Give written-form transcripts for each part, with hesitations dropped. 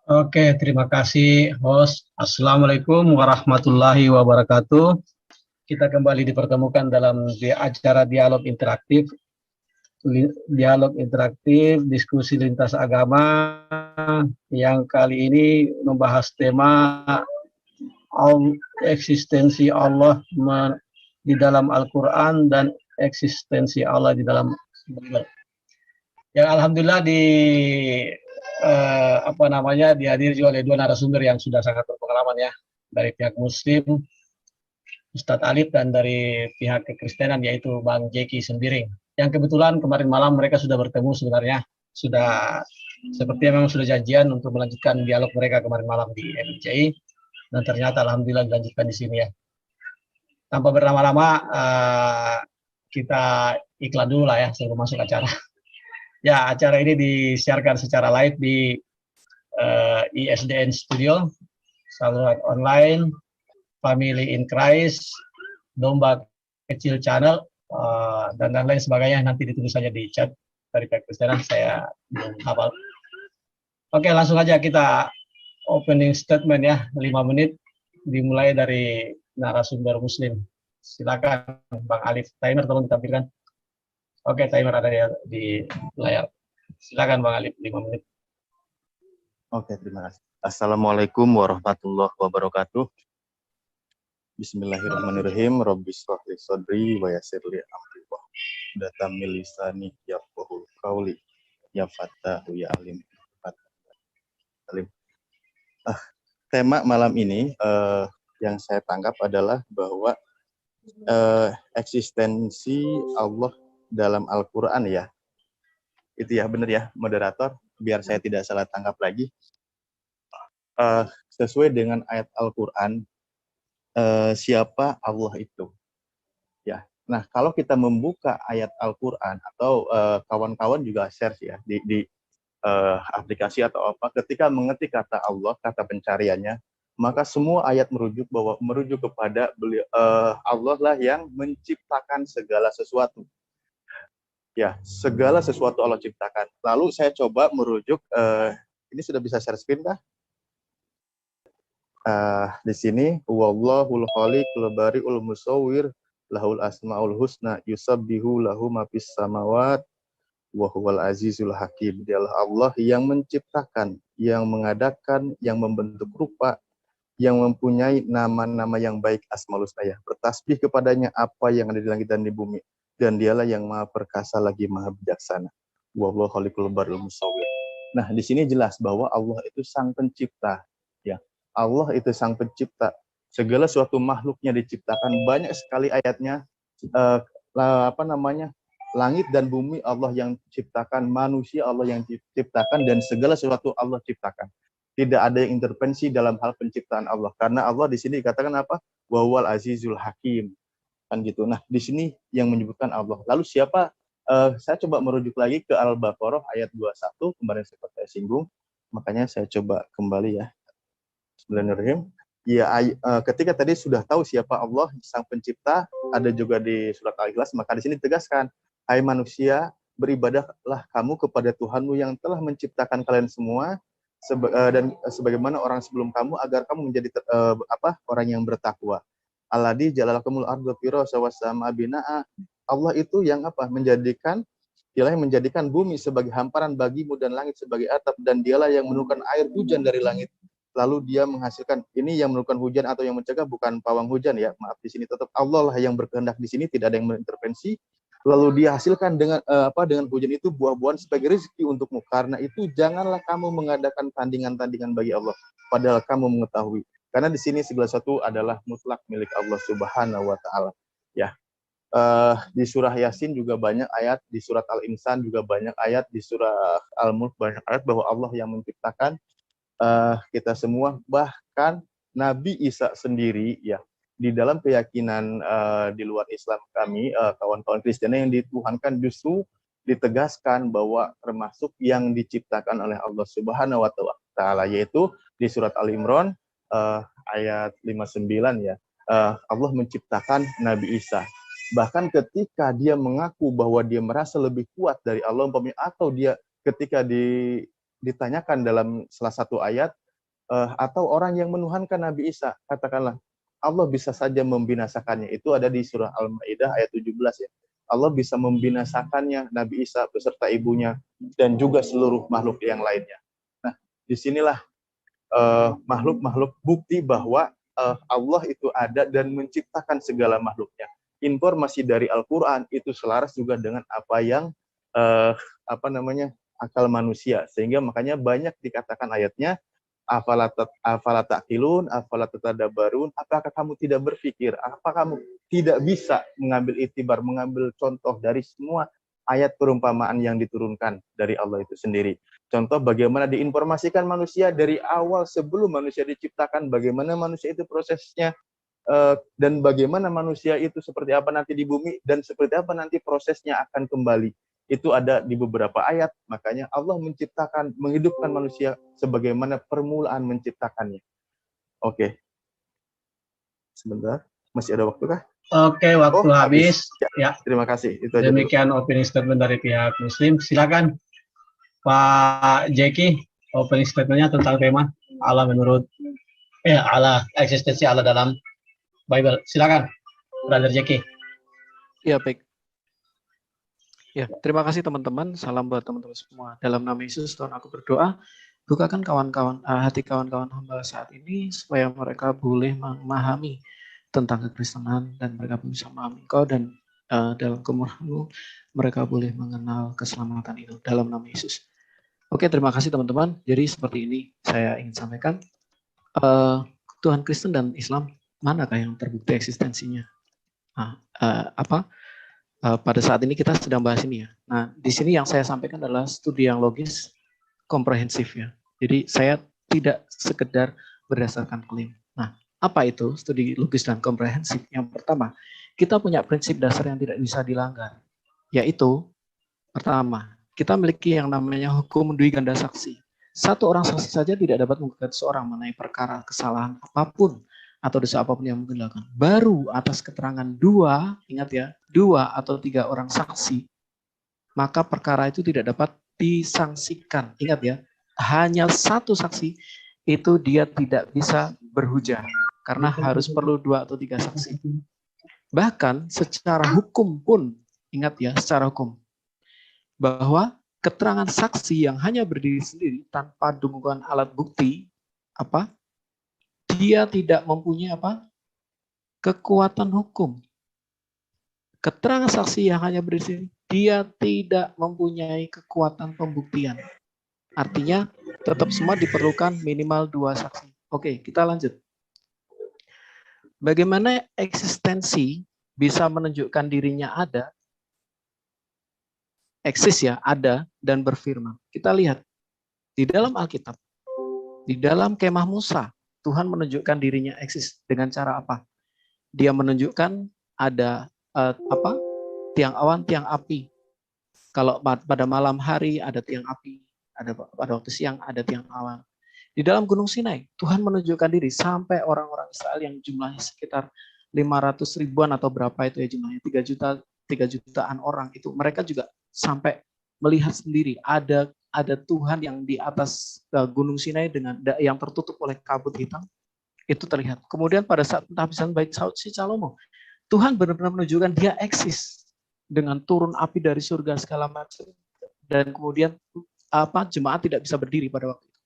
Oke, terima kasih host. Assalamualaikum warahmatullahi wabarakatuh. Kita kembali dipertemukan dalam acara dialog interaktif, diskusi lintas agama yang kali ini membahas tema eksistensi Allah di dalam Al-Quran dan eksistensi Allah di dalam Bible. Yang alhamdulillah dihadiri oleh dua narasumber yang sudah sangat berpengalaman ya, dari pihak Muslim Ustadz Alif dan dari pihak kekristenan yaitu Bang Jeki Sembiring. Yang kebetulan kemarin malam mereka sudah bertemu sebenarnya, sudah seperti memang sudah janjian untuk melanjutkan dialog mereka kemarin malam di MCI, dan ternyata alhamdulillah dilanjutkan di sini ya. Tanpa berlama-lama kita iklan dulu lah ya sebelum masuk acara. Ya, acara ini disiarkan secara live di ISDN Studio, saluran online, Family in Christ, Domba Kecil Channel, dan lain sebagainya. Nanti ditulis saja di chat dari pihak Kristenan, saya belum hafal. Oke, langsung aja kita opening statement ya, 5 menit, dimulai dari narasumber Muslim. Silakan Bang Alif. Timer tolong ditampilkan. Oke, timer ada di layar. Silakan Bang Alif, 5 menit. Oke, terima kasih. Assalamualaikum warahmatullahi wabarakatuh. Bismillahirrahmanirrahim. Rabbis shrah li sadri wa yassir li amri wahlul 'uqdatam min lisani yafqahu qawli. Ya Fattahu ya Alim. Tema malam ini yang saya tangkap adalah bahwa eksistensi Allah dalam Al-Quran ya. Itu ya, benar ya, moderator, biar saya tidak salah tangkap lagi. Sesuai dengan ayat Al-Quran, siapa Allah itu. Ya. Nah, kalau kita membuka ayat Al-Quran atau kawan-kawan juga share ya di aplikasi atau apa, ketika mengetik kata Allah, kata pencariannya, maka semua ayat merujuk kepada Allah lah yang menciptakan segala sesuatu. Ya, segala sesuatu Allah ciptakan. Lalu saya coba merujuk, ini sudah bisa share screen kah? Di sini, wallahul khaliqul bari'ul musawwir lahul asmaul husna yusabbihu lahu ma fis samawat wa huwal azizul hakim. Dialah Allah yang menciptakan, yang mengadakan, yang membentuk rupa, yang mempunyai nama-nama yang baik, asmaul husna ya. Bertasbih kepadanya apa yang ada di langit dan di bumi. Dan dialah yang maha perkasa lagi maha bijaksana. Wallahu khaliqul bari'ul musawwir. Nah, di sini jelas bahwa Allah itu sang pencipta, ya. Allah itu sang pencipta. Segala suatu makhluknya diciptakan, banyak sekali ayatnya, langit dan bumi Allah yang ciptakan, manusia Allah yang ciptakan, dan segala sesuatu Allah ciptakan. Tidak ada yang intervensi dalam hal penciptaan Allah, karena Allah di sini dikatakan apa? Wa huwal azizul hakim, kan gitu. Nah, di sini yang menyebutkan Allah. Lalu siapa? Saya coba merujuk lagi ke Al-Baqarah ayat 21, kemarin saya singgung, makanya saya coba kembali ya. Bismillahirrahmanirrahim. Ya, ketika tadi sudah tahu siapa Allah, sang pencipta, ada juga di surat Al-Ikhlas, maka di sini tegaskan, hai manusia, beribadahlah kamu kepada Tuhanmu yang telah menciptakan kalian semua, dan sebagaimana orang sebelum kamu, agar kamu menjadi orang yang bertakwa. Alladzi jalalakumul arda firasya was samaa binaa. Allah itu yang dialah yang menjadikan bumi sebagai hamparan bagimu dan langit sebagai atap, dan dialah yang menurunkan air hujan dari langit. Lalu dia menghasilkan, ini yang menurunkan hujan atau yang mencegah bukan pawang hujan ya. Maaf, di sini tetap Allah lah yang berkehendak, di sini tidak ada yang mengintervensi. Lalu dia hasilkan dengan hujan itu buah-buahan sebagai rezeki untukmu. Karena itu janganlah kamu mengadakan tandingan-tandingan bagi Allah, padahal kamu mengetahui. Karena di sini segala sesuatu adalah mutlak milik Allah Subhanahu wa taala. Ya. Di surah Yasin juga banyak ayat, di surat Al-Insan juga banyak ayat, di surah Al-Mulk banyak ayat bahwa Allah yang menciptakan kita semua, bahkan Nabi Isa sendiri ya, di dalam keyakinan di luar Islam kami, kawan-kawan Kristen yang dituhankan, justru ditegaskan bahwa termasuk yang diciptakan oleh Allah Subhanahu wa taala, yaitu di surat Al-Imran ayat 59 ya, Allah menciptakan Nabi Isa. Bahkan ketika dia mengaku bahwa dia merasa lebih kuat dari Allah, atau dia ketika ditanyakan dalam salah satu ayat, atau orang yang menuhankan Nabi Isa, katakanlah Allah bisa saja membinasakannya. Itu ada di surah Al-Maidah ayat 17 ya. Allah bisa membinasakannya Nabi Isa beserta ibunya dan juga seluruh makhluk yang lainnya. Nah, disinilah makhluk-makhluk bukti bahwa Allah itu ada dan menciptakan segala makhluknya. Informasi dari Al-Quran itu selaras juga dengan apa yang akal manusia, sehingga makanya banyak dikatakan ayatnya afala taqilun, afala tatadabbarun, apakah kamu tidak berpikir, apakah kamu tidak bisa mengambil itibar, mengambil contoh dari semua ayat perumpamaan yang diturunkan dari Allah itu sendiri. Contoh bagaimana diinformasikan manusia dari awal sebelum manusia diciptakan, bagaimana manusia itu prosesnya, dan bagaimana manusia itu seperti apa nanti di bumi, dan seperti apa nanti prosesnya akan kembali. Itu ada di beberapa ayat, makanya Allah menciptakan, menghidupkan manusia sebagaimana permulaan menciptakannya. Oke. Sebentar, masih ada waktu kah? Oke, waktu habis. Ya. Terima kasih. Itu aja demikian dulu opening statement dari pihak Muslim. Silakan Pak Jeki, opening statementnya tentang tema Allah menurut Allah, eksistensi Allah dalam Bible. Silakan, Brother Jeki. Ya, baik. Ya, terima kasih teman-teman. Salam buat teman-teman semua. Dalam nama Yesus, Tuhan aku berdoa, bukakan hati kawan-kawan hamba saat ini supaya mereka boleh memahami tentang kekristenan dan mereka bisa memahami Engkau, dan dalam kemurahan-Mu mereka boleh mengenal keselamatan itu dalam nama Yesus. Oke, terima kasih teman-teman. Jadi seperti ini saya ingin sampaikan, Tuhan Kristen dan Islam manakah yang terbukti eksistensinya? Pada saat ini kita sedang bahas ini ya. Nah, di sini yang saya sampaikan adalah studi yang logis, komprehensif ya. Jadi saya tidak sekedar berdasarkan klaim. Nah, apa itu studi logis dan komprehensif? Yang pertama, kita punya prinsip dasar yang tidak bisa dilanggar, yaitu pertama, kita memiliki yang namanya hukum dui ganda saksi. Satu orang saksi saja tidak dapat menggugat seorang mengenai perkara kesalahan apapun atau dosa apapun yang mungkin dilakukan. Baru atas keterangan dua, ingat ya, 2 atau 3 orang saksi, maka perkara itu tidak dapat disangsikan. Ingat ya, hanya satu saksi itu dia tidak bisa berhujah karena harus perlu 2 atau 3 saksi. Bahkan secara hukum pun, ingat ya, secara hukum, bahwa keterangan saksi yang hanya berdiri sendiri tanpa dukungan alat bukti, dia tidak mempunyai kekuatan hukum. Keterangan saksi yang hanya berdiri sendiri, dia tidak mempunyai kekuatan pembuktian. Artinya tetap semua diperlukan minimal 2 saksi. Oke, kita lanjut. Bagaimana eksistensi bisa menunjukkan dirinya ada, eksis ya, ada dan berfirman. Kita lihat di dalam Alkitab, di dalam kemah Musa, Tuhan menunjukkan dirinya eksis dengan cara apa? Dia menunjukkan ada tiang awan, tiang api. Kalau pada malam hari ada tiang api, pada waktu siang ada tiang awan. Di dalam Gunung Sinai, Tuhan menunjukkan diri sampai orang-orang Israel yang jumlahnya sekitar 500 ribuan atau berapa itu ya jumlahnya, 3 jutaan orang itu, mereka juga sampai melihat sendiri ada Tuhan yang di atas Gunung Sinai dengan yang tertutup oleh kabut hitam, itu terlihat. Kemudian pada saat penghabisan bait si Salomo, Tuhan benar-benar menunjukkan dia eksis dengan turun api dari surga segala macam, dan kemudian jemaat tidak bisa berdiri pada waktu itu.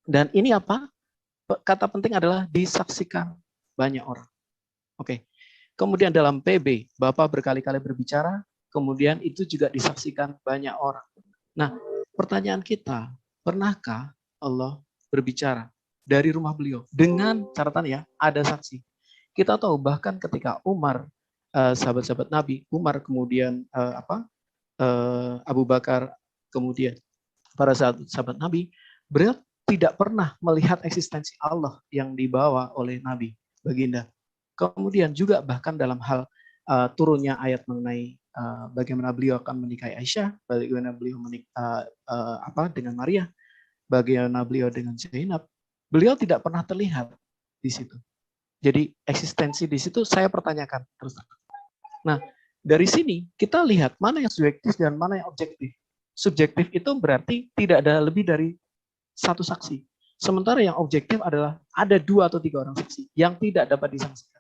Dan ini kata penting adalah disaksikan banyak orang. Oke. Kemudian dalam PB, Bapak berkali-kali berbicara, kemudian itu juga disaksikan banyak orang. Nah, pertanyaan kita, pernahkah Allah berbicara dari rumah beliau? Dengan catatan ya, ada saksi. Kita tahu bahkan ketika Umar, sahabat-sahabat Nabi, Umar kemudian Abu Bakar, kemudian para sahabat Nabi, beliau tidak pernah melihat eksistensi Allah yang dibawa oleh Nabi Baginda. Kemudian juga bahkan dalam hal turunnya ayat mengenai bagaimana beliau akan menikahi Aisyah, bagaimana beliau dengan Maria, bagaimana beliau dengan Zainab, beliau tidak pernah terlihat di situ. Jadi eksistensi di situ saya pertanyakan terus. Nah, dari sini kita lihat mana yang subjektif dan mana yang objektif. Subjektif itu berarti tidak ada lebih dari satu saksi. Sementara yang objektif adalah ada 2 atau 3 orang saksi yang tidak dapat disaksikan.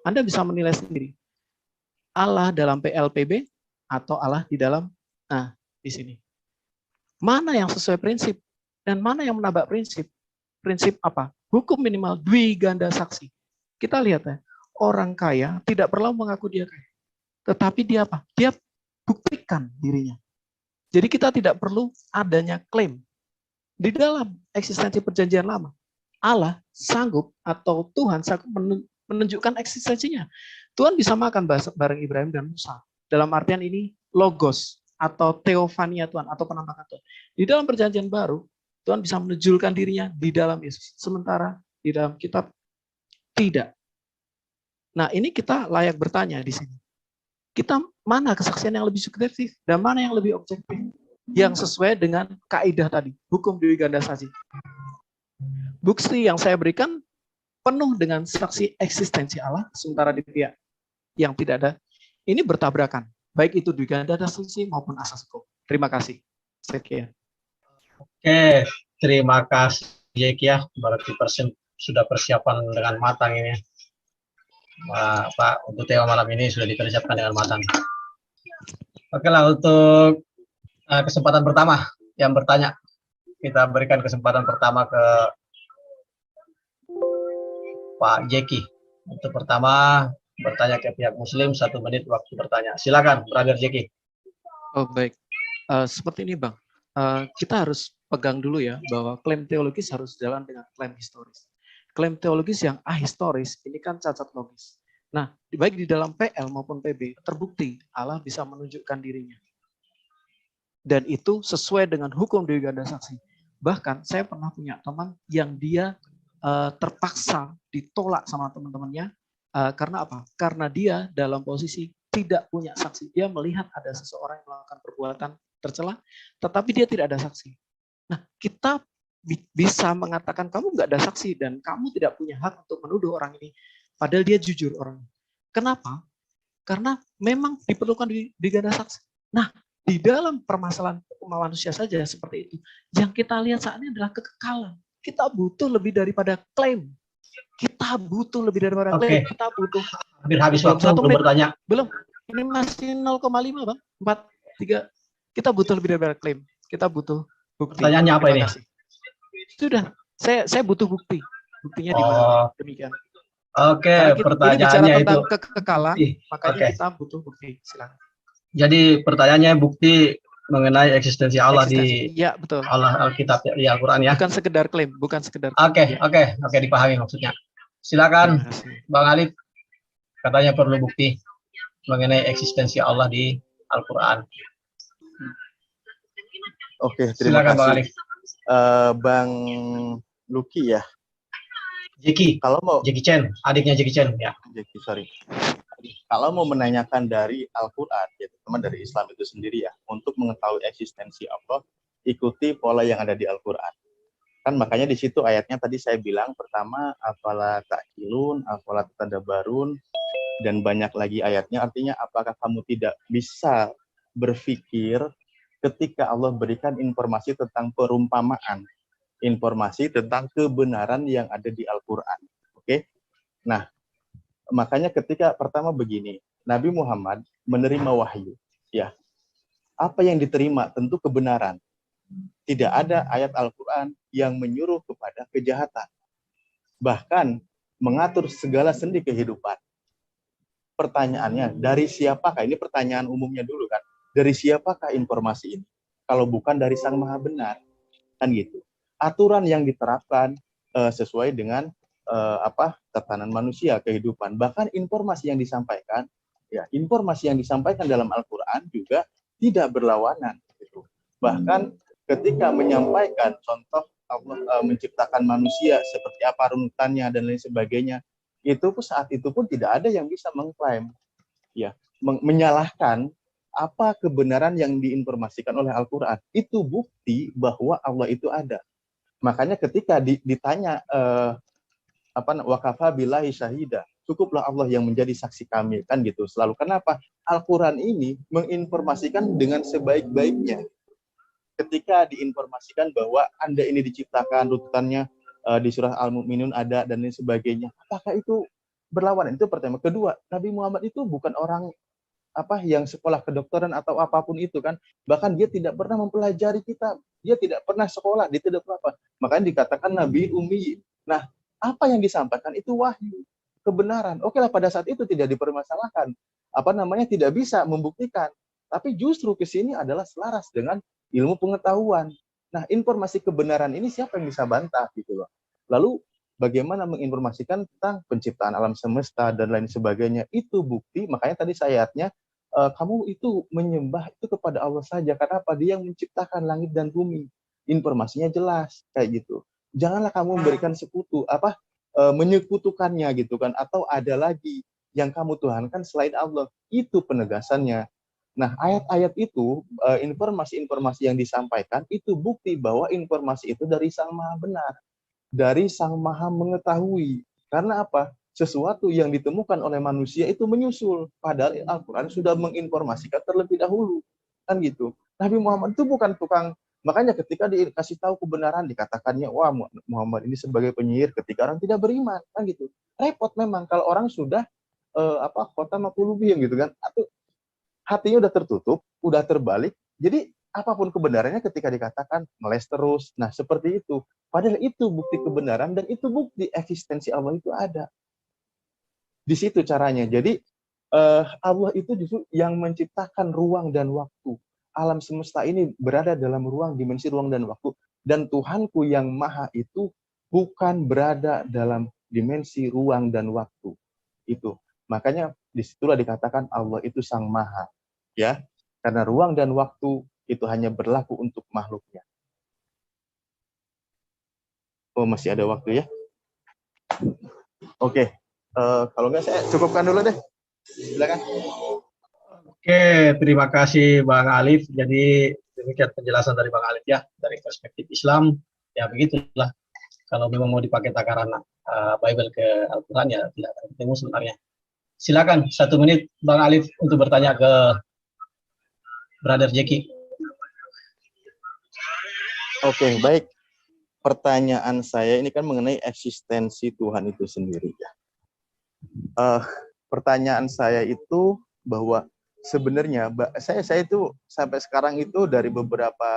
Anda bisa menilai sendiri. Allah dalam PLPB atau Allah di dalam, nah di sini. Mana yang sesuai prinsip dan mana yang menabrak prinsip? Prinsip apa? Hukum minimal dwi ganda saksi. Kita lihat ya, orang kaya tidak perlu mengaku dia kaya. Tetapi dia apa? Dia buktikan dirinya. Jadi kita tidak perlu adanya klaim. Di dalam eksistensi perjanjian lama, Allah sanggup atau Tuhan sanggup menunjukkan eksistensinya. Tuhan bisa makan bareng Ibrahim dan Musa. Dalam artian ini logos atau teofania Tuhan atau penampakan Tuhan. Di dalam perjanjian baru, Tuhan bisa menunjukkan dirinya di dalam Yesus. Sementara di dalam kitab tidak. Nah, ini kita layak bertanya di sini. Kita mana kesaksian yang lebih subjektif dan mana yang lebih objektif? Yang sesuai dengan kaidah tadi, hukum dwi ganda saksi. Bukti yang saya berikan penuh dengan saksi eksistensi Allah, sementara di pihak yang tidak ada, ini bertabrakan. Baik itu dwi ganda saksi maupun asas hukum. Terima kasih. Sekian. Oke, terima kasih Jack ya. Berarti sudah persiapan dengan matang ini. Pak, untuk tema malam ini sudah dipersiapkan dengan matang. Oke lah, untuk kesempatan pertama yang bertanya, kita berikan kesempatan pertama ke Pak Jeki. Untuk pertama bertanya ke pihak Muslim, 1 menit waktu bertanya. Silakan, Brother Jeki. Oh baik, seperti ini Bang. Kita harus pegang dulu ya bahwa klaim teologis harus jalan dengan klaim historis. Klaim teologis yang ahistoris ini kan cacat logis. Nah, baik di dalam PL maupun PB terbukti Allah bisa menunjukkan dirinya. Dan itu sesuai dengan hukum dwi ganda saksi. Bahkan saya pernah punya teman yang dia terpaksa ditolak sama teman-temannya. Karena apa? Karena dia dalam posisi tidak punya saksi. Dia melihat ada seseorang yang melakukan perbuatan tercela, tetapi dia tidak ada saksi. Nah, kita bisa mengatakan kamu nggak ada saksi dan kamu tidak punya hak untuk menuduh orang ini. Padahal dia jujur orangnya. Kenapa? Karena memang diperlukan dwi ganda saksi. Nah, di dalam permasalahan manusia saja seperti itu. Yang kita lihat saat ini adalah kekekalan. Kita butuh lebih daripada klaim. Kita butuh lebih daripada klaim. Kita butuh. Hampir habis waktu untuk bertanya. Belum. Ini masih 0,5 Bang. 4, 3. Kita butuh lebih daripada klaim. Kita butuh bukti. Pertanyaannya apa ini? Sudah. Saya butuh bukti. Buktinya di mana? Demikian. Oke, pertanyaannya itu kekekalan, makanya kita butuh bukti. Silakan. Jadi pertanyaannya bukti mengenai eksistensi Allah di ya, betul. Allah Alkitab di Al-Qur'an ya. Bukan sekedar klaim, bukan sekedar. Oke, dipahami maksudnya. Silakan Bang Alif, katanya perlu bukti mengenai eksistensi Allah di Al-Qur'an. Oke, terima Silakan, kasih. Bang Alif. Bang Luki ya. Jeki. Kalau mau Jeki Chen, adiknya Jeki Chen ya. Jeki, sorry. Kalau mau menanyakan dari Al-Quran, ya teman dari Islam itu sendiri ya, untuk mengetahui eksistensi Allah, ikuti pola yang ada di Al-Quran. Kan makanya di situ ayatnya tadi saya bilang, pertama, afala ta'qilun, afala tadabbarun, dan banyak lagi ayatnya, artinya apakah kamu tidak bisa berpikir ketika Allah berikan informasi tentang perumpamaan, informasi tentang kebenaran yang ada di Al-Quran. Oke? Nah, makanya ketika pertama begini, Nabi Muhammad menerima wahyu. Ya, apa yang diterima? Tentu kebenaran. Tidak ada ayat Al-Quran yang menyuruh kepada kejahatan. Bahkan mengatur segala sendi kehidupan. Pertanyaannya, dari siapakah? Ini pertanyaan umumnya dulu kan. Dari siapakah informasi ini? Kalau bukan dari Sang Maha Benar. Kan gitu. Aturan yang diterapkan sesuai dengan tatanan manusia, kehidupan. Bahkan informasi yang disampaikan, ya informasi yang disampaikan dalam Al-Quran juga tidak berlawanan. Gitu. Bahkan ketika menyampaikan contoh Allah menciptakan manusia seperti apa runutannya dan lain sebagainya, itu saat itu pun tidak ada yang bisa mengklaim, ya, menyalahkan apa kebenaran yang diinformasikan oleh Al-Quran. Itu bukti bahwa Allah itu ada. Makanya ketika ditanya wakafa billahi syahida, cukuplah Allah yang menjadi saksi kami, kan gitu selalu. Kenapa? Al-Quran ini menginformasikan dengan sebaik-baiknya. ketika diinformasikan bahwa Anda ini diciptakan, runtutannya di surah Al-Mu'minun ada dan lain sebagainya. Apakah itu berlawanan? Itu pertama. Kedua, Nabi Muhammad itu bukan orang yang sekolah kedokteran atau apapun itu kan. Bahkan dia tidak pernah mempelajari kitab. Dia tidak pernah sekolah, dia tidak pernah apa. Makanya dikatakan Nabi Ummi. Nah, apa yang disampaikan itu wahyu, kebenaran. Oke lah, pada saat itu tidak dipermasalahkan. Tidak bisa membuktikan. Tapi justru ke sini adalah selaras dengan ilmu pengetahuan. Nah, informasi kebenaran ini siapa yang bisa bantah gitu loh. Lalu bagaimana menginformasikan tentang penciptaan alam semesta dan lain sebagainya, itu bukti. Makanya tadi ayatnya, kamu itu menyembah itu kepada Allah saja. Karena apa? Dia yang menciptakan langit dan bumi. Informasinya jelas kayak gitu. Janganlah kamu memberikan sekutu, menyekutukannya gitu kan, atau ada lagi yang kamu tuhankan selain Allah. Itu penegasannya. Nah, ayat-ayat itu, informasi-informasi yang disampaikan itu bukti bahwa informasi itu dari Sang Maha Benar, dari Sang Maha Mengetahui. Karena apa? Sesuatu yang ditemukan oleh manusia itu menyusul, padahal Al-Quran sudah menginformasikan terlebih dahulu, kan gitu. Nabi Muhammad itu bukan tukang. Makanya ketika dikasih tahu kebenaran, dikatakannya, wah Muhammad ini sebagai penyihir ketika orang tidak beriman, kan gitu. Repot memang kalau orang sudah khotama qulubihim gitu kan, atau hatinya udah tertutup, udah terbalik. Jadi apapun kebenarannya ketika dikatakan meles terus. Nah, seperti itu. Padahal itu bukti kebenaran dan itu bukti eksistensi Allah itu ada. Di situ caranya. Jadi Allah itu justru yang menciptakan ruang dan waktu. Alam semesta ini berada dalam dimensi ruang dan waktu. Dan Tuhanku yang maha itu bukan berada dalam dimensi ruang dan waktu. Itu. Makanya disitulah dikatakan Allah itu Sang Maha. Ya, karena ruang dan waktu itu hanya berlaku untuk makhluknya. Oh, masih ada waktu ya? Oke. Kalau enggak saya cukupkan dulu deh. Silakan. Oke, terima kasih Bang Alif. Jadi demikian penjelasan dari Bang Alif ya, dari perspektif Islam. Ya begitulah. Kalau memang mau dipakai takaran Bible ke Al-Quran ya tidak akan ketemu sebenarnya. Silakan 1 menit Bang Alif untuk bertanya ke Brother Jeki. Oke, baik. Pertanyaan saya ini kan mengenai eksistensi Tuhan itu sendiri ya. Pertanyaan saya itu bahwa sebenarnya saya itu sampai sekarang itu dari beberapa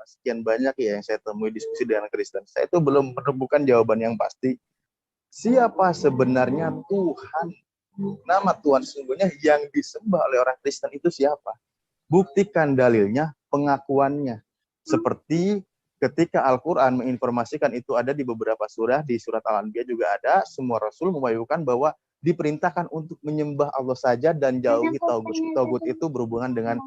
sekian banyak ya yang saya temui diskusi dengan Kristen, saya itu belum menemukan jawaban yang pasti. Siapa sebenarnya Tuhan? Nama Tuhan sesungguhnya yang disembah oleh orang Kristen itu siapa? Buktikan dalilnya, pengakuannya. Seperti ketika Al-Quran menginformasikan itu ada di beberapa surah, di surat Al-Anbiya juga ada, semua Rasul mewahyukan bahwa diperintahkan untuk menyembah Allah saja dan jauhi taugut. Taugut itu berhubungan dengan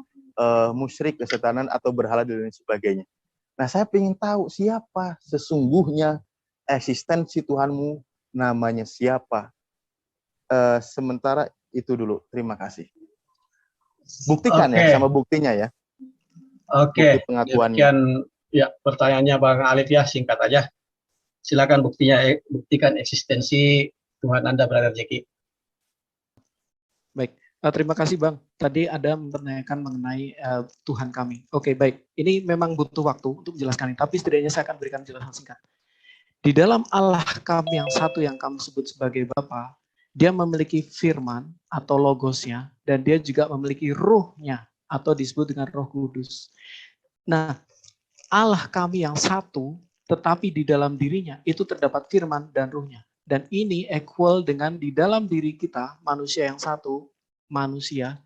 musyrik, kesetanan, atau berhala dan lain sebagainya. Nah, saya ingin tahu siapa sesungguhnya eksistensi Tuhanmu, namanya siapa. Sementara itu dulu, terima kasih. Buktikan ya, sama buktinya ya. Oke, bukti pengakuannya. Demikian ya pertanyaannya Bang Alif ya, singkat aja. Silakan buktikan eksistensi Tuhan Anda, Brother Jeki. Baik, terima kasih Bang. Tadi ada mempertanyakan mengenai Tuhan kami. Oke, baik. Ini memang butuh waktu untuk menjelaskan ini, tapi setidaknya saya akan berikan penjelasan singkat. Di dalam Allah kami yang satu yang kami sebut sebagai Bapa, dia memiliki firman atau logosnya, dan dia juga memiliki ruhnya atau disebut dengan Roh Kudus. Nah, Allah kami yang satu, tetapi di dalam dirinya itu terdapat firman dan ruhnya. Dan ini equal dengan di dalam diri kita, manusia yang satu, manusia,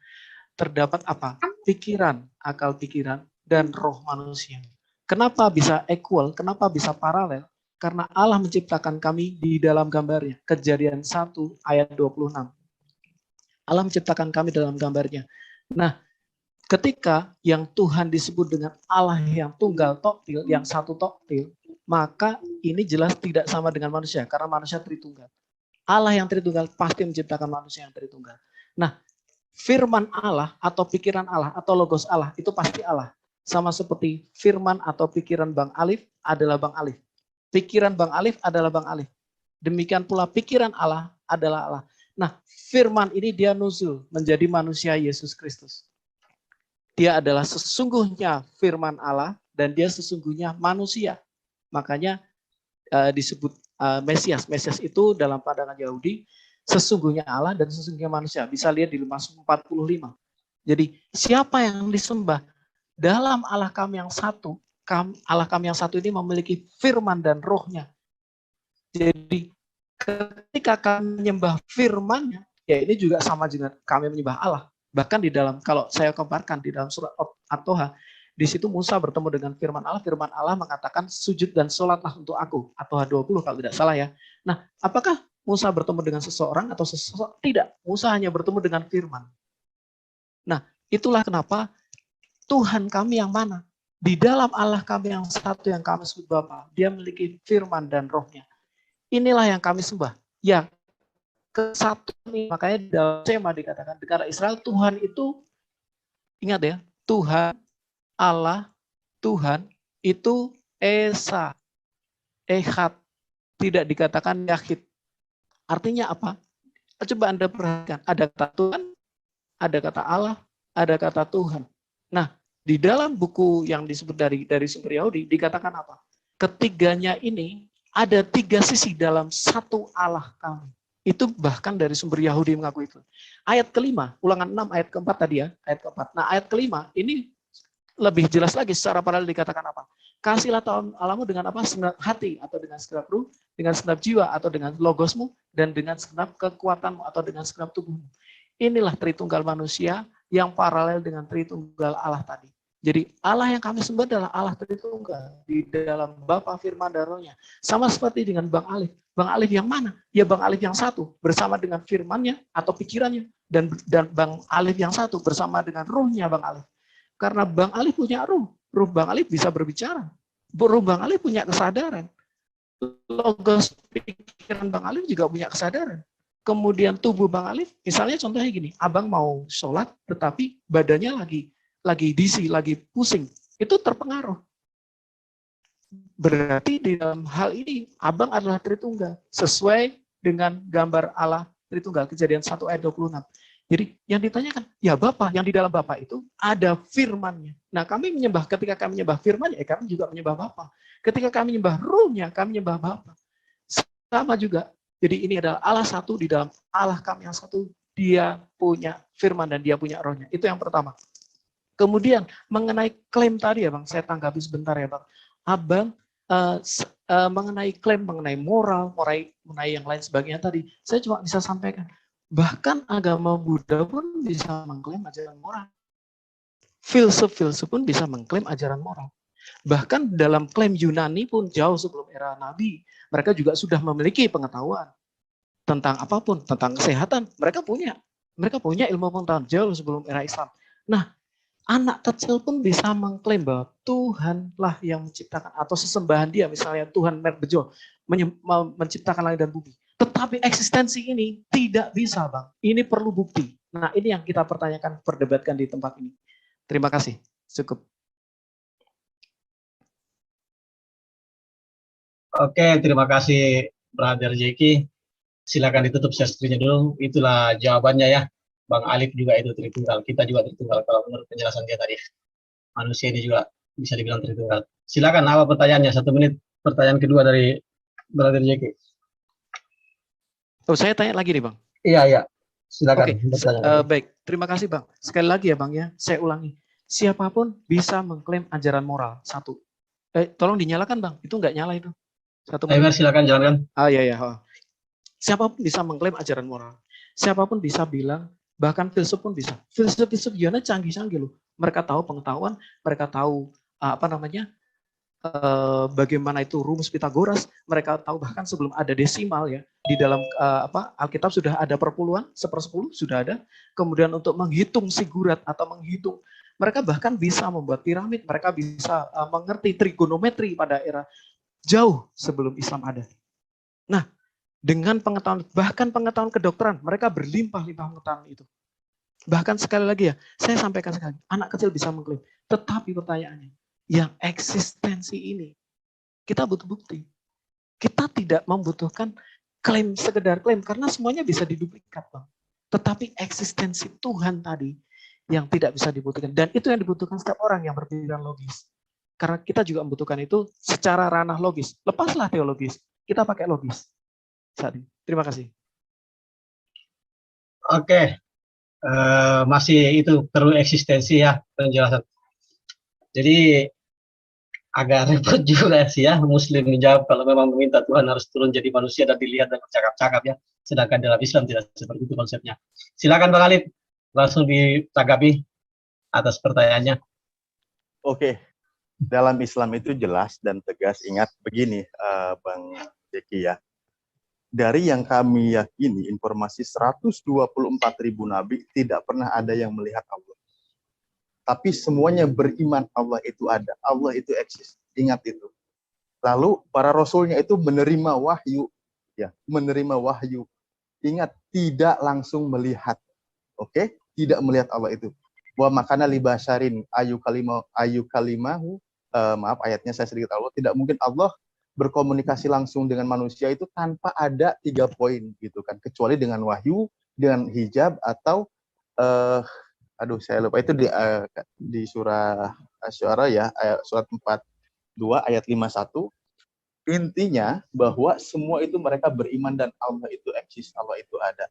terdapat apa? Pikiran, akal pikiran, dan roh manusia. Kenapa bisa equal? Kenapa bisa paralel? Karena Allah menciptakan kami di dalam gambarnya. Kejadian 1 ayat 26. Allah menciptakan kami dalam gambarnya. Nah, ketika yang Tuhan disebut dengan Allah yang tunggal toktil, yang satu toktil, maka ini jelas tidak sama dengan manusia, karena manusia tritunggal. Allah yang tritunggal pasti menciptakan manusia yang tritunggal. Nah, firman Allah atau pikiran Allah atau logos Allah itu pasti Allah. Sama seperti firman atau pikiran Bang Alif adalah Bang Alif. Pikiran Bang Alif adalah Bang Alif. Demikian pula pikiran Allah adalah Allah. Nah, firman ini dia nuzul menjadi manusia Yesus Kristus. Dia adalah sesungguhnya firman Allah dan dia sesungguhnya manusia. Makanya disebut Mesias. Mesias itu dalam pandangan Yahudi sesungguhnya Allah dan sesungguhnya manusia. Bisa lihat di Mazmur 45. Jadi siapa yang disembah dalam Allah kami yang satu, Allah kami yang satu ini memiliki firman dan rohnya. Jadi ketika kami menyembah firman-Nya, ya ini juga sama dengan kami menyembah Allah. Bahkan di dalam, kalau saya gambarkan di dalam surat At-Toha, di situ Musa bertemu dengan firman Allah mengatakan sujud dan sholatlah untuk aku. At-Toha 20 kalau tidak salah ya. Nah, apakah Musa bertemu dengan seseorang atau seseorang? Tidak, Musa hanya bertemu dengan firman. Nah, itulah kenapa Tuhan kami yang mana? Di dalam Allah kami yang satu yang kami sebut Bapa, dia memiliki firman dan rohnya. Inilah yang kami sembah. Ya, kesatuan ini, makanya di dalam Shema dikatakan, negara Israel, Tuhan itu, ingat ya, Tuhan, Allah, Tuhan, itu Esa, Ehad, tidak dikatakan Yahid. Artinya apa? Coba Anda perhatikan, ada kata Tuhan, ada kata Allah, ada kata Tuhan. Nah, di dalam buku yang disebut dari sumber Yahudi, dikatakan apa? Ketiganya ini ada 3 sisi dalam satu Allah kami. Itu bahkan dari sumber Yahudi mengaku itu. Ayat kelima, Ulangan 6 ayat keempat tadi ya, ayat keempat. Nah, ayat kelima ini lebih jelas lagi secara paralel dikatakan apa? Kasihlah Tuhan Allahmu dengan apa? Segenap hati atau dengan segenap ruh, dengan segenap jiwa atau dengan logosmu, dan dengan segenap kekuatanmu atau dengan segenap tubuhmu. Inilah Tritunggal manusia yang paralel dengan Tritunggal Allah tadi. Jadi Allah yang kami sembah adalah Allah Tritunggal di dalam Bapa, Firman, dan Roh-Nya. Sama seperti dengan Bang Alif. Bang Alif yang mana? Ya Bang Alif yang satu bersama dengan firman-Nya atau pikirannya, dan Bang Alif yang satu bersama dengan rohnya Bang Alif. Karena Bang Alif punya roh Bang Alif bisa berbicara. Roh Bang Alif punya kesadaran. Logos pikiran Bang Alif juga punya kesadaran. Kemudian tubuh Bang Alif, misalnya contohnya gini, abang mau sholat tetapi badannya lagi disi, lagi pusing, itu terpengaruh. Berarti di dalam hal ini, abang adalah Tritunggal, sesuai dengan gambar Allah Tritunggal, Kejadian 1 ayat 26. Jadi yang ditanyakan, ya Bapa, yang di dalam Bapa itu ada firman-Nya. Nah, kami menyembah, ketika kami menyembah firman-Nya, kami juga menyembah Bapa. Ketika kami menyembah Roh-Nya, kami menyembah Bapa. Sama juga. Jadi ini adalah Allah satu, di dalam Allah kami yang satu, dia punya firman dan dia punya rohnya. Itu yang pertama. Kemudian mengenai klaim tadi ya Bang, saya tanggapi sebentar ya Bang. Abang mengenai klaim, mengenai moral, mengenai yang lain sebagainya tadi, saya cuma bisa sampaikan. Bahkan agama Buddha pun bisa mengklaim ajaran moral. Filsuf pun bisa mengklaim ajaran moral. Bahkan dalam klaim Yunani pun jauh sebelum era Nabi, mereka juga sudah memiliki pengetahuan tentang apapun, tentang kesehatan. Mereka punya ilmu pengetahuan jauh sebelum era Islam. Nah, anak kecil pun bisa mengklaim bahwa Tuhanlah yang menciptakan, atau sesembahan dia, misalnya Tuhan Merbejo menciptakan langit dan bumi. Tetapi eksistensi ini tidak bisa, Bang. Ini perlu bukti. Nah, ini yang kita pertanyakan, perdebatkan di tempat ini. Terima kasih. Cukup. Oke, terima kasih Brother Jeki. Silakan ditutup sestrinya dulu. Itulah jawabannya ya. Bang Alif juga itu Tritunggal. Kita juga Tritunggal kalau menurut penjelasan dia tadi. Manusia ini juga bisa dibilang Tritunggal. Silakan apa pertanyaannya? 1 menit pertanyaan kedua dari Brother Jeki. Oh, saya tanya lagi nih Bang. Iya. Silakan. Oke, baik. Terima kasih Bang. Sekali lagi ya Bang ya, saya ulangi. Siapapun bisa mengklaim ajaran moral. 1. Tolong dinyalakan Bang. Itu nggak nyala itu. 1 menit. Silakan jalankan. Iya. Siapapun bisa mengklaim ajaran moral. Siapapun bisa bilang, bahkan filsuf pun bisa. Filsuf Yunani canggih-canggih loh. Mereka tahu pengetahuan, mereka tahu bagaimana itu rumus Pitagoras, mereka tahu bahkan sebelum ada desimal ya, di dalam Alkitab sudah ada perpuluhan, 1/10 sudah ada. Kemudian untuk menghitung sigurat atau menghitung, mereka bahkan bisa membuat piramid, mereka bisa mengerti trigonometri pada era jauh sebelum Islam ada. Nah, dengan pengetahuan, bahkan pengetahuan kedokteran, mereka berlimpah-limpah pengetahuan itu. Bahkan sekali lagi ya, saya sampaikan sekali, anak kecil bisa mengklaim. Tetapi pertanyaannya, yang eksistensi ini, kita butuh bukti. Kita tidak membutuhkan klaim, sekedar klaim, karena semuanya bisa diduplikat, Bang. Tetapi eksistensi Tuhan tadi, yang tidak bisa dibuktikan. Dan itu yang dibutuhkan setiap orang yang berpikiran logis. Karena kita juga membutuhkan itu secara ranah logis. Lepaslah teologis, kita pakai logis saat ini. Terima kasih. Oke, masih itu perlu eksistensi ya penjelasan. Jadi agak repot juga sih ya Muslim menjawab kalau memang meminta Tuhan harus turun jadi manusia dan dilihat dan bercakap-cakap ya. Sedangkan dalam Islam tidak seperti itu konsepnya. Silakan Bang Alif, langsung ditanggapi atas pertanyaannya. Oke, dalam Islam itu jelas dan tegas. Ingat begini, Bang Jeki ya. Dari yang kami yakini, informasi 124.000 nabi tidak pernah ada yang melihat Allah. Tapi semuanya beriman Allah itu ada, Allah itu eksis. Ingat itu. Lalu para rasulnya itu menerima wahyu, ya, menerima wahyu. Ingat, tidak langsung melihat. Oke? Tidak melihat Allah itu. Wa makana libasharin ayu kalimahu, maaf ayatnya saya sedikit Allah, tidak mungkin Allah berkomunikasi langsung dengan manusia itu tanpa ada 3 poin gitu kan, kecuali dengan wahyu, dengan hijab atau saya lupa itu di surah Asy-Syu'ara ya, surat 42 ayat 51. Intinya bahwa semua itu mereka beriman dan Allah itu eksis, Allah itu ada.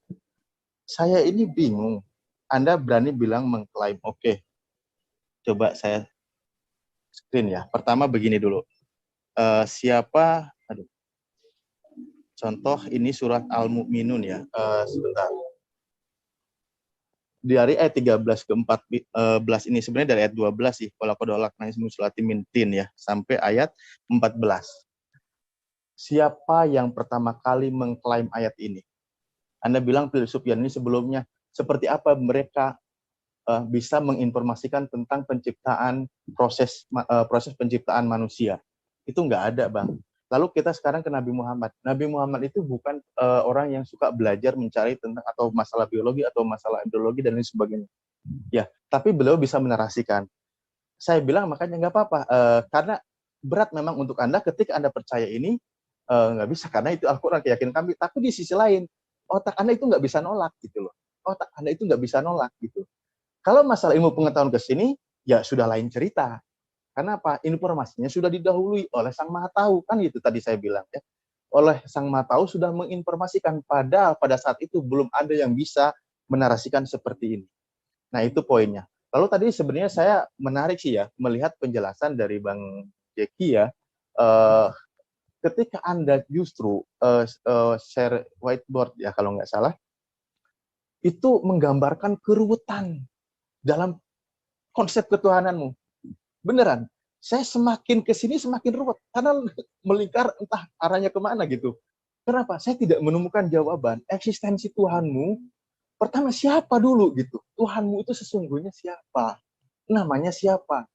Saya ini bingung. Anda berani bilang mengklaim, oke. Coba saya screen ya. Pertama begini dulu. Contoh ini surat Al-Mu'minun ya. Sebentar. Dari ayat 13 ke 14 ini sebenarnya dari ayat 12 sih. Kalau kodolak nangis musulati mintin ya. Sampai ayat 14. Siapa yang pertama kali mengklaim ayat ini? Anda bilang filsuf ini sebelumnya. Seperti apa mereka bisa menginformasikan tentang penciptaan proses penciptaan manusia? Itu nggak ada, Bang. Lalu kita sekarang ke Nabi Muhammad. Nabi Muhammad itu bukan orang yang suka belajar mencari tentang atau masalah biologi atau masalah embriologi dan lain sebagainya. Ya, tapi beliau bisa menarasikan. Saya bilang makanya nggak apa-apa, karena berat memang untuk Anda ketika Anda percaya ini nggak bisa karena itu Al-Quran keyakinan kami. Tapi di sisi lain otak Anda itu nggak bisa nolak gitu loh. Otak Anda itu nggak bisa nolak gitu. Kalau masalah ilmu pengetahuan ke sini ya sudah lain cerita. Karena apa? Informasinya sudah didahului oleh Sang Maha Tahu. Kan itu tadi saya bilang ya. Oleh Sang Maha Tahu sudah menginformasikan. Padahal pada saat itu belum ada yang bisa menarasikan seperti ini. Nah itu poinnya. Lalu tadi sebenarnya saya menarik sih ya. Melihat penjelasan dari Bang Jeki ya. Ketika Anda justru share whiteboard ya kalau nggak salah. Itu menggambarkan keruwetan dalam konsep ketuhananmu. Beneran, saya semakin kesini semakin ruwet karena melingkar entah arahnya kemana gitu. Kenapa? Saya tidak menemukan jawaban. Eksistensi Tuhanmu, pertama siapa dulu gitu? Tuhanmu itu sesungguhnya siapa? Namanya siapa?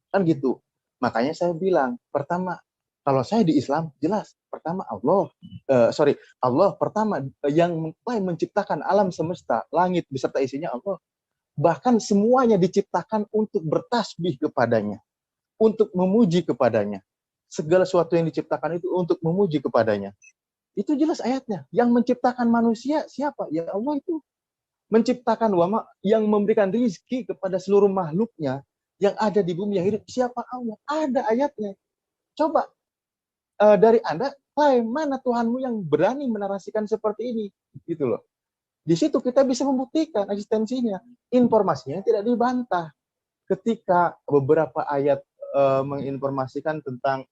Kan gitu. Makanya saya bilang, pertama, kalau saya di Islam jelas, pertama Allah. Allah pertama yang menciptakan alam semesta, langit beserta isinya Allah. Bahkan semuanya diciptakan untuk bertasbih kepadanya, untuk memuji kepadanya. Segala sesuatu yang diciptakan itu untuk memuji kepadanya. Itu jelas ayatnya. Yang menciptakan manusia siapa? Ya Allah itu. Menciptakan yang memberikan rizki kepada seluruh makhluknya yang ada di bumi yang hidup. Siapa Allah? Ada ayatnya. Coba dari Anda, mana Tuhanmu yang berani menarasikan seperti ini? Gitu loh. Di situ kita bisa membuktikan eksistensinya. Informasinya tidak dibantah. Ketika beberapa ayat menginformasikan tentang,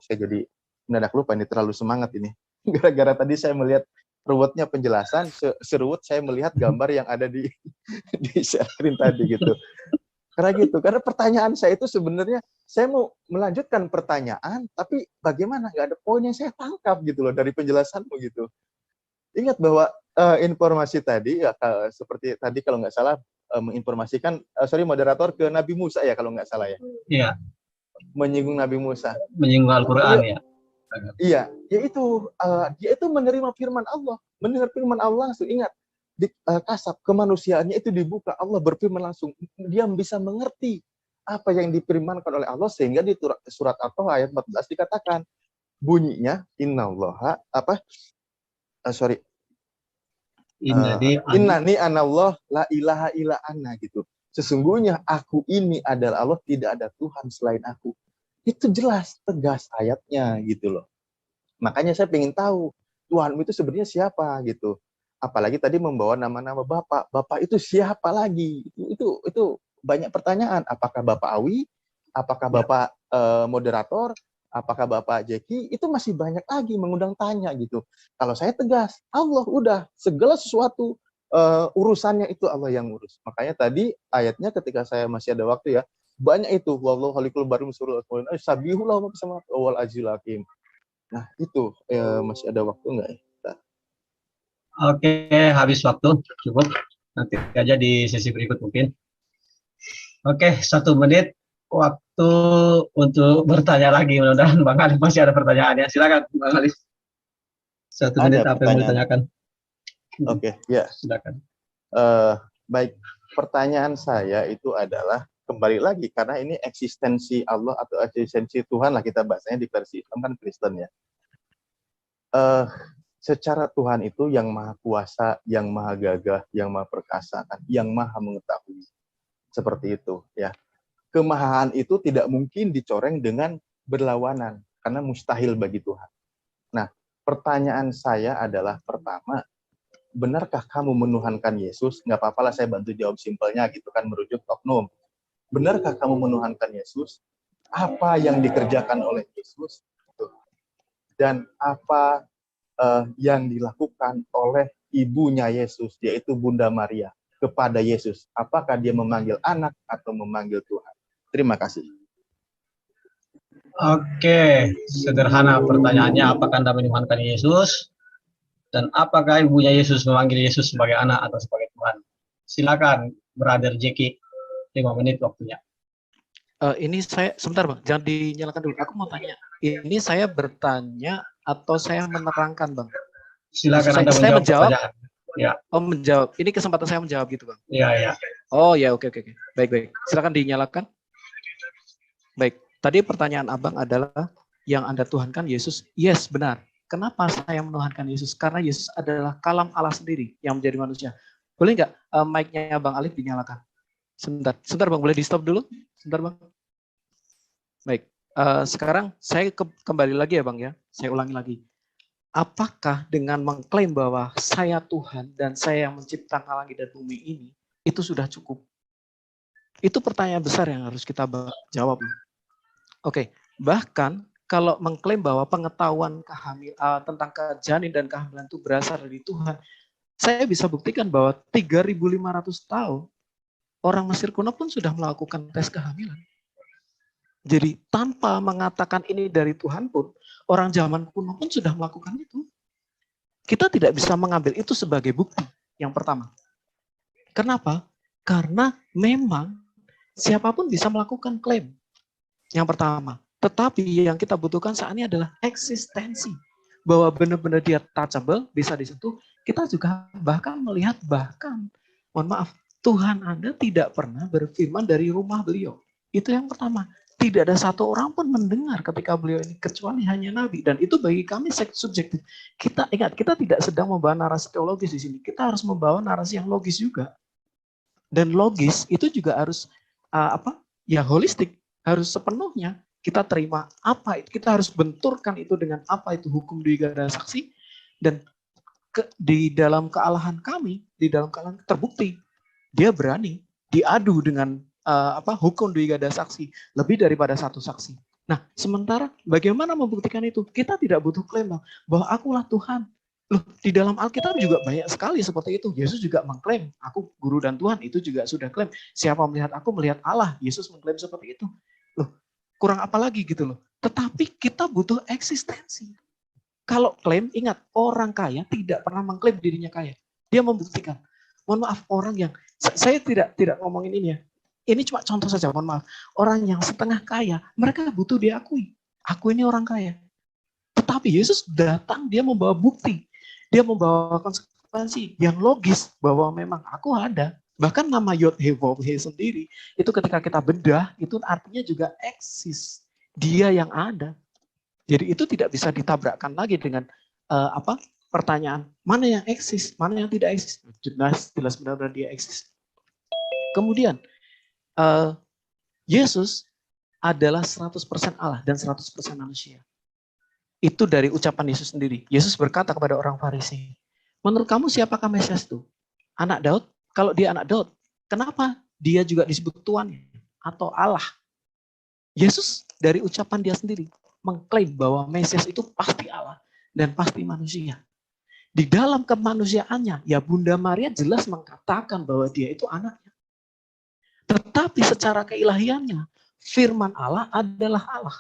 saya jadi mendadak lupa ini, terlalu semangat ini. Gara-gara tadi saya melihat ruwetnya penjelasan, seruwet saya melihat gambar yang ada di screen tadi gitu. Karena pertanyaan saya itu sebenarnya, saya mau melanjutkan pertanyaan, tapi bagaimana? Nggak ada poin yang saya tangkap gitu loh dari penjelasanmu gitu. Ingat bahwa informasi tadi ya seperti tadi kalau nggak salah menginformasikan moderator ke Nabi Musa ya kalau nggak salah ya. Iya. Menyinggung Nabi Musa. Menyinggung Al-Qur'an ya. Iya, yaitu dia itu menerima firman Allah, mendengar firman Allah langsung. Ingat di kasab kemanusiaannya itu dibuka, Allah berfirman langsung, dia bisa mengerti apa yang difirmankan oleh Allah sehingga di surat At-Taha ayat 14 dikatakan bunyinya innallaha innani anallah la ilaha illa ana gitu. Sesungguhnya aku ini adalah Allah, tidak ada Tuhan selain aku. Itu jelas, tegas ayatnya gitu loh. Makanya saya pengen tahu Tuhanmu itu sebenarnya siapa gitu. Apalagi tadi membawa nama-nama Bapak. Bapak itu siapa lagi? Itu banyak pertanyaan. Apakah Bapak Awi? Apakah Ya. Bapak moderator? Apakah Bapak Jeki? Itu masih banyak lagi mengundang tanya gitu. Kalau saya tegas, Allah udah segala sesuatu urusannya itu Allah yang urus. Makanya tadi ayatnya ketika saya masih ada waktu ya, banyak itu wallahu khalikul barim surul sabihullah sama wal azil hakim. Nah, itu masih ada waktu nggak ya? Oke, habis waktu cukup. Nanti aja di sesi berikut mungkin. Oke, 1 menit waktu untuk bertanya lagi. Mudah-mudahan Bang Alif masih ada pertanyaannya. Silakan Bang Alif. 1 menit Ada apa yang mau pertanyaan. ditanyakan? Oke, ya. Silakan. Baik, pertanyaan saya itu adalah kembali lagi karena ini eksistensi Allah atau eksistensi Tuhan lah kita bahasanya di versi Islam kan Kristen ya. Secara Tuhan itu yang maha kuasa, yang maha gagah, yang maha perkasa, kan, yang maha mengetahui. Seperti itu ya. Kemahaan itu tidak mungkin dicoreng dengan berlawanan karena mustahil bagi Tuhan. Nah, pertanyaan saya adalah pertama, benarkah kamu menuhankan Yesus? Nggak apa-apa lah saya bantu jawab simpelnya gitu kan merujuk oknum. Benarkah kamu menuhankan Yesus? Apa yang dikerjakan oleh Yesus? Dan apa yang dilakukan oleh ibunya Yesus, yaitu Bunda Maria, kepada Yesus? Apakah dia memanggil anak atau memanggil Tuhan? Terima kasih. Oke, sederhana pertanyaannya, apakah Anda menuhankan Yesus? Dan apakah ibunya Yesus memanggil Yesus sebagai anak atau sebagai Tuhan? Silakan, Brother Jeki. 5 menit waktunya. Ini saya, sebentar Bang, jangan dinyalakan dulu. Aku mau tanya, ini saya bertanya atau saya menerangkan Bang? Silakan Maksud Anda saya menjawab menjawab, pertanyaan. Ya, oh menjawab. Ini kesempatan saya menjawab gitu Bang. ya. Oh ya, oke. Baik. Silakan dinyalakan. Baik, tadi pertanyaan Abang adalah yang Anda tuhankan Yesus. Yes, benar. Kenapa saya menuhankan Yesus? Karena Yesus adalah kalam Allah sendiri yang menjadi manusia. Boleh nggak mic-nya Bang Alif dinyalakan? Sebentar Bang, boleh di stop dulu? Sebentar Bang. Baik, sekarang saya kembali lagi ya Bang ya. Saya ulangi lagi. Apakah dengan mengklaim bahwa saya Tuhan dan saya yang menciptakan langit dan bumi ini, itu sudah cukup? Itu pertanyaan besar yang harus kita jawab. Oke, bahkan kalau mengklaim bahwa pengetahuan tentang janin dan kehamilan itu berasal dari Tuhan, saya bisa buktikan bahwa 3.500 tahun orang Mesir kuno pun sudah melakukan tes kehamilan. Jadi tanpa mengatakan ini dari Tuhan pun, orang zaman kuno pun sudah melakukan itu. Kita tidak bisa mengambil itu sebagai bukti, yang pertama. Kenapa? Karena memang siapapun bisa melakukan klaim. Yang pertama. Tetapi yang kita butuhkan saat ini adalah eksistensi. Bahwa benar-benar dia touchable, bisa disentuh. Kita juga bahkan melihat, mohon maaf, Tuhan Anda tidak pernah berfirman dari rumah beliau. Itu yang pertama. Tidak ada satu orang pun mendengar ketika beliau ini, kecuali hanya Nabi. Dan itu bagi kami subjektif. Kita ingat, kita tidak sedang membawa narasi teologis di sini. Kita harus membawa narasi yang logis juga. Dan logis itu juga harus holistik. Harus sepenuhnya kita terima apa itu. Kita harus benturkan itu dengan apa itu hukum dui gada saksi. Dan di dalam kealahan kami, di dalam kealahan terbukti, dia berani diadu dengan hukum dui gada saksi lebih daripada satu saksi. Nah, sementara bagaimana membuktikan itu? Kita tidak butuh klaim bahwa akulah Tuhan. Loh, di dalam Alkitab juga banyak sekali seperti itu. Yesus juga mengklaim, aku guru dan Tuhan, itu juga sudah klaim. Siapa melihat aku, melihat Allah. Yesus mengklaim seperti itu. Loh, kurang apa lagi gitu loh. Tetapi kita butuh eksistensi. Kalau klaim, ingat, orang kaya tidak pernah mengklaim dirinya kaya. Dia membuktikan. Mohon maaf, orang yang, saya tidak ngomongin ini ya. Ini cuma contoh saja, mohon maaf. Orang yang setengah kaya, mereka butuh diakui. Aku ini orang kaya. Tetapi Yesus datang, dia membawa bukti. Dia membawa konsekuensi yang logis bahwa memang aku ada. Bahkan nama Yod-Heh-Vav-Heh sendiri, itu ketika kita bedah, itu artinya juga eksis. Dia yang ada. Jadi itu tidak bisa ditabrakkan lagi dengan pertanyaan, mana yang eksis, mana yang tidak eksis. Jelas benar-benar dia eksis. Kemudian, Yesus adalah 100% Allah dan 100% manusia. Itu dari ucapan Yesus sendiri. Yesus berkata kepada orang Farisi, menurut kamu siapakah Mesias itu? Anak Daud? Kalau dia anak Daud, kenapa dia juga disebut Tuhan atau Allah? Yesus dari ucapan dia sendiri mengklaim bahwa Mesias itu pasti Allah dan pasti manusia. Di dalam kemanusiaannya, ya Bunda Maria jelas mengatakan bahwa dia itu anaknya. Tetapi secara keilahiannya, firman Allah adalah Allah.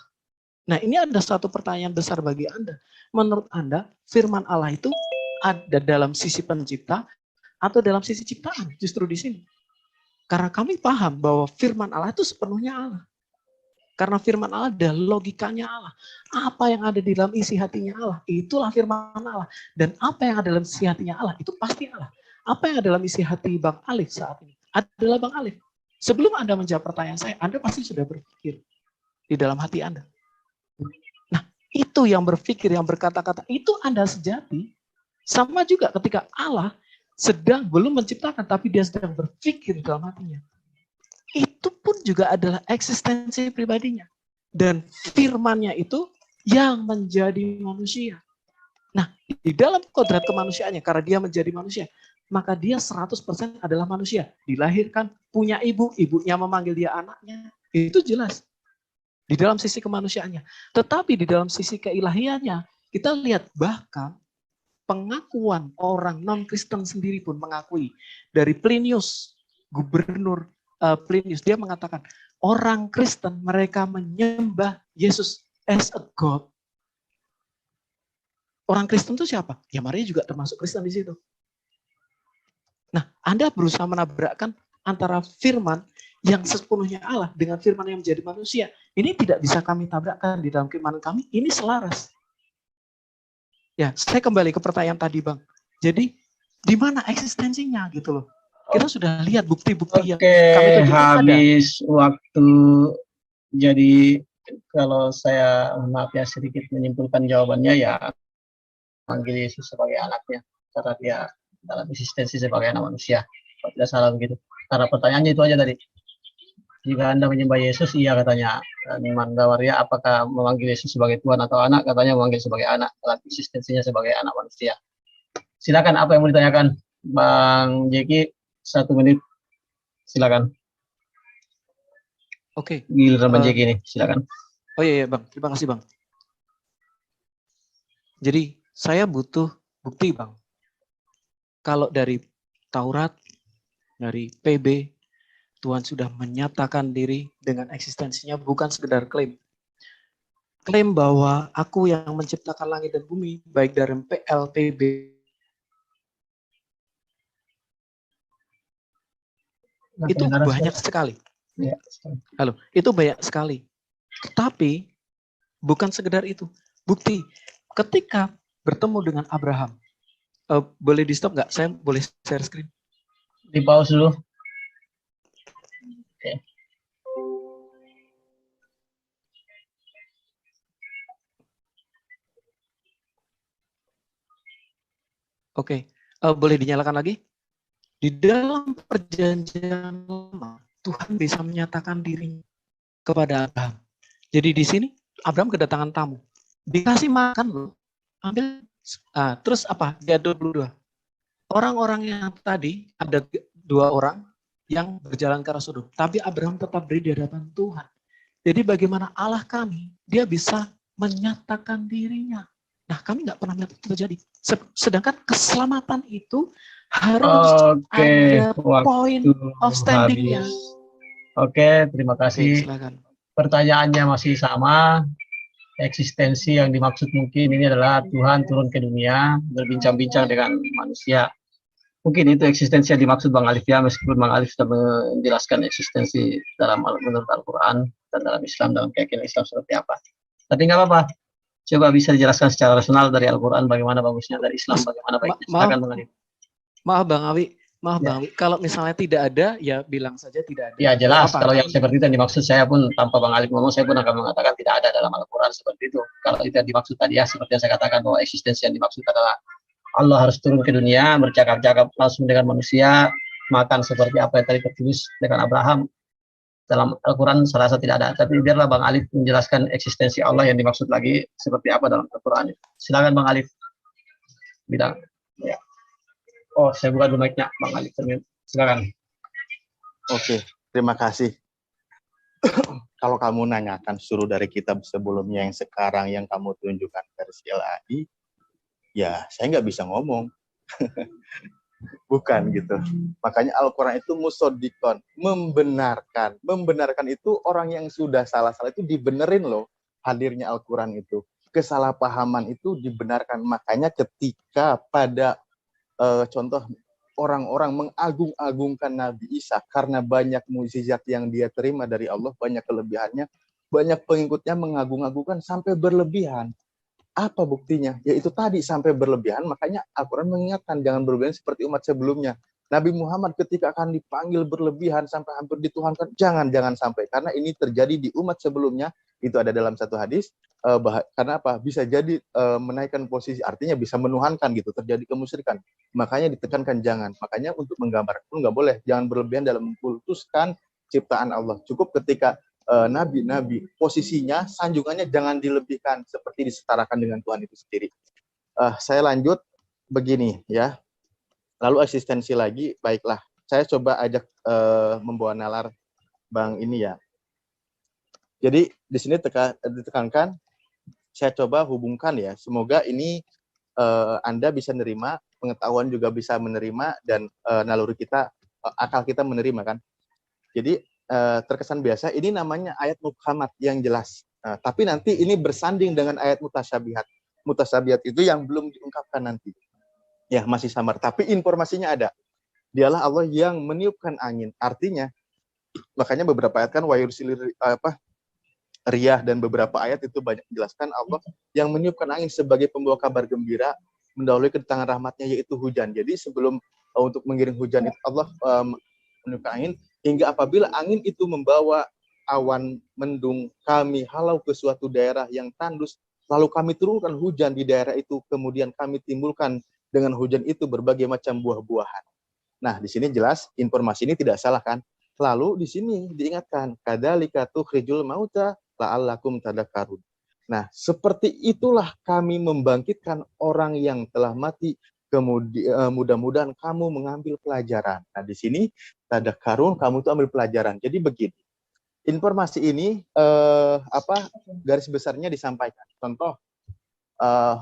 Nah, ini ada satu pertanyaan besar bagi Anda. Menurut Anda, firman Allah itu ada dalam sisi pencipta atau dalam sisi ciptaan? Justru di sini. Karena kami paham bahwa firman Allah itu sepenuhnya Allah. Karena firman Allah adalah logikanya Allah. Apa yang ada di dalam isi hatinya Allah, itulah firman Allah. Dan apa yang ada dalam isi hatinya Allah, itu pasti Allah. Apa yang ada dalam isi hati Bang Alif saat ini, adalah Bang Alif. Sebelum Anda menjawab pertanyaan saya, Anda pasti sudah berpikir di dalam hati Anda. Nah, itu yang berpikir, yang berkata-kata, itu Anda sejati. Sama juga ketika Allah sedang belum menciptakan, tapi dia sedang berpikir dalam hatinya. Itu pun juga adalah eksistensi pribadinya. Dan firmannya itu yang menjadi manusia. Nah, di dalam kodrat kemanusiaannya, karena dia menjadi manusia, maka dia 100% adalah manusia. Dilahirkan, punya ibu, ibunya memanggil dia anaknya. Itu jelas. Di dalam sisi kemanusiaannya. Tetapi di dalam sisi keilahiannya, kita lihat bahkan pengakuan orang non-Kristen sendiri pun mengakui. Dari Plinius, gubernur Plinius, dia mengatakan, orang Kristen mereka menyembah Yesus as a God. Orang Kristen itu siapa? Ya Maria juga termasuk Kristen di situ. Nah, Anda berusaha menabrakkan antara firman yang sepenuhnya Allah dengan firman yang menjadi manusia. Ini tidak bisa kami tabrakkan di dalam keimanan kami. Ini selaras. Ya, saya kembali ke pertanyaan tadi, Bang. Jadi, di mana eksistensinya gitu loh. Kita sudah lihat bukti-bukti yang kami tunjukkan habis ada. Waktu. Jadi, kalau saya, maaf ya, sedikit menyimpulkan jawabannya, ya manggil Yesus sebagai anaknya. Karena dia dalam eksistensi sebagai anak manusia. Kalau tidak salah begitu. Karena pertanyaannya itu aja tadi. Jika Anda menyembah Yesus, iya katanya Niman Gawaria, apakah memanggil Yesus sebagai Tuhan atau anak? Katanya memanggil sebagai anak, dalam eksistensinya sebagai anak manusia. Silakan, apa yang mau ditanyakan? Bang Jeki, 1 menit. Silakan. Oke. Giliran Bang Jeki ini, silakan. Oh iya, Bang. Terima kasih, Bang. Jadi, saya butuh bukti, Bang. Kalau dari Taurat, dari PB, Tuhan sudah menyatakan diri dengan eksistensinya, bukan sekedar klaim. Klaim bahwa aku yang menciptakan langit dan bumi, baik dari PL, PB, itu banyak sekali. Ya. Halo, itu banyak sekali. Tapi bukan sekedar itu. Bukti, ketika bertemu dengan Abraham, boleh di stop nggak? Saya boleh share screen? Di pause dulu. Oke. Oke. Boleh dinyalakan lagi? Di dalam perjanjian lama, Tuhan bisa menyatakan dirinya kepada Abraham. Jadi di sini Abraham kedatangan tamu. Dikasih makan loh. Ambil. Terus apa? Dia 22. Orang-orang yang tadi, ada 2 orang yang berjalan ke arah Sodom. Tapi Abraham tetap berdiri di hadapan Tuhan. Jadi bagaimana Allah kami, dia bisa menyatakan dirinya. Nah, kami nggak pernah melihat itu terjadi. Sedangkan keselamatan itu harus ada point of standing-nya. Oke, terima kasih. Silakan. Pertanyaannya masih sama. Eksistensi yang dimaksud mungkin ini adalah Tuhan turun ke dunia, berbincang-bincang dengan manusia. Mungkin itu eksistensi yang dimaksud Bang Alif ya, meskipun Bang Alif sudah menjelaskan eksistensi dalam menurut Al-Quran dan dalam Islam, dalam keyakinan Islam seperti apa. Tapi nggak apa-apa. Coba bisa dijelaskan secara rasional dari Al-Quran bagaimana bagusnya, dari Islam bagaimana baiknya. Silakan Bang Alif. Maaf Bang Awi, Bang Awi. Kalau misalnya tidak ada, ya bilang saja tidak ada. Ya jelas, kalau yang seperti itu yang dimaksud saya pun tanpa Bang Alif ngomong, saya pun akan mengatakan tidak ada dalam Al-Quran seperti itu. Kalau itu yang dimaksud tadi ya, seperti yang saya katakan bahwa eksistensi yang dimaksud adalah Allah harus turun ke dunia, bercakap-cakap langsung dengan manusia, makan seperti apa yang tadi tertulis dengan Abraham. dalam Al-Quran saya rasa tidak ada. Tapi biarlah Bang Alif menjelaskan eksistensi Allah yang dimaksud lagi seperti apa dalam Al-Quran. Silakan Bang Alif. Bidang. Ya. Oh, saya buka dulu mic-nya Bang Alif. Silakan. Oke, terima kasih. Kalau kamu nanyakan suruh dari kitab sebelumnya yang sekarang yang kamu tunjukkan versi LAI, ya saya nggak bisa ngomong. Bukan gitu. Makanya Al-Quran itu musodikon, membenarkan. Membenarkan itu orang yang sudah salah-salah itu dibenerin loh hadirnya Al-Quran itu. Kesalahpahaman itu dibenarkan. Makanya ketika pada contoh orang-orang mengagung-agungkan Nabi Isa karena banyak mukjizat yang dia terima dari Allah, banyak kelebihannya, banyak pengikutnya mengagung-agungkan sampai berlebihan. Apa buktinya? Yaitu tadi sampai berlebihan, makanya Al-Quran mengingatkan jangan berlebihan seperti umat sebelumnya. Nabi Muhammad ketika akan dipanggil berlebihan sampai hampir dituhankan, jangan sampai. Karena ini terjadi di umat sebelumnya, itu ada dalam satu hadis, karena apa? Bisa jadi menaikkan posisi, artinya bisa menuhankan gitu, terjadi kemusyrikan. Makanya ditekankan jangan. Makanya untuk menggambarkan pun nggak boleh, jangan berlebihan dalam memkultuskan ciptaan Allah. Cukup ketika nabi-nabi posisinya sanjungannya jangan dilebihkan seperti disetarakan dengan Tuhan itu sendiri. Saya lanjut begini ya. Lalu eksistensi lagi, baiklah. Saya coba ajak membawa nalar Bang ini ya. Jadi di sini ditekankan, saya coba hubungkan ya. Semoga ini Anda bisa menerima, pengetahuan juga bisa menerima, dan naluri kita, akal kita menerima kan. Jadi terkesan biasa, ini namanya ayat mubhamat yang jelas. Tapi nanti ini bersanding dengan ayat mutasyabihat. Mutasyabihat itu yang belum diungkapkan nanti. Ya, masih samar. Tapi informasinya ada. Dialah Allah yang meniupkan angin. Artinya, makanya beberapa ayat kan, riyah dan beberapa ayat itu banyak menjelaskan Allah yang meniupkan angin sebagai pembawa kabar gembira, mendahului kedatangan rahmatnya, yaitu hujan. Jadi sebelum untuk mengiring hujan itu Allah meniupkan angin, hingga apabila angin itu membawa awan mendung, kami halau ke suatu daerah yang tandus, lalu kami turunkan hujan di daerah itu, kemudian kami timbulkan dengan hujan itu berbagai macam buah-buahan. Nah, di sini jelas informasi ini tidak salah kan? Lalu di sini diingatkan, kadzalika tukhrijul mauta la'allakum tadakkarun. Nah, seperti itulah kami membangkitkan orang yang telah mati, kemudian mudah-mudahan kamu mengambil pelajaran. Nah, di sini tadakkarun, kamu tuh ambil pelajaran. Jadi begini, informasi ini garis besarnya disampaikan. Contoh,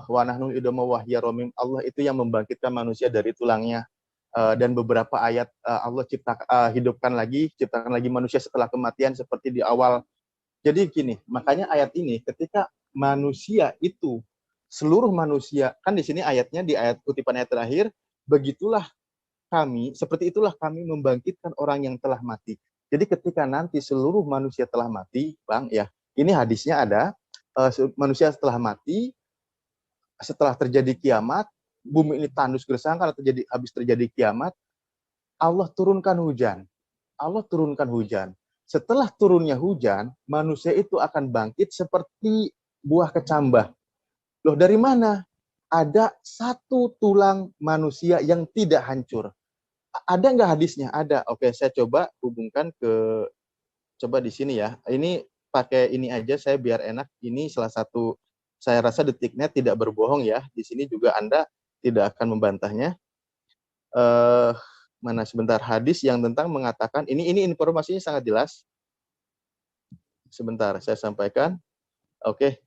wa nahnu idama wahya romim, Allah itu yang membangkitkan manusia dari tulangnya, dan beberapa ayat Allah ciptakan lagi manusia setelah kematian seperti di awal. Jadi gini, makanya ayat ini ketika manusia itu, seluruh manusia, kan di sini ayatnya, di ayat kutipan ayat terakhir, seperti itulah kami membangkitkan orang yang telah mati. Jadi ketika nanti seluruh manusia telah mati, Bang, ya, ini hadisnya ada, manusia setelah mati, setelah terjadi kiamat, bumi ini tandus gersang karena habis terjadi kiamat, Allah turunkan hujan. Allah turunkan hujan. Setelah turunnya hujan, manusia itu akan bangkit seperti buah kecambah. Loh, dari mana? Ada satu tulang manusia yang tidak hancur. Ada nggak hadisnya? Ada. Oke, saya coba hubungkan coba di sini ya. Ini pakai ini aja, saya biar enak. Ini salah satu, saya rasa Detiknet tidak berbohong ya. Di sini juga Anda tidak akan membantahnya. Mana sebentar, hadis yang tentang mengatakan, ini informasinya sangat jelas. Sebentar, saya sampaikan. Oke.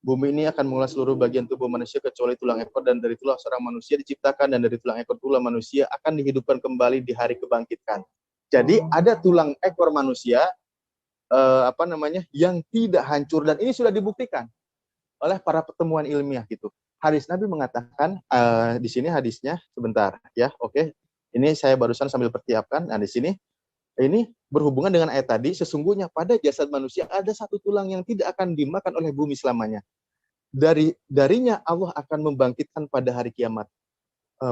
Bumi ini akan mengolah seluruh bagian tubuh manusia kecuali tulang ekor, dan dari tulang seorang manusia diciptakan, dan dari tulang ekor tulang manusia akan dihidupkan kembali di hari kebangkitan. Jadi ada tulang ekor manusia yang tidak hancur, dan ini sudah dibuktikan oleh para pertemuan ilmiah gitu. Hadis Nabi mengatakan, di sini hadisnya, sebentar ya, oke. Ini saya barusan sambil persiapkan. Nah, di sini ini berhubungan dengan ayat tadi, sesungguhnya pada jasad manusia ada satu tulang yang tidak akan dimakan oleh bumi selamanya. Darinya Allah akan membangkitkan pada hari kiamat.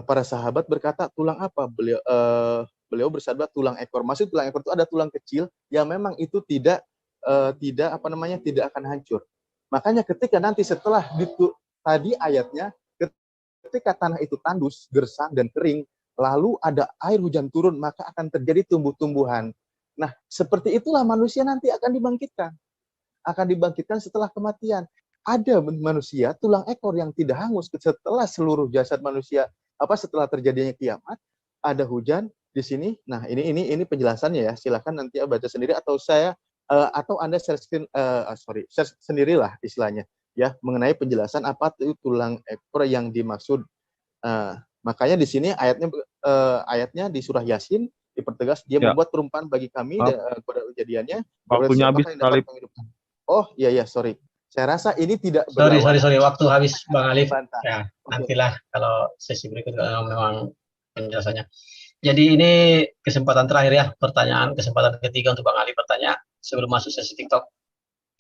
Para sahabat berkata, tulang apa? Beliau bersabda tulang ekor. Maksud tulang ekor itu ada tulang kecil yang memang itu tidak akan hancur. Makanya ketika nanti setelah tadi ayatnya, ketika tanah itu tandus, gersang dan kering, lalu ada air hujan turun, maka akan terjadi tumbuh-tumbuhan. Nah, seperti itulah manusia nanti akan dibangkitkan. Akan dibangkitkan setelah kematian. Ada manusia tulang ekor yang tidak hangus setelah seluruh jasad manusia setelah terjadinya kiamat, ada hujan di sini. Nah, ini penjelasannya ya. Silakan nanti baca sendiri atau atau Anda search sendirilah istilahnya ya mengenai penjelasan apa itu tulang ekor yang dimaksud. Makanya di sini ayatnya di surah Yasin dipertegas dia Ya. membuat perumpamaan bagi kami pada kejadiannya. Waktunya habis kali. Oh iya sorry. Saya rasa ini tidak Sorry, berlawanan. waktu habis Bang Alif. Bantah. Ya, Oke. nantilah kalau sesi berikut kalau memang penjelasannya. Jadi ini kesempatan terakhir ya, kesempatan ketiga untuk Bang Ali bertanya sebelum masuk sesi TikTok.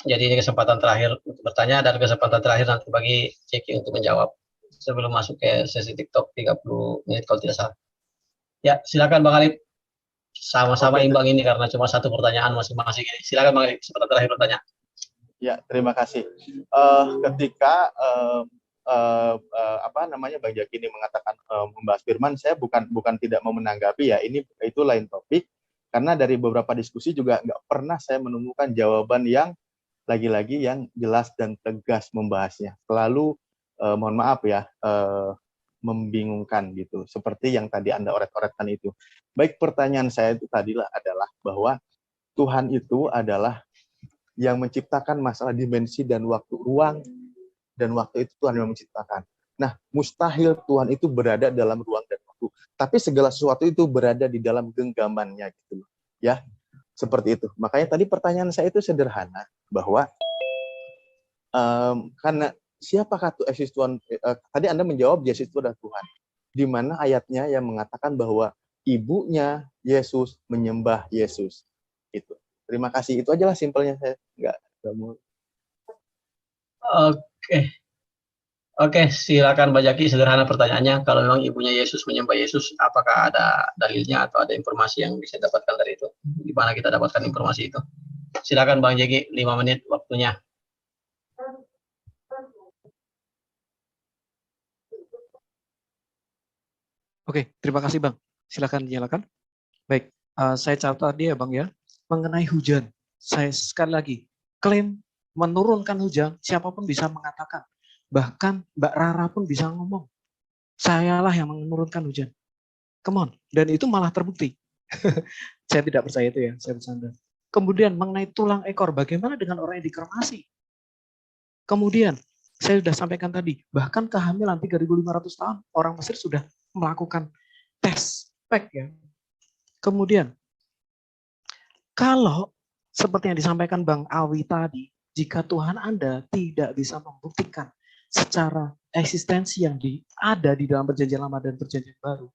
Jadi ini kesempatan terakhir untuk bertanya dan kesempatan terakhir nanti bagi Ceki untuk menjawab sebelum masuk ke sesi TikTok 30 menit kalau tidak salah. Ya, silakan Bang Ali. Sama-sama Oke, imbang ini karena cuma satu pertanyaan masing-masing ini. Silakan Bang Ali, kesempatan terakhir bertanya. Ya, terima kasih. Ketika Bang Jaki ini mengatakan membahas firman, saya bukan tidak mau menanggapi ya. Itu lain topik. Karena dari beberapa diskusi juga nggak pernah saya menemukan jawaban yang lagi-lagi yang jelas dan tegas membahasnya. Selalu mohon maaf ya, membingungkan gitu. Seperti yang tadi Anda oret-oretkan itu. Baik, pertanyaan saya itu adalah bahwa Tuhan itu adalah yang menciptakan masalah dimensi dan waktu, ruang dan waktu itu Tuhan yang menciptakan. Nah, mustahil Tuhan itu berada dalam ruang dan waktu. Tapi segala sesuatu itu berada di dalam genggamannya gitu loh. Ya, seperti itu. Makanya tadi pertanyaan saya itu sederhana bahwa karena siapakah Yesus Tuhan? Tadi Anda menjawab Yesus itu adalah Tuhan. Di mana ayatnya yang mengatakan bahwa ibunya Yesus menyembah Yesus. Itu. Terima kasih. Itu aja lah simpelnya, saya nggak mau. Oke, silakan Mbak Jaki. Sederhana pertanyaannya, kalau memang ibunya Yesus menyembah Yesus, apakah ada dalilnya atau ada informasi yang bisa dapatkan dari itu? Di mana kita dapatkan informasi itu? Silakan Bang Jaki, 5 menit waktunya. Oke, terima kasih Bang. Silakan dinyalakan. Baik, saya catat tadi ya Bang ya. Mengenai hujan, saya sekali lagi klaim menurunkan hujan, siapapun bisa mengatakan. Bahkan Mbak Rara pun bisa ngomong. Sayalah yang menurunkan hujan. Come on. Dan itu malah terbukti. Saya tidak percaya itu ya, saya bercanda. Kemudian mengenai tulang ekor, bagaimana dengan orang yang dikremasi? Kemudian, saya sudah sampaikan tadi, bahkan kehamilan 3.500 tahun, orang Mesir sudah melakukan tes pack ya. Kemudian, kalau seperti yang disampaikan Bang Awi tadi, jika Tuhan Anda tidak bisa membuktikan secara eksistensi yang ada di dalam perjanjian lama dan perjanjian baru,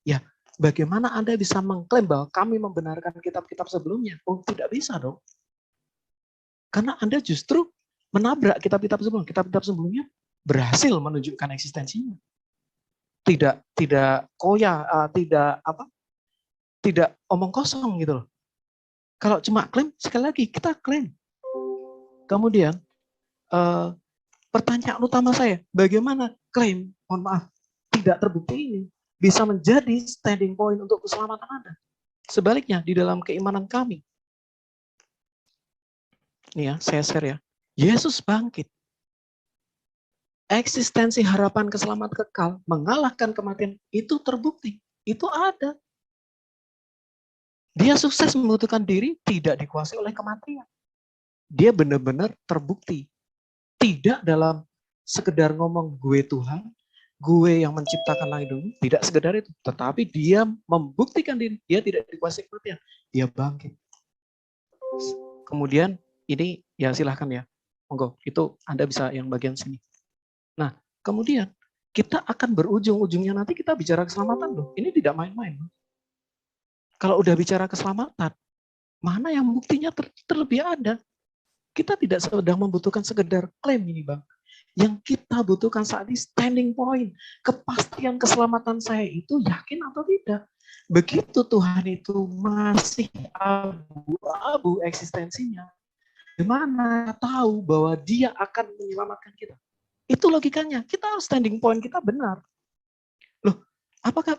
ya bagaimana Anda bisa mengklaim bahwa kami membenarkan kitab-kitab sebelumnya? Oh, tidak bisa dong. Karena Anda justru menabrak kitab-kitab sebelumnya. Kitab-kitab sebelumnya berhasil menunjukkan eksistensinya. Tidak omong kosong gitu loh. Kalau cuma klaim, sekali lagi kita klaim. Kemudian pertanyaan utama saya, bagaimana klaim, mohon maaf, tidak terbukti ini bisa menjadi standing point untuk keselamatan Anda? Sebaliknya, di dalam keimanan kami, ini ya, saya share ya, Yesus bangkit. Eksistensi harapan keselamatan kekal, mengalahkan kematian, itu terbukti. Itu ada. Dia sukses membutuhkan diri, tidak dikuasai oleh kematian. Dia benar-benar terbukti. Tidak dalam sekedar ngomong gue Tuhan, gue yang menciptakan langit dan bumi, tidak sekedar itu. Tetapi dia membuktikan diri, dia tidak dikuasai kematian. Dia bangkit. Kemudian ini ya silahkan ya, monggo itu Anda bisa yang bagian sini. Nah kemudian kita akan berujung-ujungnya nanti kita bicara keselamatan loh. Ini tidak main-main. Kalau udah bicara keselamatan, mana yang buktinya terlebih ada? Kita tidak sedang membutuhkan sekedar klaim ini Bang. Yang kita butuhkan saat ini standing point. Kepastian keselamatan saya itu yakin atau tidak. Begitu Tuhan itu masih abu-abu eksistensinya. Gimana tahu bahwa dia akan menyelamatkan kita? Itu logikanya. Kita harus standing point kita benar. Loh,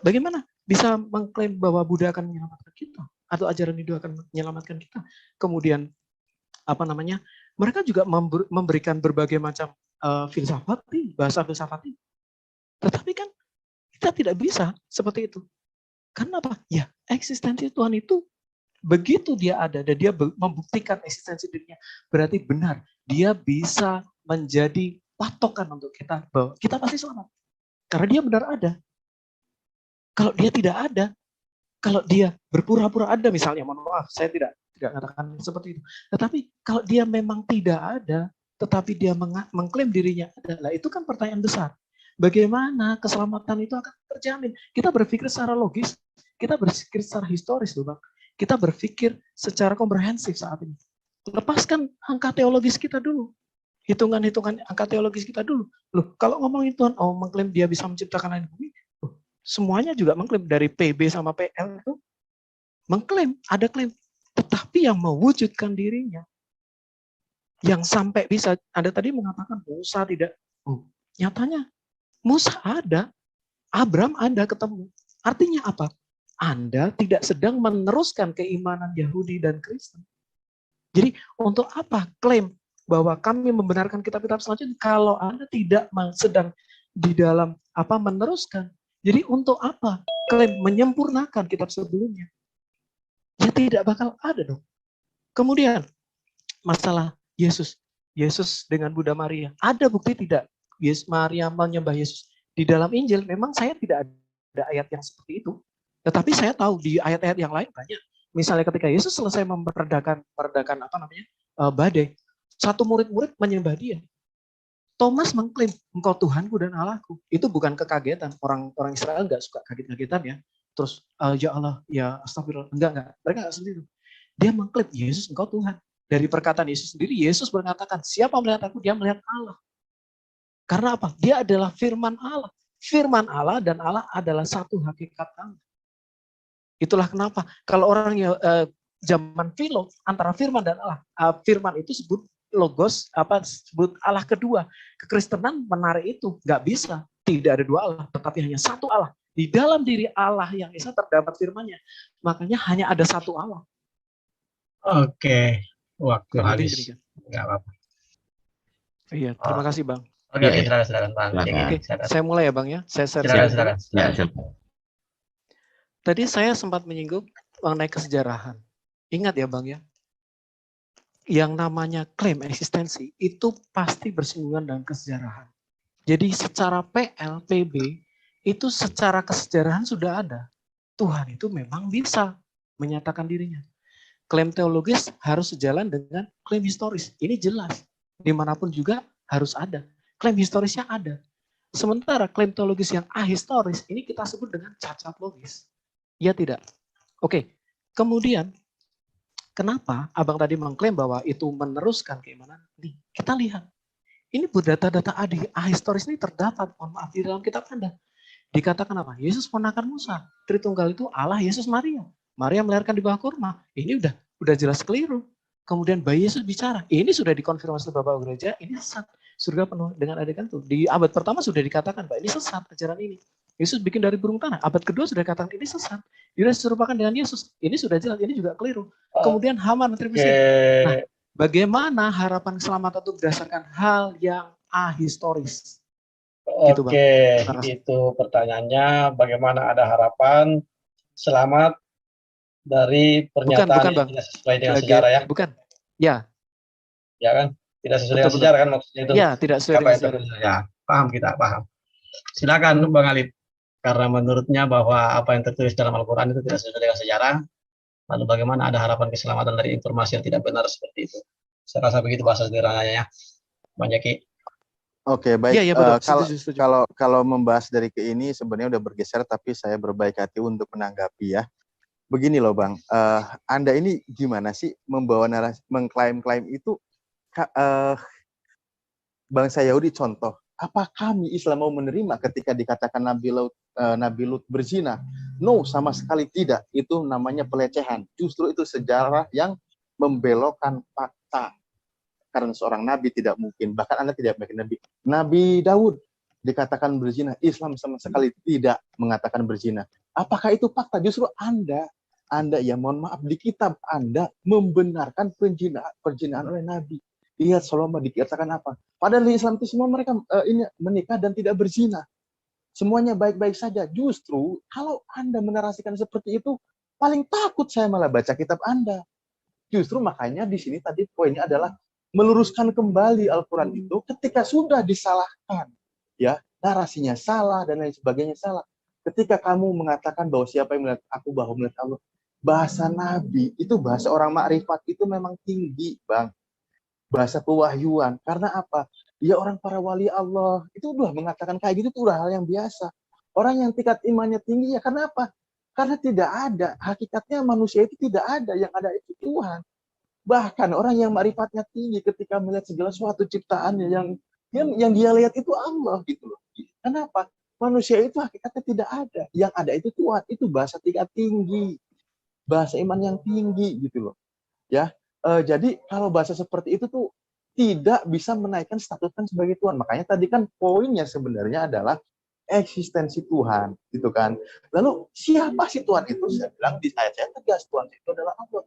bagaimana bisa mengklaim bahwa Buddha akan menyelamatkan kita? atau ajaran Hindu akan menyelamatkan kita. Kemudian apa namanya? Mereka juga memberikan berbagai macam filsafat, bahasa filsafat. Tetapi kan kita tidak bisa seperti itu. Karena apa? Ya, eksistensi Tuhan itu begitu dia ada dan dia membuktikan eksistensi dirinya, berarti benar dia bisa menjadi patokan untuk kita bahwa kita pasti selamat. Karena dia benar ada. Kalau dia tidak ada, kalau dia berpura-pura ada misalnya, mohon maaf, saya tidak katakan seperti itu. Tetapi kalau dia memang tidak ada, tetapi dia mengklaim dirinya ada, lah itu kan pertanyaan besar. Bagaimana keselamatan itu akan terjamin? Kita berpikir secara logis, kita berpikir secara historis loh Bang. Kita berpikir secara komprehensif saat ini. Lepaskan angka teologis kita dulu. Hitungan-hitungan angka teologis kita dulu. Loh, kalau ngomongin Tuhan, mengklaim dia bisa menciptakan langit bumi, semuanya juga mengklaim dari PB sama PL itu mengklaim, ada klaim. Tetapi yang mewujudkan dirinya, yang sampai bisa, Anda tadi mengatakan Musa tidak, nyatanya Musa ada, Abraham ada ketemu. Artinya apa? Anda tidak sedang meneruskan keimanan Yahudi dan Kristen. Jadi untuk apa klaim bahwa kami membenarkan kitab-kitab selanjutnya kalau Anda tidak sedang di dalam meneruskan? Jadi untuk apa klaim menyempurnakan kitab sebelumnya? Ya tidak bakal ada dong. Kemudian masalah Yesus. Yesus dengan Bunda Maria. Ada bukti tidak? Maria menyembah Yesus. Di dalam Injil memang saya tidak ada ayat yang seperti itu. Tetapi saya tahu di ayat-ayat yang lain banyak. Misalnya ketika Yesus selesai meredakan badai, satu murid-murid menyembah dia. Thomas mengklaim, engkau Tuhanku dan Allahku. Itu bukan kekagetan. Orang Israel nggak suka kaget-kagetan ya. Terus, ya Allah, ya astagfirullah. Enggak. Mereka nggak sendiri. Dia mengklaim, Yesus engkau Tuhan. Dari perkataan Yesus sendiri, Yesus mengatakan, siapa melihat aku, dia melihat Allah. Karena apa? Dia adalah firman Allah. Firman Allah dan Allah adalah satu hakikat Allah. Itulah kenapa kalau orang zaman Philo antara firman dan Allah, firman itu sebut logos, sebut Allah kedua. Kekristenan menarik itu, nggak bisa. Tidak ada dua Allah, tetapi hanya satu Allah. Di dalam diri Allah yang esa terdapat firman-Nya. Makanya hanya ada satu Allah. Oke, waktu Kurang lebih habis. demikian. Nggak apa-apa. Iya, terima kasih Bang. Oke, silakan Bang. Oke, saya mulai ya Bang ya. Saya share Silakan. Tadi saya sempat menyinggung mengenai kesejarahan. Ingat ya Bang ya, yang namanya klaim eksistensi itu pasti bersinggungan dengan kesejarahan. Jadi secara PL, PB, itu secara kesejarahan sudah ada. Tuhan itu memang bisa menyatakan dirinya. Klaim teologis harus sejalan dengan klaim historis. Ini jelas. Dimanapun juga harus ada. Klaim historisnya ada. Sementara klaim teologis yang ahistoris, ini kita sebut dengan cacat logis. Ya tidak? Oke. Kemudian, kenapa Abang tadi mengklaim bahwa itu meneruskan keimanan? Nih, kita lihat. Ini data-data ahistoris ini terdapat, mohon maaf, di dalam kitab Anda. Dikatakan apa? Yesus ponakan Musa. Tritunggal itu Allah, Yesus, Maria. Maria melahirkan di bawah kurma. Ini udah jelas keliru. Kemudian bayi Yesus bicara. Ini sudah dikonfirmasi oleh Bapak Gereja, ini sesat. Surga penuh dengan adegan itu. Di abad pertama sudah dikatakan, Pak, ini sesat ajaran ini. Yesus bikin dari burung tanah. Abad kedua sudah dikatakan ini sesat. Dia serupakan dengan Yesus. Ini sudah jelas, ini juga keliru. Kemudian Haman retribusi. Nah, bagaimana harapan keselamatan itu berdasarkan hal yang ahistoris? Oke, itu pertanyaannya. Bagaimana ada harapan selamat dari pernyataan yang tidak sesuai dengan sejarah ya? Bukan. Ya. Ya kan? Tidak sesuai dengan sejarah kan maksudnya itu? Ya, tidak sesuai dengan sejarah. Ya, paham kita, paham. Silakan Bang Alif. Karena menurutnya bahwa apa yang tertulis dalam Al-Quran itu tidak sesuai dengan sejarah, lalu bagaimana ada harapan keselamatan dari informasi yang tidak benar seperti itu? Saya rasa begitu bahasa sederhananya ya, Bang Jaki. Oke, baik. Ya, Kalau membahas dari ke ini sebenarnya udah bergeser, tapi saya berbaik hati untuk menanggapi ya. Begini loh Bang, Anda ini gimana sih membawa narasi, mengklaim-klaim itu bangsa Yahudi contoh. Apa kami Islam mau menerima ketika dikatakan Nabi Lut berzina? No, sama sekali tidak. Itu namanya pelecehan. Justru itu sejarah yang membelokkan fakta. Karena seorang nabi tidak mungkin, bahkan Anda tidak mungkin nabi. Nabi Daud dikatakan berzina, Islam sama sekali tidak mengatakan berzina. Apakah itu fakta? Justru Anda Anda, ya mohon maaf, di kitab Anda membenarkan perzinaan oleh Nabi. Lihat Salomo dikatakan apa? Padahal di Islam itu semua mereka ini menikah dan tidak berzina. Semuanya baik-baik saja. Justru kalau Anda menarasikan seperti itu, paling takut saya malah baca kitab Anda. Justru makanya di sini tadi poinnya adalah meluruskan kembali Al-Quran itu ketika sudah disalahkan. Ya, narasinya salah dan lain sebagainya salah. Ketika kamu mengatakan bahwa siapa yang melihat aku bahwa melihat Allah, bahasa Nabi itu, bahasa orang makrifat itu memang tinggi, Bang. Bahasa pewahyuan. Karena apa? Ya orang para wali Allah itu udah mengatakan kayak gitu, itu udah hal yang biasa. Orang yang tingkat imannya tinggi, ya karena apa? Karena tidak ada, hakikatnya manusia itu tidak ada, yang ada itu Tuhan. Bahkan orang yang makrifatnya tinggi ketika melihat segala suatu ciptaannya yang dia lihat itu Allah gitu loh. Kenapa? Manusia itu hakikatnya tidak ada, yang ada itu Tuhan. Itu bahasa tingkat tinggi, bahasa iman yang tinggi gitu loh. Ya, jadi kalau bahasa seperti itu tuh tidak bisa menaikkan statusnya sebagai Tuhan. Makanya tadi kan poinnya sebenarnya adalah eksistensi Tuhan, gitu kan. Lalu siapa sih Tuhan itu? Saya bilang di ayat saya tegas, Tuhan itu adalah Allah.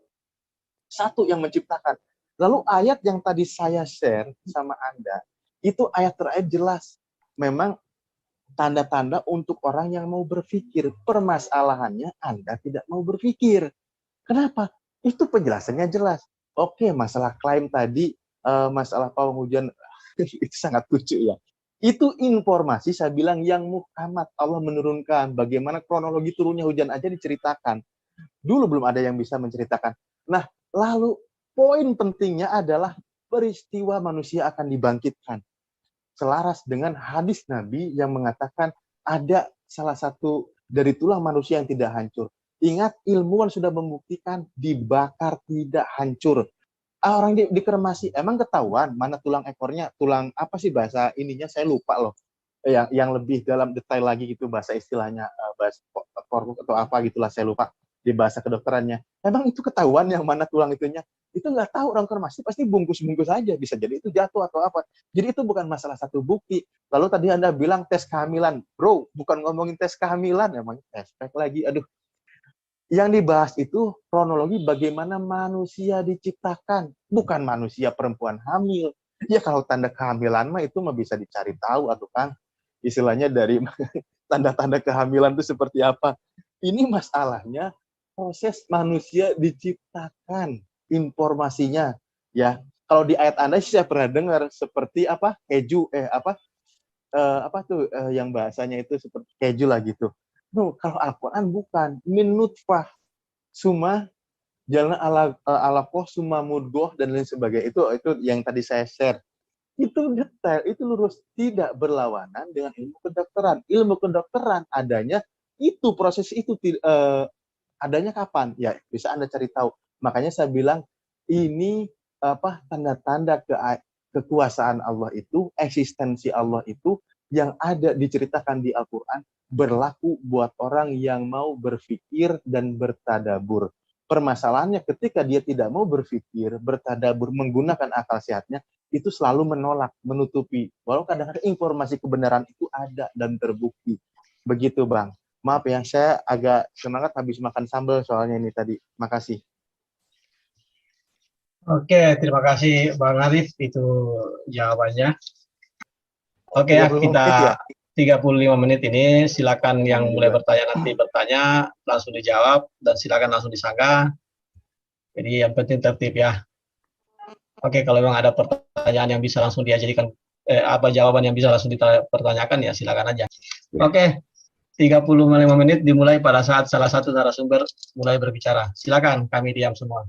Satu yang menciptakan. Lalu ayat yang tadi saya share sama Anda, itu ayat terakhir jelas. Memang tanda-tanda untuk orang yang mau berpikir. Permasalahannya Anda tidak mau berpikir. Kenapa? Itu penjelasannya jelas. Oke, masalah klaim tadi, masalah pawang hujan, itu sangat lucu ya. Itu informasi saya bilang yang muhkamat. Allah menurunkan bagaimana kronologi turunnya hujan aja diceritakan. Dulu belum ada yang bisa menceritakan. Nah, lalu poin pentingnya adalah peristiwa manusia akan dibangkitkan. Selaras dengan hadis Nabi yang mengatakan ada salah satu dari tulang manusia yang tidak hancur. Ingat, ilmuwan sudah membuktikan dibakar tidak hancur. Orang dikremasi, emang ketahuan mana tulang ekornya, tulang apa sih bahasa ininya, saya lupa loh. Yang lebih dalam detail lagi gitu bahasa istilahnya, bahasa koruk atau apa gitulah, saya lupa di bahasa kedokterannya. Emang itu ketahuan yang mana tulang itunya? Itu nggak tahu, orang kremasi pasti bungkus-bungkus aja, bisa jadi itu jatuh atau apa. Jadi itu bukan masalah satu bukti. Lalu tadi Anda bilang tes kehamilan. Bro, bukan ngomongin tes kehamilan, emang tespek lagi, aduh. Yang dibahas itu kronologi bagaimana manusia diciptakan, bukan manusia perempuan hamil. Ya kalau tanda kehamilan mah itu mah bisa dicari tahu atau kan istilahnya dari tanda-tanda kehamilan itu seperti apa. Ini masalahnya proses manusia diciptakan, informasinya ya. Kalau di ayat Anda sih saya pernah dengar seperti apa? Keju yang bahasanya itu seperti keju lah gitu. No, kalau Al-Quran bukan. Min nutfah suma jalan ala poh suma mudgoh dan lain sebagainya. Itu yang tadi saya share. Itu detail, itu lurus, tidak berlawanan dengan ilmu kedokteran. Ilmu kedokteran adanya itu, proses itu adanya kapan? Ya bisa Anda cari tahu. Makanya saya bilang ini tanda-tanda kekuasaan Allah itu, eksistensi Allah itu yang ada diceritakan di Al-Quran berlaku buat orang yang mau berpikir dan bertadabur. Permasalahannya ketika dia tidak mau berpikir, bertadabur, menggunakan akal sehatnya, itu selalu menolak, menutupi. Walau kadang-kadang informasi kebenaran itu ada dan terbukti. Begitu, Bang. Maaf ya, saya agak semangat habis makan sambal soalnya ini tadi. Makasih. Oke, terima kasih Bang Arif, itu jawabannya. Oke ya, kita 35 menit ini, silakan yang mulai bertanya nanti bertanya, langsung dijawab, dan silakan langsung disanggah. Jadi yang penting tertib ya. Oke, kalau memang ada pertanyaan yang bisa langsung diajarkan, jawaban yang bisa langsung dipertanyakan, ya silakan aja. Oke, 35 menit dimulai pada saat salah satu narasumber mulai berbicara. Silakan, kami diam semua.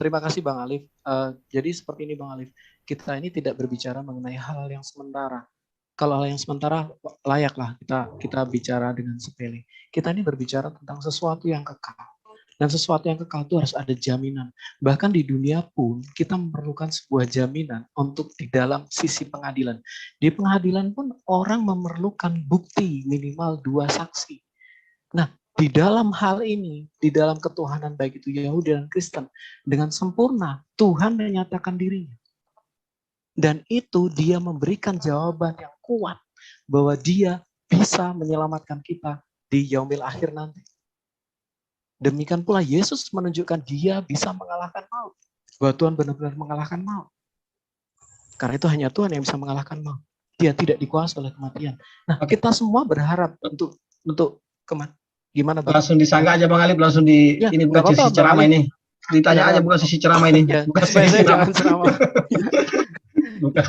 Terima kasih Bang Alif. Jadi seperti ini Bang Alif, kita ini tidak berbicara mengenai hal yang sementara. Kalau hal yang sementara layaklah kita bicara dengan sepele. Kita ini berbicara tentang sesuatu yang kekal. Dan sesuatu yang kekal itu harus ada jaminan. Bahkan di dunia pun kita memerlukan sebuah jaminan untuk di dalam sisi pengadilan. Di pengadilan pun orang memerlukan bukti minimal 2 saksi. Nah, di dalam hal ini, di dalam ketuhanan baik itu Yahudi dan Kristen, dengan sempurna Tuhan menyatakan dirinya. Dan itu dia memberikan jawaban yang kuat bahwa dia bisa menyelamatkan kita di yaumil akhir nanti. Demikian pula Yesus menunjukkan dia bisa mengalahkan maut. Bahwa Tuhan benar-benar mengalahkan maut. Karena itu hanya Tuhan yang bisa mengalahkan maut. Dia tidak dikuasai oleh kematian. Nah, Oke. kita semua berharap untuk gimana Bang? Langsung disangka aja Bang Alip, langsung Ya, ini nggak bukan apa-apa, sesi Bang ceramah Alip. ini. Ditanya Ya, aja bukan sesi ceramah ini. Ya, Bukan supaya sesi saya ceramah. jangan ceramah. Bukan.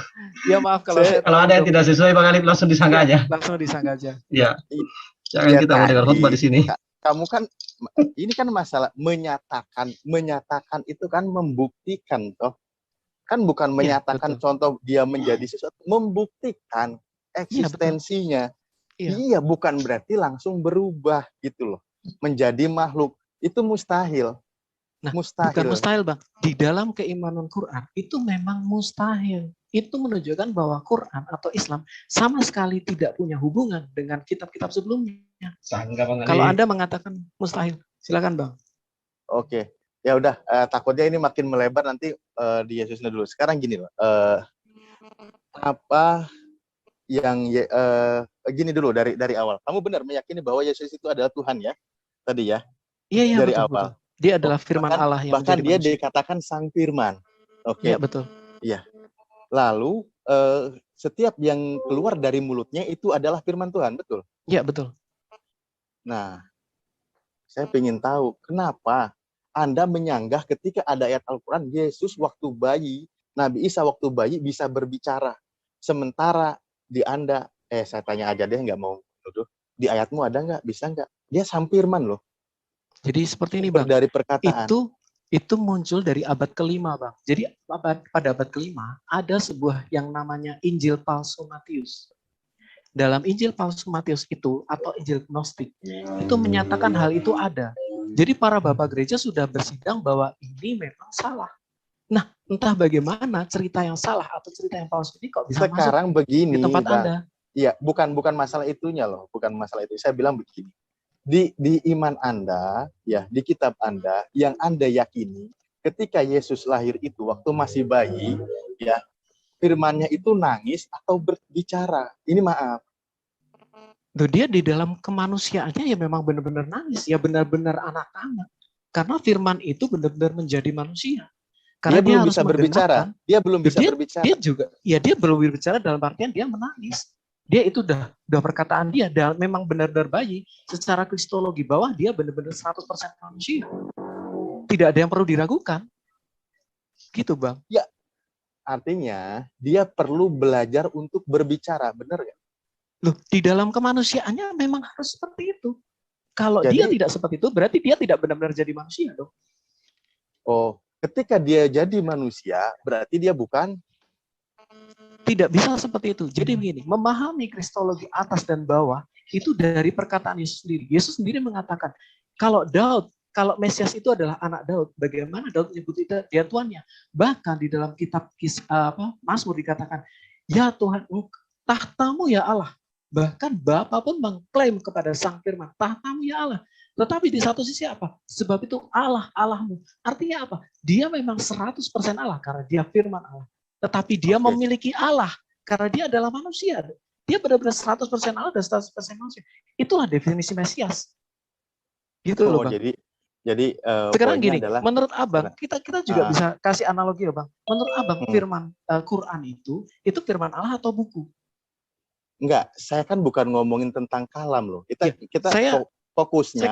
Ya maaf kalau saya Kalau ada yang terlalu tidak sesuai Bang Alip langsung disangka aja. langsung disangka aja. Ya. Jangan Iya kita mendengar khutbah di sini. kamu kan ini kan masalah menyatakan itu kan membuktikan toh. Kan bukan menyatakan betul. contoh dia menjadi sesuatu, membuktikan eksistensinya. Iya. Iya, bukan berarti langsung berubah gitu loh. Menjadi makhluk. Itu mustahil. Nah, bukan mustahil Bang. Di dalam keimanan Quran itu memang mustahil. Itu menunjukkan bahwa Quran atau Islam sama sekali tidak punya hubungan dengan kitab-kitab sebelumnya. Sangka Bang Alip. Kalau Anda mengatakan mustahil, silakan Bang. Oke. Ya udah, takutnya ini makin melebar nanti di Yesusnya dulu. Sekarang gini loh. Apa yang gini dulu dari awal. Kamu benar meyakini bahwa Yesus itu adalah Tuhan ya? Tadi ya? Iya, dari betul, awal. betul. Dia adalah firman Allah yang bahkan dia manusia. dikatakan sang firman. Oke. Iya, betul. Iya. Lalu setiap yang keluar dari mulutnya itu adalah firman Tuhan, betul? Iya, betul. Nah, saya ingin tahu kenapa Anda menyanggah ketika ada ayat Al-Quran Yesus waktu bayi, Nabi Isa waktu bayi bisa berbicara. Sementara di Anda, saya tanya aja deh, nggak mau nuduh. Di ayatmu ada nggak? Bisa nggak? Dia sang firman loh. Jadi seperti ini Bang. Dari perkataan. Itu muncul dari abad kelima Bang. Jadi pada abad kelima ada sebuah yang namanya Injil palsu Matius. Dalam Injil palsu Matius itu atau Injil Gnostik itu menyatakan hal itu ada. Jadi para bapak gereja sudah bersidang bahwa ini memang salah. Nah, entah bagaimana cerita yang salah atau cerita yang palsu ini kok bisa sekarang masuk begini, di tempat Bang. Anda. Iya, bukan masalah itunya loh, bukan masalah itu. Saya bilang begini. Di iman Anda, ya, di kitab Anda yang Anda yakini ketika Yesus lahir itu waktu masih bayi, ya, firman-Nya itu nangis atau berbicara. Ini maaf. Dia di dalam kemanusiaannya ya memang benar-benar nangis, ya benar-benar anak-anak. Karena firman itu benar-benar menjadi manusia. Karena dia belum bisa berbicara. Dia belum bisa berbicara. Dia juga, ya dia belum berbicara dalam artian dia menangis. Dia itu udah perkataan dia, dan memang benar-benar bayi secara kristologi bahwa dia benar-benar 100% manusia. Tidak ada yang perlu diragukan. Gitu Bang. Ya, artinya dia perlu belajar untuk berbicara, benar nggak? Loh, di dalam kemanusiaannya memang harus seperti itu. Kalau dia tidak seperti itu, berarti dia tidak benar-benar jadi manusia dong. Oh, ketika dia jadi manusia, berarti dia bukan? Tidak bisa seperti itu. Jadi begini, memahami kristologi atas dan bawah itu dari perkataan Yesus sendiri. Yesus sendiri mengatakan, kalau Mesias itu adalah anak Daud, bagaimana Daud menyebut dia tuannya? Bahkan di dalam kitab Mazmur dikatakan, ya Tuhan, tahtamu ya Allah. Bahkan Bapa pun mengklaim kepada Sang Firman, tahtamu ya Allah. Tetapi di satu sisi apa? Sebab itu Allah, Allahmu. Artinya apa? Dia memang 100% Allah karena dia firman Allah. Tetapi dia memiliki Allah karena dia adalah manusia. Dia benar-benar 100% Allah dan 100% manusia. Itulah definisi Mesias. Gitu loh Bang. Jadi sekarang gini, adalah, menurut Abang, kita juga bisa kasih analogi ya Bang. Menurut Abang, firman Quran itu firman Allah atau buku? Enggak, saya kan bukan ngomongin tentang kalam loh. Kita fokusnya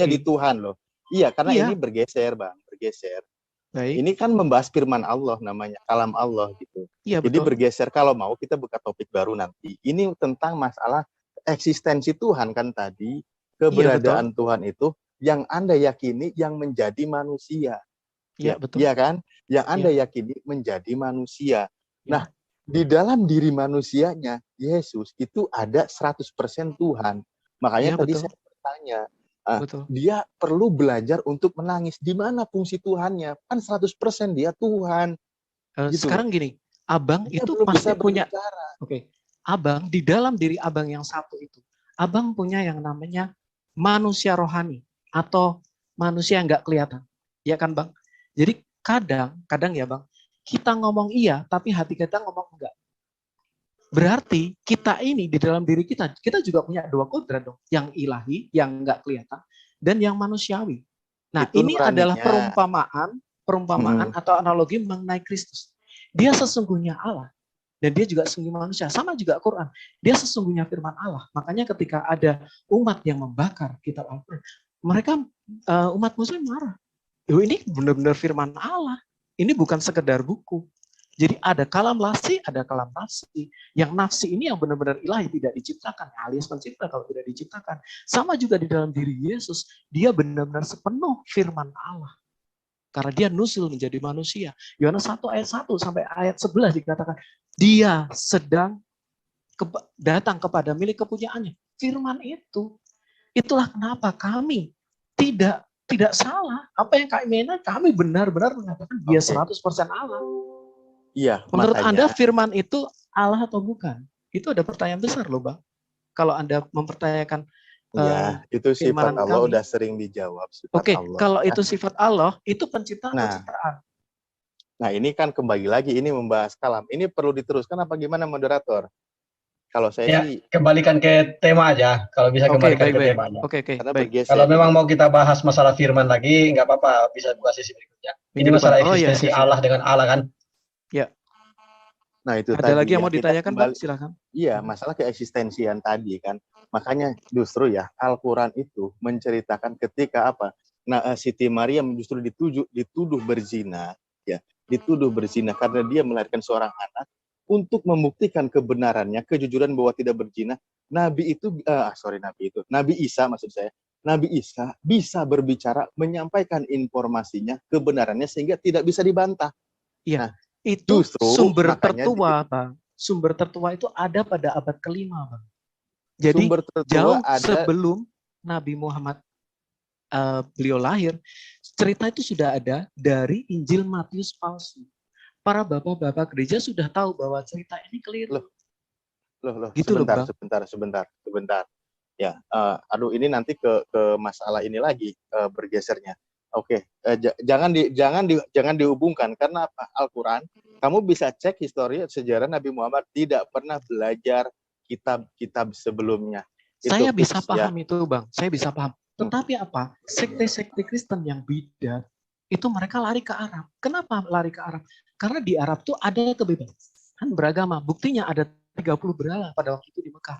di Tuhan loh. Iya, karena ini bergeser Bang, bergeser. Baik. Ini kan membahas firman Allah namanya, kalam Allah gitu. Iya, jadi betul. bergeser, kalau mau kita buka topik baru nanti. Ini tentang masalah eksistensi Tuhan kan tadi, keberadaan Tuhan itu yang Anda yakini yang menjadi manusia. Iya, betul. Iya kan? Yang Anda yakini menjadi manusia. Nah, di dalam diri manusianya, Yesus itu ada 100% Tuhan. Makanya tadi saya bertanya, dia perlu belajar untuk menangis. Di mana fungsi Tuhannya? Kan 100% dia Tuhan. Gitu. Sekarang gini, Abang dia itu pasti punya. Abang, di dalam diri Abang yang satu itu, Abang punya yang namanya manusia rohani atau manusia yang nggak kelihatan. Ya kan Bang? Jadi kadang ya Bang, kita ngomong iya, tapi hati kita ngomong enggak. Berarti kita ini di dalam diri kita juga punya dua kodrat dong. Yang ilahi, yang nggak kelihatan, dan yang manusiawi. Nah, Itu ini adalah nuraninya. perumpamaan atau analogi mengenai Kristus. Dia sesungguhnya Allah dan dia juga sesungguhnya manusia. Sama juga Quran. Dia sesungguhnya firman Allah. Makanya ketika ada umat yang membakar kitab Al-Quran, mereka umat Muslim marah. Ini benar-benar firman Allah. Ini bukan sekedar buku. Jadi ada kalam lafzi, ada kalam nafsi. Yang nafsi ini yang benar-benar ilahi, tidak diciptakan, alias pencipta kalau tidak diciptakan. Sama juga di dalam diri Yesus, dia benar-benar sepenuh firman Allah. Karena dia nusul menjadi manusia. Yohanes 1 ayat 1 sampai ayat 11 dikatakan, dia sedang datang kepada milik kepunyaannya. Firman itu. Itulah kenapa kami tidak salah. Apa yang kami benar-benar mengatakan dia 100% Allah. Iya, Menurut makanya. Anda firman itu Allah atau bukan? Itu ada pertanyaan besar loh, Bang. Kalau Anda mempertanyakan Iya, itu sifat keimanan Allah kami. udah sering dijawab, sifat Oke, Allah. kalau itu sifat Allah, itu penciptaan atau Nah, ciptaan? nah ini kan kembali lagi ini membahas kalam. Ini perlu diteruskan apa gimana moderator? Kalau saya Ya, sih kembalikan ke tema aja. Kalau bisa Oke, kembalikan ke baik. temanya. Oke, karena baik. bergeser. Kalau memang ini. mau kita bahas masalah firman lagi, nggak apa-apa, bisa buka sesi berikutnya. Ini Minggu depan. masalah Oh iya, eksistensi siap. Allah dengan Allah kan. Ya. Nah itu Ada tadi lagi yang ya, mau kita ditanyakan, kembali, Bang? Silakan. Iya, masalah keeksistensian tadi kan. Makanya justru ya Al-Quran itu menceritakan ketika apa? Nah, Siti Maryam justru dituduh berzina, ya, dituduh berzina karena dia melahirkan seorang anak untuk membuktikan kebenarannya, kejujuran bahwa tidak berzina. Nabi Isa maksud saya. Nabi Isa bisa berbicara, menyampaikan informasinya, kebenarannya sehingga tidak bisa dibantah. Iya. Nah, itu justru sumber makanya tertua, Bang. Sumber tertua itu ada pada abad ke-5, Bang. Jadi sumber tertua jauh ada sebelum Nabi Muhammad beliau lahir, cerita itu sudah ada dari Injil Matius palsu. Para bapak-bapak gereja sudah tahu bahwa cerita ini keliru. Loh, Gitu loh, Bang. sebentar. Ya, ini nanti ke masalah ini lagi bergesernya. Oke, jangan dihubungkan karena apa? Al-Quran, kamu bisa cek histori sejarah Nabi Muhammad tidak pernah belajar kitab-kitab sebelumnya. Saya Itu bisa fix, paham ya. itu, Bang. Saya bisa paham. Tetapi apa? Sekte-sekte Kristen yang bidat, itu mereka lari ke Arab. Kenapa lari ke Arab? Karena di Arab tuh ada kebebasan beragama. Buktinya ada 30 berhala pada waktu itu di Mekah.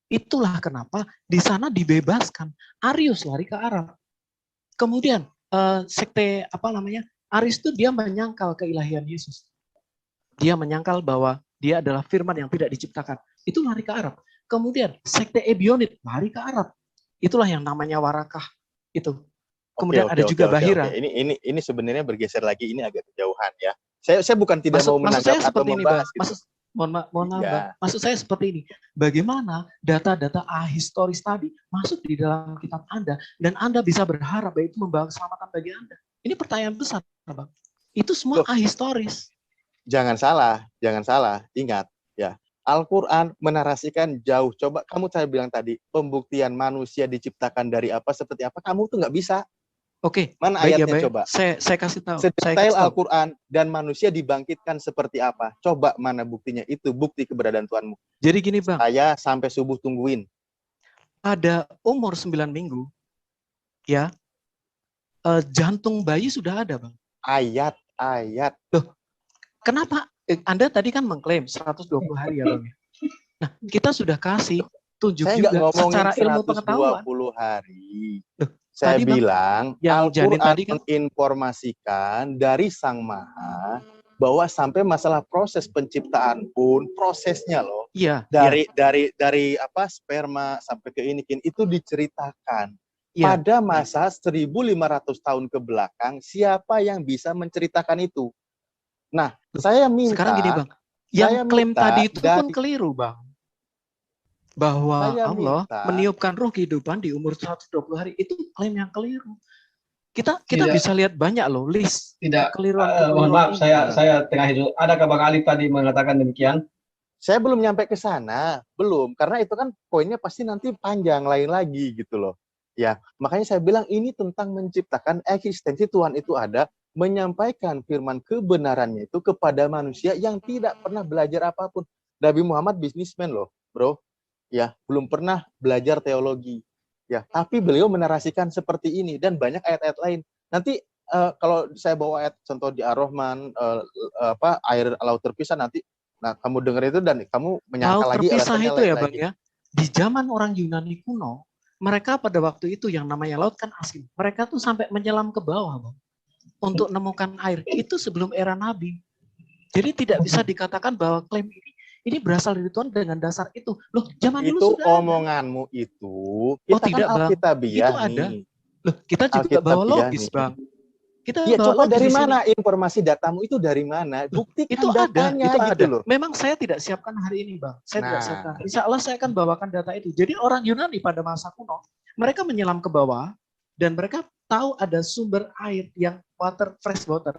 Itulah kenapa di sana dibebaskan. Arius lari ke Arab. Kemudian sekte Arius itu dia menyangkal keilahian Yesus. Dia menyangkal bahwa dia adalah firman yang tidak diciptakan. Itu lari ke Arab. Kemudian sekte Ebionit lari ke Arab. Itulah yang namanya Warakah itu. Kemudian ada juga Bahira. Ini sebenarnya bergeser lagi, ini agak kejauhan ya. Saya bukan tidak mau Maksud menangkap saya atau seperti ini, membahas. Bang. Mohon maaf, Iya. Bang. Maksud saya seperti ini. Bagaimana data-data ahistoris tadi masuk di dalam kitab Anda dan Anda bisa berharap bahwa itu membawa keselamatan bagi Anda. Ini pertanyaan besar, Bang. Itu semua ahistoris. Jangan salah. Ingat ya. Al-Quran menarasikan jauh. Coba saya bilang tadi, pembuktian manusia diciptakan dari apa, seperti apa, kamu tuh nggak bisa. Oke, mana baik, ayatnya ya, coba? Saya kasih tahu. Sedetail Al-Quran dan manusia dibangkitkan seperti apa? Coba mana buktinya? Itu bukti keberadaan Tuhanmu. Jadi gini, Bang. Saya sampai subuh tungguin. Pada umur 9 minggu, ya, jantung bayi sudah ada, Bang. Ayat. Loh, kenapa? Anda tadi kan mengklaim 120 hari ya, Bang. Nah, kita sudah kasih tunjuk saya juga secara ilmu pengetahuan. 120 hari. Loh, saya tadi, bilang Al-Quran kan menginformasikan dari Sang Maha bahwa sampai masalah proses penciptaan pun prosesnya loh. Iya. Dari sperma sampai ke ini itu diceritakan. Iya. Pada masa 1.500 tahun ke belakang, siapa yang bisa menceritakan itu? Nah, saya minta. Sekarang gini, Bang. Yang klaim tadi itu pun keliru, Bang. Bahwa Allah meniupkan roh kehidupan di umur 120 hari. Itu klaim yang keliru. Kita bisa lihat banyak loh list kekeliruan. Mohon maaf, saya tengah hidup. Adakah Bang Ali tadi mengatakan demikian? Saya belum nyampe ke sana, belum. Karena itu kan poinnya pasti nanti panjang lain lagi gitu loh. Ya, makanya saya bilang ini tentang menciptakan eksistensi Tuhan itu ada, menyampaikan firman kebenarannya itu kepada manusia yang tidak pernah belajar apapun. Nabi Muhammad bisnismen loh, bro. Ya, belum pernah belajar teologi. Ya, tapi beliau menarasikan seperti ini dan banyak ayat-ayat lain. Nanti kalau saya bawa ayat contoh di Ar-Rahman, air laut terpisah nanti, nah kamu dengar itu dan kamu menyangka Laut lagi terpisah alasannya itu lain ya Bang lagi. ya, di zaman orang Yunani kuno, mereka pada waktu itu yang namanya laut kan asin. Mereka tuh sampai menyelam ke bawah Bang, untuk menemukan air. Itu sebelum era Nabi. Jadi tidak bisa dikatakan bahwa klaim ini berasal dari Tuhan dengan dasar itu. Loh, zaman dulu Itu sudah ada. omonganmu itu, Oh kita kan tidak Bang, itu Alkitabiah ada. nih. Loh, kita juga bawa Alkitabiah logis nih. Bang. Kita Ya bawa coba logis dari di sini. mana informasi datamu itu dari mana? Loh, itu Buktikan ada, datanya itu gitu ada. loh. Memang saya tidak siapkan hari ini, Bang. Saya tidak siapkan. Insya Allah saya akan bawakan data itu. Jadi orang Yunani pada masa kuno, mereka menyelam ke bawah dan mereka tahu ada sumber air yang fresh water.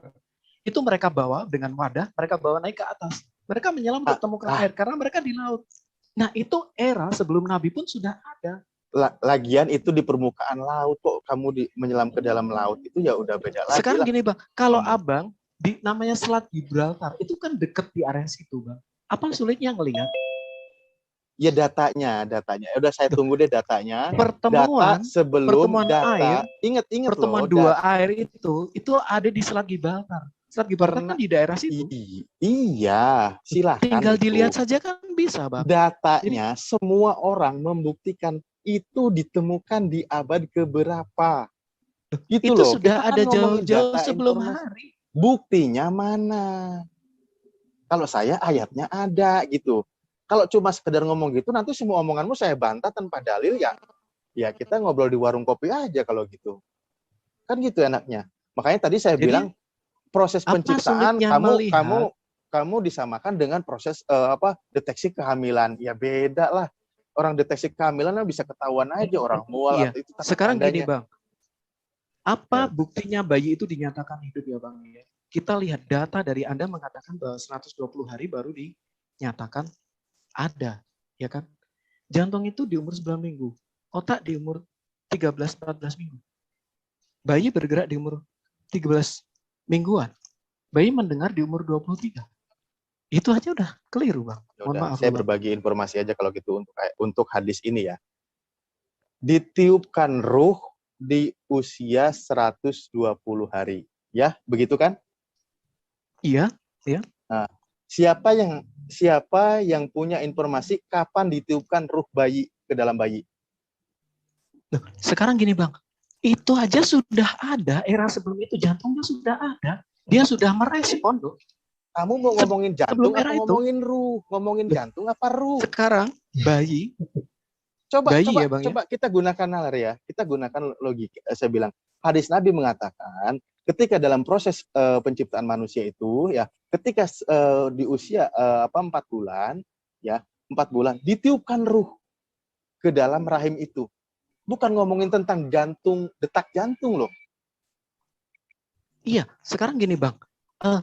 Itu mereka bawa dengan wadah, mereka bawa naik ke atas. Mereka menyelam untuk temukan air karena mereka di laut. Nah, itu era sebelum Nabi pun sudah ada. Lagian itu di permukaan laut kok kamu menyelam ke dalam laut itu ya udah beda lagi. Sekarang gini Bang, kalau Abang di namanya Selat Gibraltar itu kan deket di area situ Bang. Apa sulitnya ngelihat? Ya datanya. Udah saya tunggu deh datanya. Pertemuan data sebelum data. air, Ingat pertemuan loh. Dua air itu ada di Selat Gibraltar. Selat Gibraltar kan di daerah situ. Iya, silakan. Tinggal itu. dilihat saja kan bisa Bang. Datanya semua orang membuktikan itu ditemukan di abad keberapa. Gitu itu loh. sudah Kita ada kan ngomongin jauh-jauh data sebelum informasi. hari. Buktinya mana? Kalau saya ayatnya ada gitu. Kalau cuma sekedar ngomong gitu, nanti semua omonganmu saya bantah tanpa dalil ya. Ya kita ngobrol di warung kopi aja kalau gitu. Kan gitu enaknya. Makanya tadi saya bilang proses penciptaan kamu disamakan dengan proses deteksi kehamilan. Ya beda lah. Orang deteksi kehamilan bisa ketahuan aja orang mual Iya. atau itu. Sekarang gini Bang. Apa buktinya bayi itu dinyatakan hidup ya Bang? Kita lihat data dari Anda mengatakan bahwa 120 hari baru dinyatakan ada, ya kan? Jantung itu di umur 9 minggu, otak di umur 13-14 minggu. Bayi bergerak di umur 13 mingguan. Bayi mendengar di umur 23. Itu aja udah keliru, Bang. Mohon maaf. Saya berbagi informasi aja kalau gitu untuk hadis ini ya. Ditiupkan ruh di usia 120 hari. Ya, begitu kan? Iya, iya. Nah, siapa yang punya informasi kapan ditiupkan ruh bayi ke dalam bayi? Loh, sekarang gini Bang, itu aja sudah ada, era sebelum itu jantungnya sudah ada. Dia sudah merespon loh. Kamu mau ngomongin jantung apa ngomongin ruh? Ngomongin jantung apa ruh? Sekarang bayi. Coba kita gunakan nalar ya. Kita gunakan logika. Saya bilang, hadis Nabi mengatakan ketika dalam proses penciptaan manusia itu ya, ketika di usia 4 bulan ya, 4 bulan ditiupkan ruh ke dalam rahim itu. Bukan ngomongin tentang jantung, detak jantung loh. Iya, sekarang gini Bang.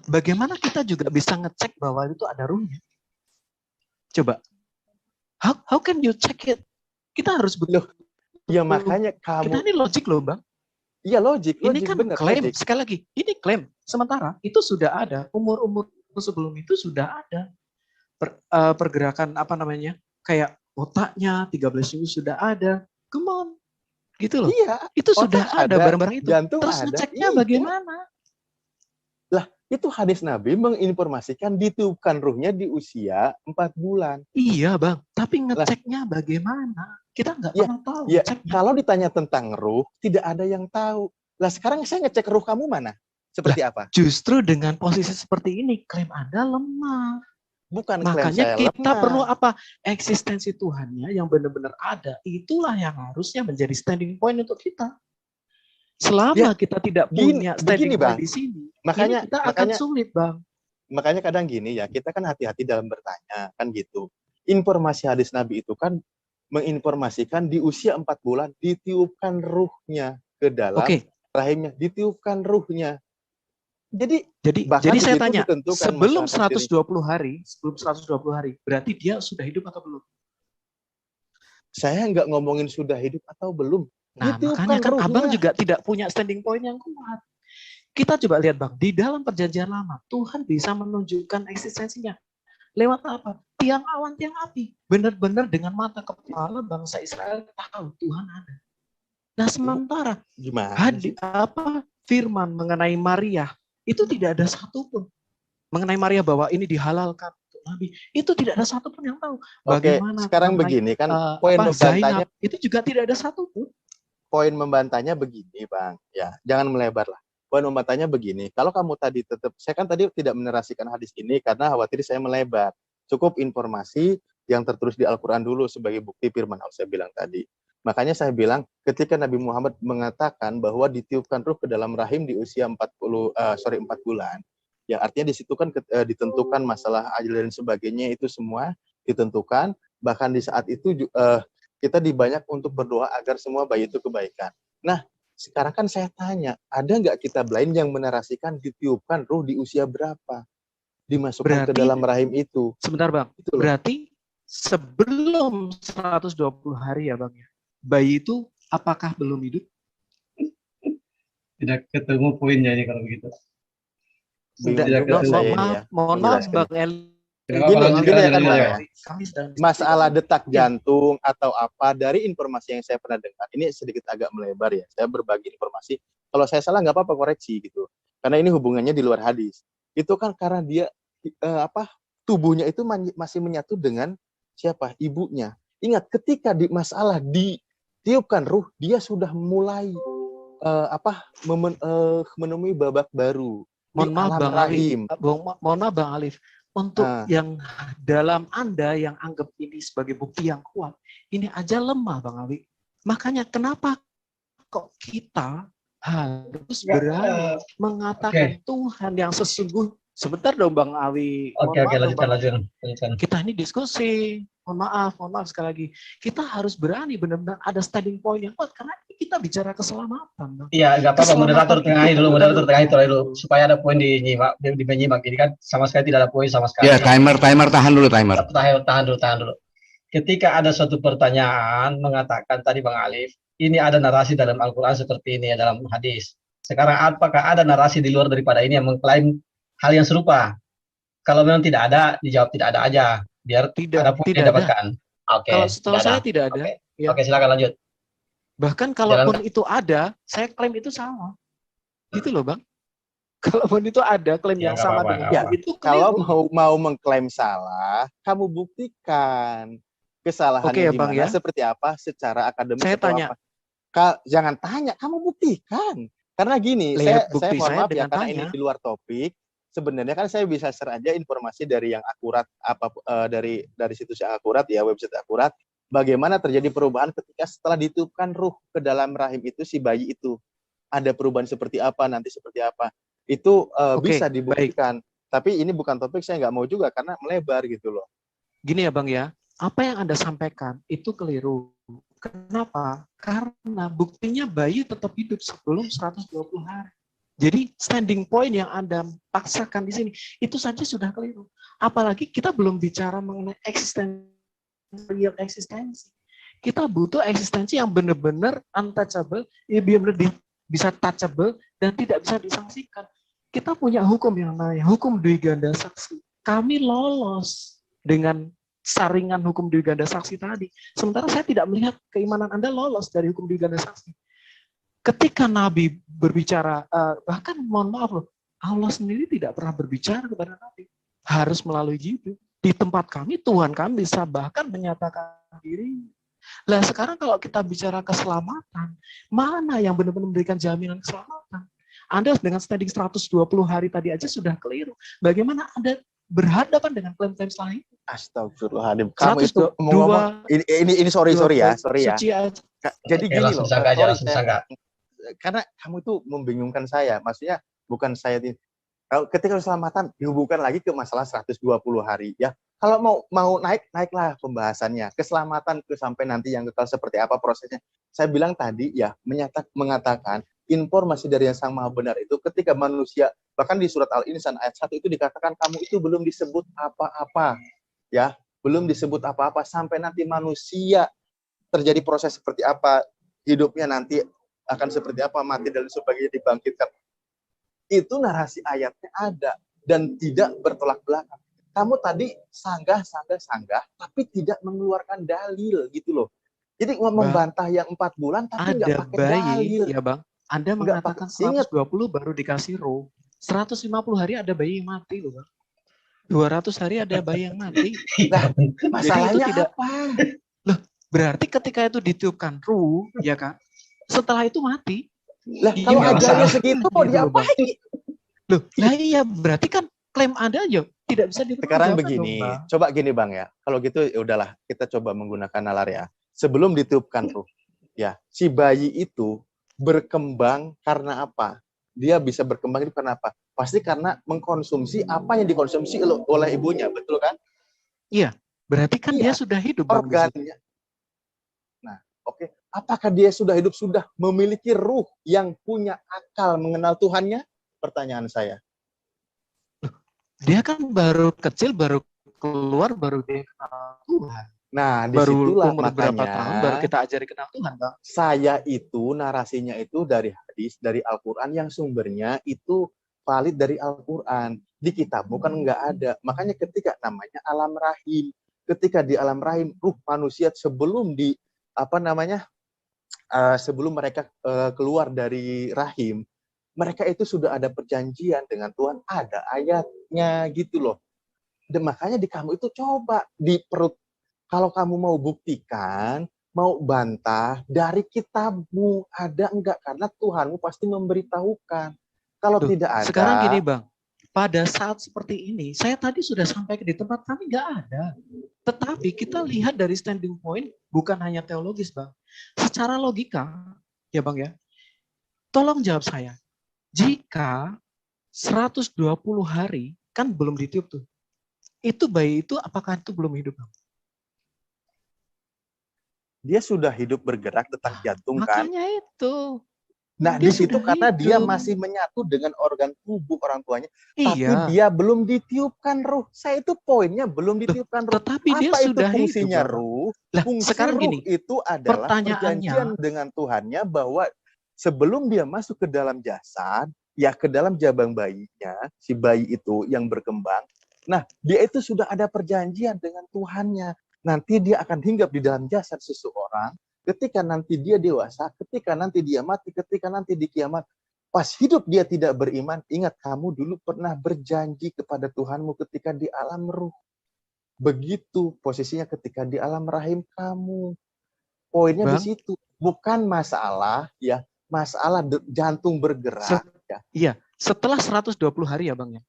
Bagaimana kita juga bisa ngecek bahwa itu ada ruhnya? Coba. How can you check it? Kita harus loh. Ya makanya kamu. Kita ini logik loh Bang. Iya logik. Ini kan bener, klaim. logik. Sekali lagi, ini klaim. Sementara itu sudah ada. Umur-umur sebelum itu sudah ada. Pergerakan kayak otaknya 13 minggu sudah ada. Come on. Gitu loh. Iya, itu sudah ada barang-barang itu. Jantung terus ada. ngeceknya bagaimana? Lah, itu hadis Nabi menginformasikan ditiupkan ruhnya di usia 4 bulan. Iya Bang, tapi ngeceknya bagaimana? Kita nggak pernah tahu. Ya, kalau ditanya tentang ruh, tidak ada yang tahu. Lah sekarang saya ngecek ruh kamu mana? Seperti apa? Justru dengan posisi seperti ini, klaim Anda lemah. Bukan makanya klaim saya kita lemah. Perlu apa? Eksistensi Tuhannya yang benar-benar ada. Itulah yang harusnya menjadi standing point untuk kita. Selama kita tidak punya standing point di sini, makanya kita akan sulit, Bang. Makanya kadang gini ya, kita kan hati-hati dalam bertanya, kan gitu. Informasi hadis Nabi itu kan menginformasikan di usia 4 bulan ditiupkan ruhnya ke dalam rahimnya, ditiupkan ruhnya. Jadi saya tanya, sebelum 120 hari, berarti dia sudah hidup atau belum? Saya nggak ngomongin sudah hidup atau belum. Nah, makanya kan ruhnya. Abang juga tidak punya standing point yang kuat. Kita coba lihat Bang, di dalam perjanjian lama, Tuhan bisa menunjukkan eksistensinya. Lewat apa? Tiang awan, tiang api. Benar-benar dengan mata kepala bangsa Israel tahu Tuhan ada. Nah, sementara Gimana sih? firman mengenai Maria itu tidak ada satupun mengenai Maria bahwa ini dihalalkan untuk Nabi. Itu tidak ada satupun yang tahu. Oke, Bagaimana sekarang mengenai begini kan poin membantahnya, Zainab itu juga tidak ada satupun. begini, Bang. Ya, jangan melebar lah. Poin membantahnya begini, kalau kamu tadi tetap, saya kan tadi tidak menerasikan hadis ini karena khawatir saya melebar. Cukup informasi yang tertulis di Al-Quran dulu sebagai bukti firman Allah saya bilang tadi. Makanya saya bilang ketika Nabi Muhammad mengatakan bahwa ditiupkan ruh ke dalam rahim di usia 4 bulan, ya artinya di situ kan ditentukan masalah ajal dan sebagainya itu semua ditentukan. Bahkan di saat itu kita dibanyak untuk berdoa agar semua bayi itu kebaikan. Nah, sekarang kan saya tanya, ada nggak kitab lain yang menarasikan ditiupkan ruh di usia berapa? Dimasukkan ke Berarti, dalam rahim itu. sebentar Bang, Itu loh. berarti sebelum 120 hari ya Bang ya, bayi itu apakah belum hidup? Tidak ketemu poinnya ini kalau begitu. Bingung Tidak juga ketemu. saya ini ya. Mohon maaf menjelaskan. Bang Eli. Gini ya kan, Bang, ya. Kami sedang Masalah detak jantung atau apa dari informasi yang saya pernah dengar, ini sedikit agak melebar ya. Saya berbagi informasi. Kalau saya salah nggak apa-apa, koreksi gitu. Karena ini hubungannya di luar hadis. Itu kan karena dia tubuhnya itu masih menyatu dengan siapa? Ibunya. Ingat, ketika masalah ditiupkan ruh, dia sudah mulai menemui babak baru di Mohon maaf alam Bang rahim. Mohon maaf Bang Alif. Untuk yang dalam Anda yang anggap ini sebagai bukti yang kuat, ini aja lemah Bang Ali. Makanya kenapa kok kita harus berani mengatakan Tuhan yang sesungguhnya. Sebentar dong Bang Ali. Oke, lanjutkan. Kita ini diskusi. Mohon maaf sekali lagi. Kita harus berani benar-benar ada standing point yang kuat karena kita bicara keselamatan. Iya, nggak apa-apa. Moderator tengahi dulu, supaya ada poin menyimak. Ini kan sama sekali tidak ada poin sama sekali. Ya, timer tahan dulu. Tahan dulu. Ketika ada suatu pertanyaan mengatakan tadi Bang Alif, ini ada narasi dalam Al-Quran seperti ini ya dalam hadis. Sekarang apakah ada narasi di luar daripada ini yang mengklaim hal yang serupa? Kalau memang tidak ada, dijawab tidak ada aja, biar ada poin yang didapatkan. Oke. Kalau setahu saya tidak ada. Oke, silakan lanjut. Bahkan kalaupun itu ada, saya klaim itu salah. Gitu loh Bang. Kalaupun itu ada klaim yang sama dengan itu, kalau mau mengklaim salah, kamu buktikan kesalahannya di mana, seperti apa, secara akademis. Saya tanya. Jangan tanya, kamu buktikan. Karena gini, saya mohon maaf ya, karena ini di luar topik. Sebenarnya kan saya bisa share aja informasi dari yang akurat, dari situs yang akurat ya, website akurat. Bagaimana terjadi perubahan ketika setelah ditiupkan ruh ke dalam rahim itu si bayi itu. Ada perubahan seperti apa, nanti seperti apa. Itu bisa dibuktikan. Tapi ini bukan topik, saya nggak mau juga karena melebar gitu loh. Gini ya Bang ya, apa yang Anda sampaikan itu keliru. Kenapa? Karena buktinya bayi tetap hidup sebelum 120 hari. Jadi standing point yang Anda paksakan di sini, itu saja sudah keliru. Apalagi kita belum bicara mengenai real eksistensi. Kita butuh eksistensi yang benar-benar untouchable, ya benar-benar bisa touchable dan tidak bisa disangsikan. Kita punya hukum yang namanya hukum dui ganda saksi. Kami lolos dengan saringan hukum dui ganda saksi tadi. Sementara saya tidak melihat keimanan Anda lolos dari hukum dui ganda saksi. Ketika Nabi berbicara, bahkan mohon maaf loh, Allah sendiri tidak pernah berbicara kepada Nabi. Harus melalui Jibril. Di tempat kami, Tuhan kami bisa bahkan menyatakan diri. Lah sekarang kalau kita bicara keselamatan, mana yang benar-benar memberikan jaminan keselamatan? Anda dengan standing 120 hari tadi aja sudah keliru. Bagaimana Anda berhadapan dengan klaim-klaim selanjutnya? Astagfirullahaladzim. Kamu itu ngomong, ini sorry ya. Jadi gini loh. Karena kamu itu membingungkan saya. Maksudnya bukan saya. Ketika keselamatan dihubungkan lagi ke masalah 120 hari ya. Kalau mau naiklah pembahasannya. Keselamatan itu sampai nanti yang kekal seperti apa prosesnya. Saya bilang tadi ya mengatakan informasi dari yang Sang Maha Benar itu ketika manusia, bahkan di surat Al-Insan ayat 1 itu dikatakan kamu itu belum disebut apa-apa. Ya, belum disebut apa-apa sampai nanti manusia terjadi proses seperti apa, hidupnya nanti akan seperti apa, mati dan sebagainya dibangkitkan. Itu narasi ayatnya ada dan tidak bertolak belakang. Kamu tadi sanggah, tapi tidak mengeluarkan dalil gitu loh. Jadi Bang, membantah yang 4 bulan tapi nggak ada pakai bayi, dalil. ya Bang. Anda Nggak mengatakan pakai, ingat 120 baru dikasih roh. 150 hari ada bayi yang mati loh Bang. 200 hari ada bayi yang mati. Nah, Jadi itu masalahnya tidak, apa? loh, berarti ketika itu ditiupkan ruh, ya kan? Setelah itu mati. Lah Iya, kalau nggak ajalnya masalah. segitu gitu loh, Bang. diapain? Loh, lah iya berarti kan klaim Anda aja tidak bisa Sekarang dipertanggungjawabkan begini, dong, Bang. coba gini Bang ya. Kalau gitu ya udahlah, kita coba menggunakan nalar ya. Sebelum ditiupkan ruh, ya, si bayi itu berkembang karena apa? Dia bisa berkembang itu karena apa? Pasti karena mengkonsumsi apa yang dikonsumsi oleh ibunya, betul kan? Iya, berarti kan dia Iya, sudah hidup Bang di situ. organnya. Nah, oke. Apakah dia sudah hidup, sudah memiliki ruh yang punya akal mengenal Tuhannya? Pertanyaan saya. Dia kan baru kecil, baru keluar, baru dia kenal Tuhan. Nah, Baru disitulah umur berapa makanya tahun baru kita ajari kenal Tuhan, Bang. saya itu narasinya itu dari hadis, dari Al-Quran yang sumbernya itu valid dari Al-Quran. Di kitab bukan nggak ada. Makanya ketika namanya alam rahim, ketika di alam rahim ruh manusia sebelum di apa namanya sebelum mereka keluar dari rahim, mereka itu sudah ada perjanjian dengan Tuhan, ada ayatnya gitu loh. Dan makanya di kamu itu coba di perut, kalau kamu mau buktikan, mau bantah, dari kitabmu ada enggak? Karena Tuhanmu pasti memberitahukan. Kalau Loh, tidak ada, sekarang gini Bang, pada saat seperti ini, saya tadi sudah sampaikan di tempat kami nggak ada. Tetapi kita lihat dari standing point, bukan hanya teologis Bang. Secara logika, ya Bang ya, tolong jawab saya. Jika 120 hari, kan belum ditiup tuh. Itu bayi itu apakah itu belum hidup Bang? dia sudah hidup bergerak detak jantung kan. Makanya itu. Nah, Dia di situ sudah karena dia hidup. masih menyatu dengan organ tubuh orang tuanya, tapi Iya. dia belum ditiupkan ruh. Saya itu poinnya belum ditiupkan ruh. Tetapi dia Apa itu sudah fungsinya hidup. Bang. ruh? Lah, Fungsi sekarang ruh gini, itu adalah pertanyaannya, perjanjian dengan Tuhannya bahwa sebelum dia masuk ke dalam jasad, ya ke dalam jabang bayinya, si bayi itu yang berkembang, nah dia itu sudah ada perjanjian dengan Tuhannya. Nanti dia akan hinggap di dalam jasad seseorang, ketika nanti dia dewasa, ketika nanti dia mati, ketika nanti di kiamat, pas hidup dia tidak beriman, ingat kamu dulu pernah berjanji kepada Tuhanmu ketika di alam ruh. Begitu posisinya ketika di alam rahim kamu. Poinnya di Bang, situ. Bukan masalah ya, masalah jantung bergerak. Iya, setelah 120 hari ya Bang ya.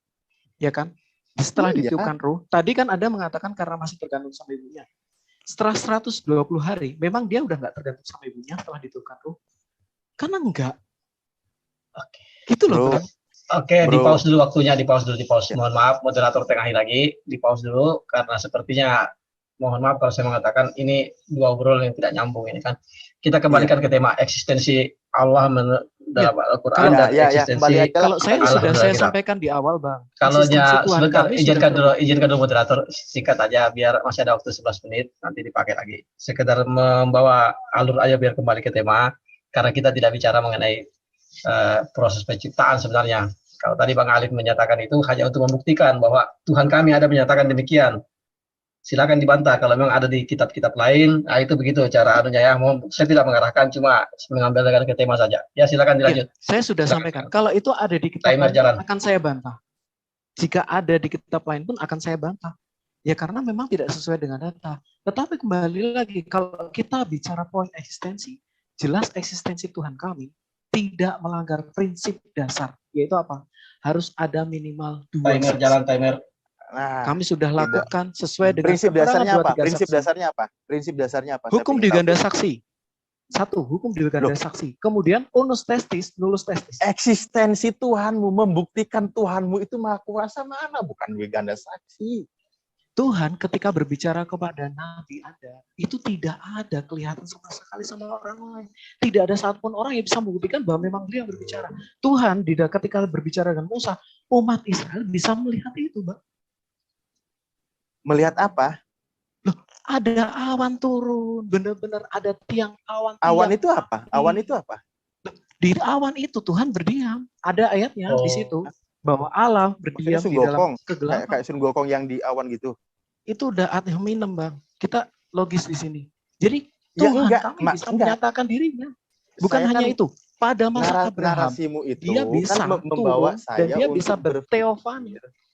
Ya kan? Setelah Iya. ditiupkan ruh, tadi kan Anda mengatakan karena masih tergantung sama ibunya. Setelah 120 hari, memang dia udah nggak tergantung sama ibunya setelah ditiupkan ruh? Karena enggak. Oke. Gitu loh Bro. Bang. Oke, di pause dulu waktunya, di pause dulu, di pause. Ya. Mohon maaf, moderator tengahin lagi, di pause dulu karena sepertinya mohon maaf kalau saya mengatakan ini dua obrolan yang tidak nyambung ini kan. Kita kembalikan ke tema eksistensi Allah dalam Al-Quran dan eksistensi kalau saya Allah sudah saya kita. sampaikan di awal Bang. Kalau Tuhan sebentar, kami izinkan dulu moderator singkat aja biar masih ada waktu 11 menit nanti dipakai lagi. Sekedar membawa alur aja biar kembali ke tema karena kita tidak bicara mengenai proses penciptaan sebenarnya. Kalau tadi Bang Alif menyatakan itu hanya untuk membuktikan bahwa Tuhan kami ada menyatakan demikian. Silakan dibantah kalau memang ada di kitab-kitab lain. Nah, itu begitu cara anunya ya. Saya tidak mengarahkan, cuma mengambil ke tema saja. Ya, silakan dilanjut. Ya, saya sudah sampaikan. Kalau itu ada di kitab Timer lain jalan. akan saya bantah. Jika ada di kitab lain pun akan saya bantah. Ya karena memang tidak sesuai dengan data. Tetapi kembali lagi, kalau kita bicara poin eksistensi, jelas eksistensi Tuhan kami tidak melanggar prinsip dasar, yaitu apa? Harus ada minimal 2 timer saksi. Jalan timer. Nah, kami sudah lakukan sesuai dengan prinsip dasarnya apa? Prinsip dasarnya apa? Prinsip dasarnya apa? Hukum di ganda saksi. Satu, hukum di ganda saksi. Kemudian unus testis, nullus testis. Eksistensi Tuhanmu, membuktikan Tuhanmu itu maha kuasa mana? Bukan di ganda saksi. Tuhan ketika berbicara kepada Nabi Anda, itu tidak ada kelihatan sama sekali sama orang lain. Tidak ada satupun orang yang bisa membuktikan bahwa memang dia yang berbicara. Tuhan ketika berbicara dengan Musa, umat Israel bisa melihat itu, Mbak. Melihat apa? Loh, ada awan turun, benar-benar ada tiang awan. Awan itu apa? Awan itu apa? Di awan itu Tuhan berdiam. Ada ayatnya di situ. Bahwa Allah berdiam di dalam kegelapan. Kayak Sun Gokong yang di awan gitu. Itu udah ad hominem, Bang. Kita logis di sini. Jadi Ya Tuhan enggak, kami bisa enggak. menyatakan dirinya. Bukan Saya hanya kan itu. Pada masa Abraham, narasimu itu dia bisa kan membawa turun dan saya dia bisa untuk berteofani. berpikir.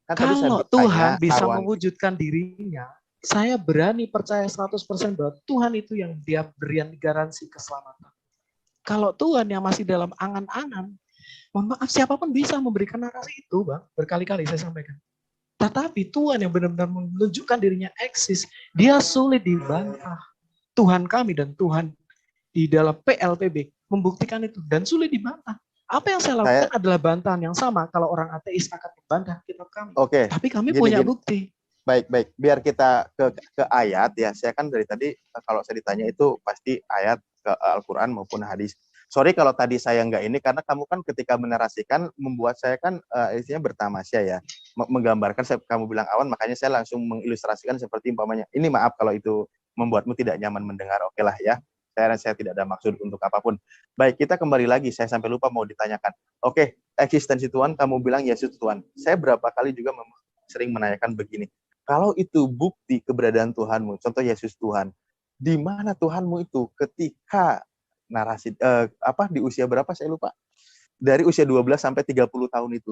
Kan tadi saya Kalau tanya Tuhan bisa taruhan mewujudkan dirinya, saya berani percaya 100% bahwa Tuhan itu yang dia berikan garansi keselamatan. Kalau Tuhan yang masih dalam angan-angan, mohon maaf siapapun bisa memberikan narasi itu, Bang. Berkali-kali saya sampaikan. Tetapi Tuhan yang benar-benar menunjukkan dirinya eksis, dia sulit dibantah. Tuhan kami dan Tuhan di dalam PLPB membuktikan itu dan sulit dibantah. Apa yang saya lakukan adalah bantahan yang sama kalau orang ateis akan membantah kitab kami. Oke. Tapi kami Gini, punya bukti. Baik. Biar kita ke ayat ya. Saya kan dari tadi kalau saya ditanya itu pasti ayat ke Al-Quran maupun hadis. Sorry kalau tadi saya nggak ini karena kamu kan ketika menarasikan membuat saya kan isinya bertamasya ya. Menggambarkan kamu bilang awan, makanya saya langsung mengilustrasikan seperti umpamanya. Ini maaf kalau itu membuatmu tidak nyaman mendengar. Oke lah ya. Saya tidak ada maksud untuk apapun. Baik, kita kembali lagi. Saya sampai lupa mau ditanyakan. Oke, eksistensi Tuhan, kamu bilang Yesus Tuhan. Saya berapa kali juga sering menanyakan begini. Kalau itu bukti keberadaan Tuhanmu, contoh Yesus Tuhan, di mana Tuhanmu itu ketika narasi di usia berapa saya lupa? Dari usia 12 sampai 30 tahun itu.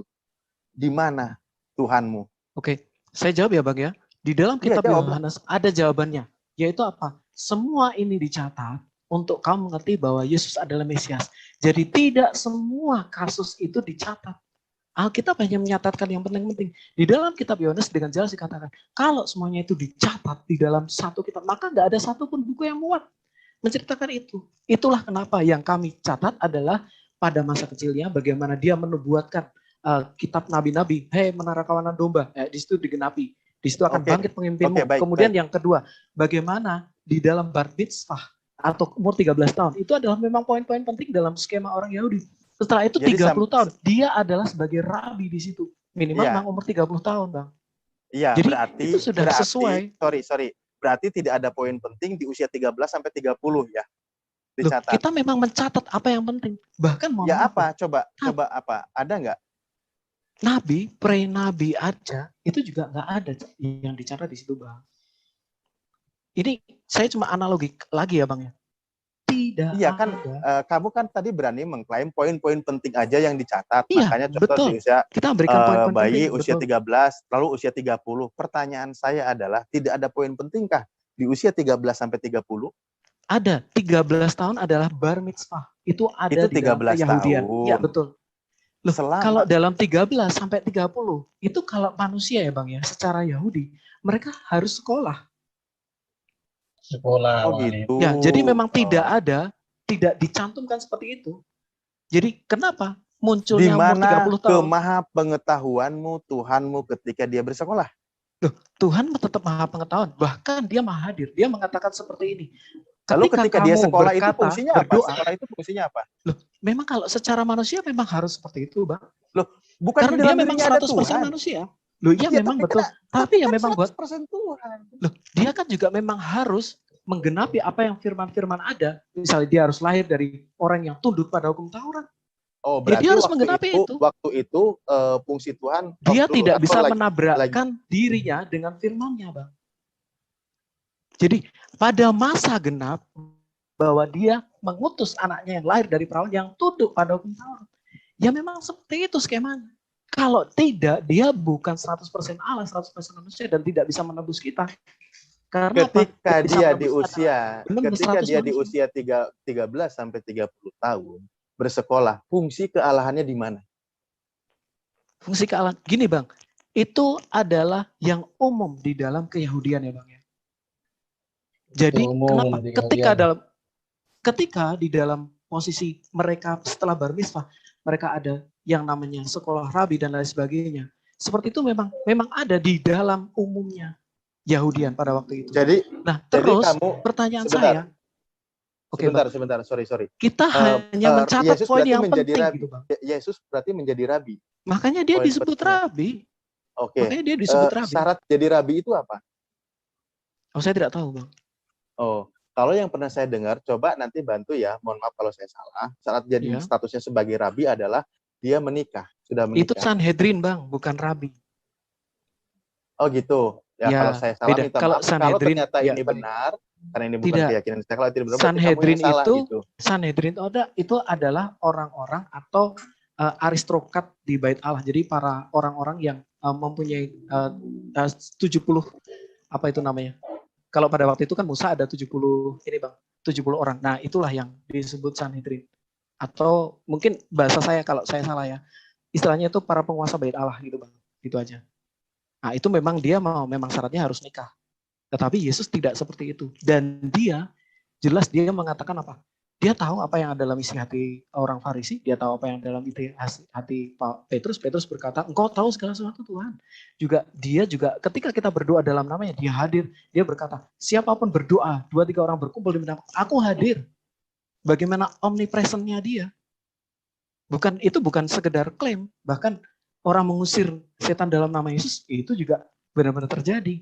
Di mana Tuhanmu? Oke, saya jawab ya Bang ya. Di dalam kitab Yohanes ada jawabannya, yaitu apa? Semua ini dicatat untuk kamu mengerti bahwa Yesus adalah Mesias. Jadi tidak semua kasus itu dicatat. Alkitab hanya menyatatkan yang penting-penting. Di dalam kitab Yohanes dengan jelas dikatakan, kalau semuanya itu dicatat di dalam satu kitab, maka nggak ada satupun buku yang muat menceritakan itu. Itulah kenapa yang kami catat adalah pada masa kecilnya bagaimana dia menubuatkan kitab nabi-nabi. Hei menara kawanan domba, di situ digenapi. Di situ akan bangkit pemimpinmu. Kemudian yang kedua, bagaimana di dalam bar mitzvah atau umur 13 tahun, itu adalah memang poin-poin penting dalam skema orang Yahudi. Setelah itu 30 tahun, dia adalah sebagai rabi di situ. Minimal memang umur 30 tahun, Bang. Iya, jadi berarti itu sudah sesuai. Sorry. Berarti tidak ada poin penting di usia 13 sampai 30 ya. Dicatat. Loh, kita memang mencatat apa yang penting. Bahkan mau apa? Coba apa? Ada nggak? Nabi, pre-nabi aja, itu juga nggak ada yang dicatat di situ, Bang. Ini saya cuma analogi lagi ya, Bang ya. Tidak kan kamu kan tadi berani mengklaim poin-poin penting aja yang dicatat. Iya, makanya contoh betul. di usia kita berikan poin-poin bayi penting, usia betul. 13, lalu usia 30. Pertanyaan saya adalah tidak ada poin pentingkah di usia 13 sampai 30? Ada. 13 tahun adalah bar mitzvah. Itu ada itu di dalam Yahudian. Iya, betul. Loh, kalau dalam 13 sampai 30, itu kalau manusia ya Bang ya, secara Yahudi, mereka harus sekolah. Gitu. Ya, jadi memang tidak dicantumkan seperti itu. Jadi kenapa munculnya umur 30 tahun? Kemaha pengetahuanmu Tuhanmu ketika dia bersekolah? Loh, Tuhan tetap maha pengetahuan, bahkan dia maha hadir. Dia mengatakan seperti ini. Lalu ketika dia sekolah itu fungsinya apa? Berdoa, sekolah itu fungsinya apa? Loh, memang kalau secara manusia memang harus seperti itu, Bang. Loh, bukan karena dia memang 100% manusia. Loh, iya memang betul. Tapi ya memang buat Tuhan. Loh, dia kan juga memang harus menggenapi apa yang firman-firman ada. Misalnya dia harus lahir dari orang yang tunduk pada hukum Taurat. Oh, berarti dia harus menggenapi itu. Waktu itu fungsi Tuhan. Dia tidak bisa menabrakkan dirinya dengan firman-Nya, Bang. Jadi pada masa genap bahwa dia mengutus anaknya yang lahir dari perawan yang tunduk pada hukum Taurat. Ya memang seperti itu skemanya. Kalau tidak, dia bukan 100% Allah, 100% manusia dan tidak bisa menebus kita. Karena ketika dia di usia 13 sampai 30 tahun bersekolah, fungsi kealahannya di mana? Fungsi kealahan, gini Bang, itu adalah yang umum di dalam keyahudian ya Bang ya. Jadi kenapa? Ketika di dalam posisi mereka setelah bar mitzvah, mereka ada yang namanya sekolah rabi dan lain sebagainya. Seperti itu memang ada di dalam umumnya Yahudian pada waktu itu. Jadi, terus pertanyaan saya. Oke, sebentar, sorry. Kita hanya mencatat poin yang penting gitu Bang. Yesus berarti menjadi rabi. Makanya dia disebut rabi. Oke. Makanya dia disebut rabi. Syarat jadi rabi itu apa? Oh, saya tidak tahu Bang. Oh, kalau yang pernah saya dengar, coba nanti bantu ya, mohon maaf kalau saya salah. Syarat jadi statusnya sebagai rabi adalah dia sudah menikah. Itu Sanhedrin Bang, bukan rabi. Oh gitu. Ya, Ya, kalau saya salah beda. minta Kalau maaf. Kalau Sanhedrin, ternyata ya, ini benar, karena ini bukan tidak. keyakinan saya, kalau tidak benar, berarti kamu Sanhedrin yang salah itu, gitu. Sanhedrin itu adalah orang-orang atau aristokrat di Bait Allah. Jadi para orang-orang yang mempunyai 70, apa itu namanya? Kalau pada waktu itu kan Musa ada 70 ini Bang, 70 orang. Nah, itulah yang disebut Sanhedrin. Atau mungkin bahasa saya kalau saya salah ya. Istilahnya itu para penguasa Bait Allah gitu Bang. Gitu aja. Nah, itu memang dia memang syaratnya harus nikah. Tetapi Yesus tidak seperti itu. Dan dia jelas dia mengatakan apa? Dia tahu apa yang ada dalam isi hati orang Farisi, dia tahu apa yang dalam isi hati Pak Petrus. Petrus berkata, engkau tahu segala sesuatu Tuhan. Dia juga ketika kita berdoa dalam namanya, dia hadir. Dia berkata, siapapun berdoa, 2-3 orang berkumpul di nama, aku hadir. Bagaimana omnipresentnya dia. Itu bukan sekedar klaim, bahkan orang mengusir setan dalam nama Yesus, itu juga benar-benar terjadi.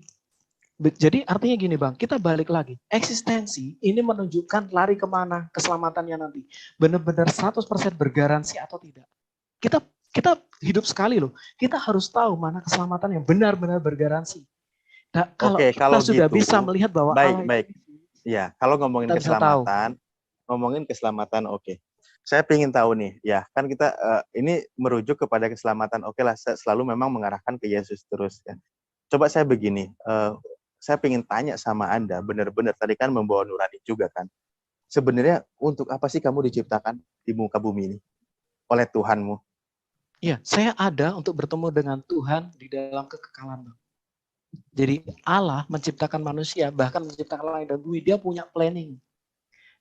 Jadi artinya gini Bang, kita balik lagi. Eksistensi ini menunjukkan lari kemana keselamatannya nanti. Benar-benar 100% bergaransi atau tidak. Kita hidup sekali loh. Kita harus tahu mana keselamatan yang benar-benar bergaransi. Nah, kalau Oke, kita kalau sudah gitu, bisa melihat bahwa Allah baik. Ya, kalau ngomongin kita bisa tahu. keselamatan, oke. Saya ingin tahu nih, ya kan kita ini merujuk kepada keselamatan. Oke lah, saya selalu memang mengarahkan ke Yesus terus ya. Coba saya begini, saya ingin tanya sama Anda, benar-benar tadi kan membawa nurani juga kan. Sebenarnya untuk apa sih kamu diciptakan di muka bumi ini oleh Tuhanmu? Iya, saya ada untuk bertemu dengan Tuhan di dalam kekekalan. Jadi Allah menciptakan manusia, bahkan menciptakan langit dan bumi, dia punya planning.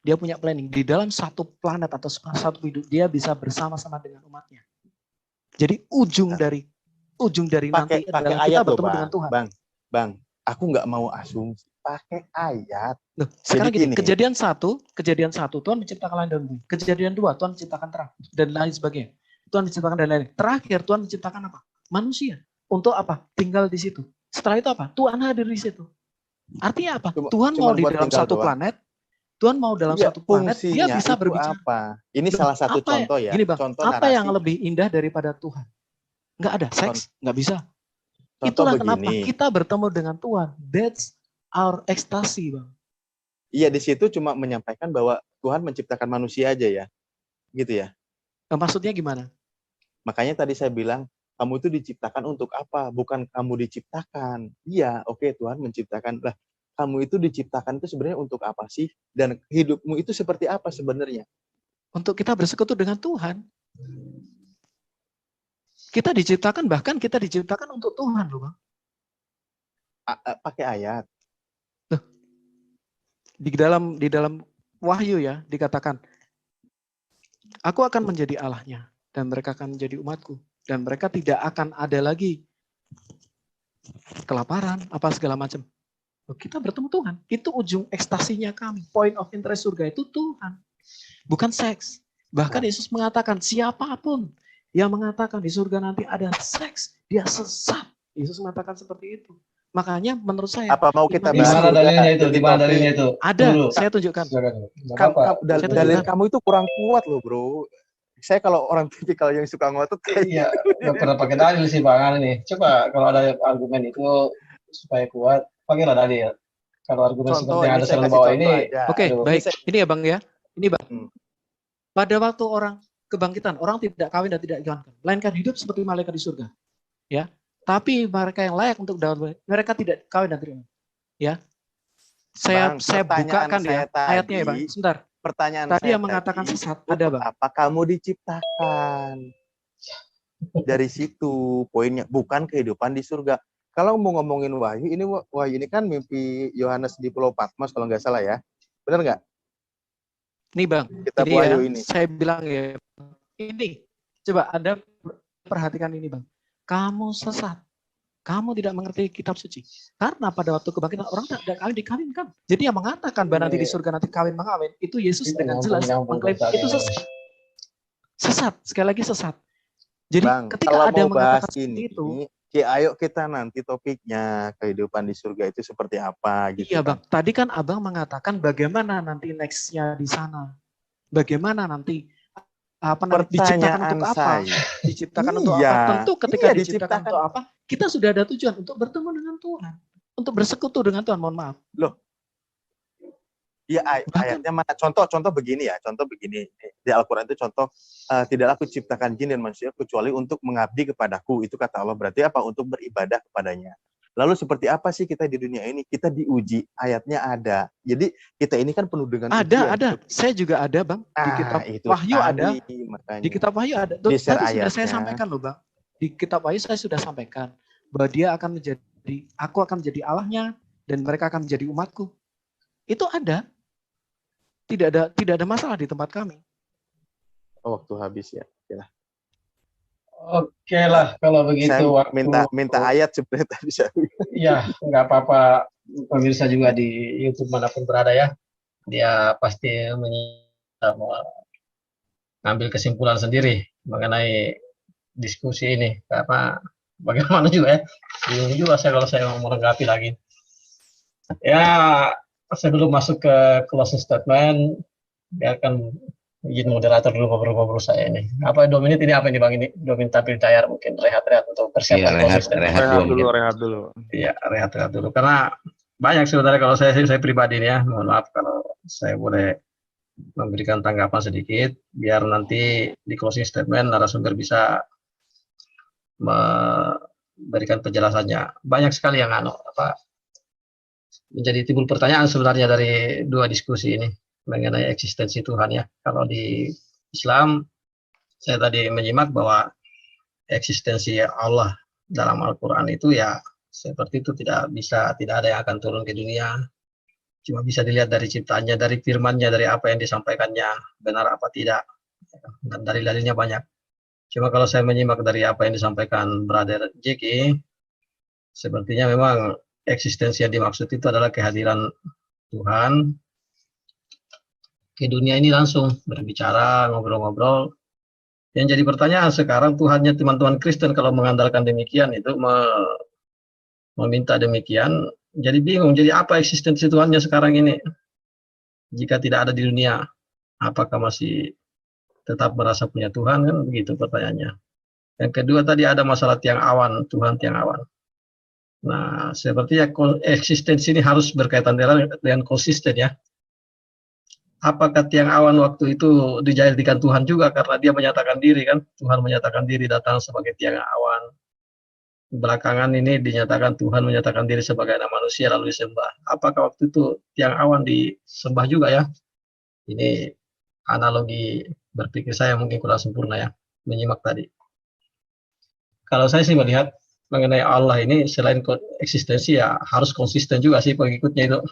Dia punya planning. Di dalam satu planet atau satu hidup, dia bisa bersama-sama dengan umatnya. Jadi ujung dari nanti adalah kita bertemu dengan Tuhan. Bang, aku nggak mau asumsi, pakai ayat. Loh, sekarang gini, kejadian satu Tuhan menciptakan langit dan bumi. Kejadian 2 Tuhan menciptakan terang dan lain sebagainya. Tuhan menciptakan dan lain. Terakhir Tuhan menciptakan apa? Manusia. Untuk apa? Tinggal di situ. Setelah itu apa? Tuhan hadir di situ. Artinya apa? Tuhan mau di dalam satu planet. Tuhan mau dalam satu planet, dia bisa berbicara. Apa? Ini salah satu contoh ya. Gini Bang, contoh apa narasi. yang lebih indah daripada Tuhan? Nggak ada seks, nggak bisa. Contoh Itulah begini. kenapa kita bertemu dengan Tuhan. That's our ecstasy, Bang. Iya, di situ cuma menyampaikan bahwa Tuhan menciptakan manusia aja ya. Gitu ya. Maksudnya gimana? Makanya tadi saya bilang, kamu itu diciptakan untuk apa? Bukan kamu diciptakan. Iya, oke, Tuhan menciptakan. Lah, kamu itu diciptakan itu sebenarnya untuk apa sih? Dan hidupmu itu seperti apa sebenarnya? Untuk kita bersekutu dengan Tuhan. Kita diciptakan untuk Tuhan loh Bang. Pakai ayat. Loh. Di dalam Wahyu ya dikatakan, aku akan menjadi Allahnya dan mereka akan menjadi umatku dan mereka tidak akan ada lagi kelaparan apa segala macam. Loh, kita bertemu Tuhan. Itu ujung ekstasinya kami. Point of interest surga itu Tuhan. Bukan seks. Bahkan Yesus mengatakan siapapun yang mengatakan di surga nanti ada seks, dia sesat. Yesus mengatakan seperti itu. Makanya menurut saya, apa mau kita bahas? Di mana dalilnya itu? Ada, saya tunjukkan. Dalil kamu itu kurang kuat loh, Bro. Saya kalau orang tipikal yang suka ngotot iya, nggak pernah pakai dalil sih Bang nih. Coba kalau ada argumen itu supaya kuat, pakailah dalil. Kalau argumen seperti yang ada selalu bawa ini. Oke, baik. Ini ya Bang ya. Ini Bang. Pada waktu orang kebangkitan, orang tidak kawin dan tidak dikalahkan, melainkan hidup seperti malaikat di surga. Ya. Tapi mereka yang layak untuk dapat, mereka tidak kawin dan tidak. Ya. Saya bukakan ya ayatnya ya Bang. Sebentar. Pertanyaan tadi saya yang mengatakan sesat ada Bang. Apa kamu diciptakan? Dari situ poinnya, bukan kehidupan di surga. Kalau mau ngomongin wahyu ini kan mimpi Yohanes di Pulau Patmos kalau nggak salah ya. Benar nggak? Nih Bang, kitab wahyu ini. Saya bilang ya, ini coba Anda perhatikan ini Bang. Kamu sesat. Kamu tidak mengerti kitab suci. Karena pada waktu kebangkitan orang tidak kawin dikawinkan. Jadi yang mengatakan bahwa nanti di surga nanti kawin mengawin, itu Yesus dengan jelas mengklaim itu sesat. Sesat, sekali lagi sesat. Jadi Bang, ketika kalau ada yang mengatakan ini, itu, ayo kita nanti topiknya kehidupan di surga itu seperti apa gitu. Iya Bang, tadi kan Abang mengatakan bagaimana nanti next-nya di sana. Bagaimana nanti diciptakan untuk apa? Diciptakan untuk apa? Tentu ketika diciptakan untuk apa? Kita sudah ada tujuan untuk bertemu dengan Tuhan. untuk bersekutu dengan Tuhan, mohon maaf. Iya, ayatnya mana? Contoh begini ya, contoh begini. Di Al-Quran itu contoh, tidaklah aku ciptakan jin dan manusia kecuali untuk mengabdi kepadaku. Itu kata Allah. Berarti apa? Untuk beribadah kepadanya. Lalu seperti apa sih kita di dunia ini? Kita diuji, ayatnya ada. Jadi kita ini kan penuh dengan ujian. Ada. Saya juga ada, Bang. Di kitab itu Wahyu tadi, ada. makanya. Di kitab Wahyu ada. Tuh, Di-share tadi sudah saya ayatnya. sampaikan loh, Bang. Di kitab Wahyu saya sudah sampaikan bahwa dia akan aku akan menjadi Allahnya dan mereka akan menjadi umatku. Itu ada. Tidak ada masalah di tempat kami. Oh, waktu habis ya. Yalah. Oke lah kalau begitu. Saya minta ayat sebenarnya tadi saya. Ya, nggak apa-apa, pemirsa juga di YouTube manapun berada ya. Dia pasti mengambil kesimpulan sendiri mengenai diskusi ini. Karena bagaimana juga ya, bingung juga saya kalau saya mau menanggapi lagi. Ya, sebelum masuk ke closing statement, biarkan izin moderator dulu ngobrol-ngobrol saya ini. Apa 2 menit ini apa ini Bang ini? 2 menit tampil layar mungkin rehat-rehat untuk persiapan closing statement. Rehat dulu. Iya, rehat dulu. Karena banyak sebenarnya kalau saya pribadi nih ya, mohon maaf kalau saya boleh memberikan tanggapan sedikit, biar nanti di closing statement narasumber bisa memberikan penjelasannya. Banyak sekali yang menjadi timbul pertanyaan sebenarnya dari 2 diskusi ini mengenai eksistensi Tuhan ya. Kalau di Islam, saya tadi menyimak bahwa eksistensi Allah dalam Al-Quran itu ya seperti itu, tidak ada yang akan turun ke dunia. Cuma bisa dilihat dari ciptaannya, dari firmannya, dari apa yang disampaikannya, benar apa tidak. Dan dalil-dalilnya banyak. Cuma kalau saya menyimak dari apa yang disampaikan Brother Jeki, sepertinya memang eksistensi yang dimaksud itu adalah kehadiran Tuhan ke dunia ini langsung berbicara, ngobrol-ngobrol. Yang jadi pertanyaan sekarang, Tuhannya teman-teman Kristen kalau mengandalkan demikian itu meminta demikian, jadi bingung. Jadi apa eksistensi Tuhannya sekarang ini? Jika tidak ada di dunia, apakah masih tetap merasa punya Tuhan? Kan begitu pertanyaannya. Yang kedua tadi ada masalah tiang awan, Tuhan tiang awan. Nah, sepertinya eksistensi ini harus berkaitan dengan konsisten ya. Apakah tiang awan waktu itu dijadikan Tuhan juga karena dia menyatakan diri kan? Tuhan menyatakan diri datang sebagai tiang awan. Belakangan ini dinyatakan Tuhan menyatakan diri sebagai anak manusia lalu disembah. Apakah waktu itu tiang awan disembah juga ya? Ini analogi berpikir saya mungkin kurang sempurna ya, menyimak tadi. Kalau saya sih melihat mengenai Allah ini selain eksistensi ya harus konsisten juga sih pengikutnya itu.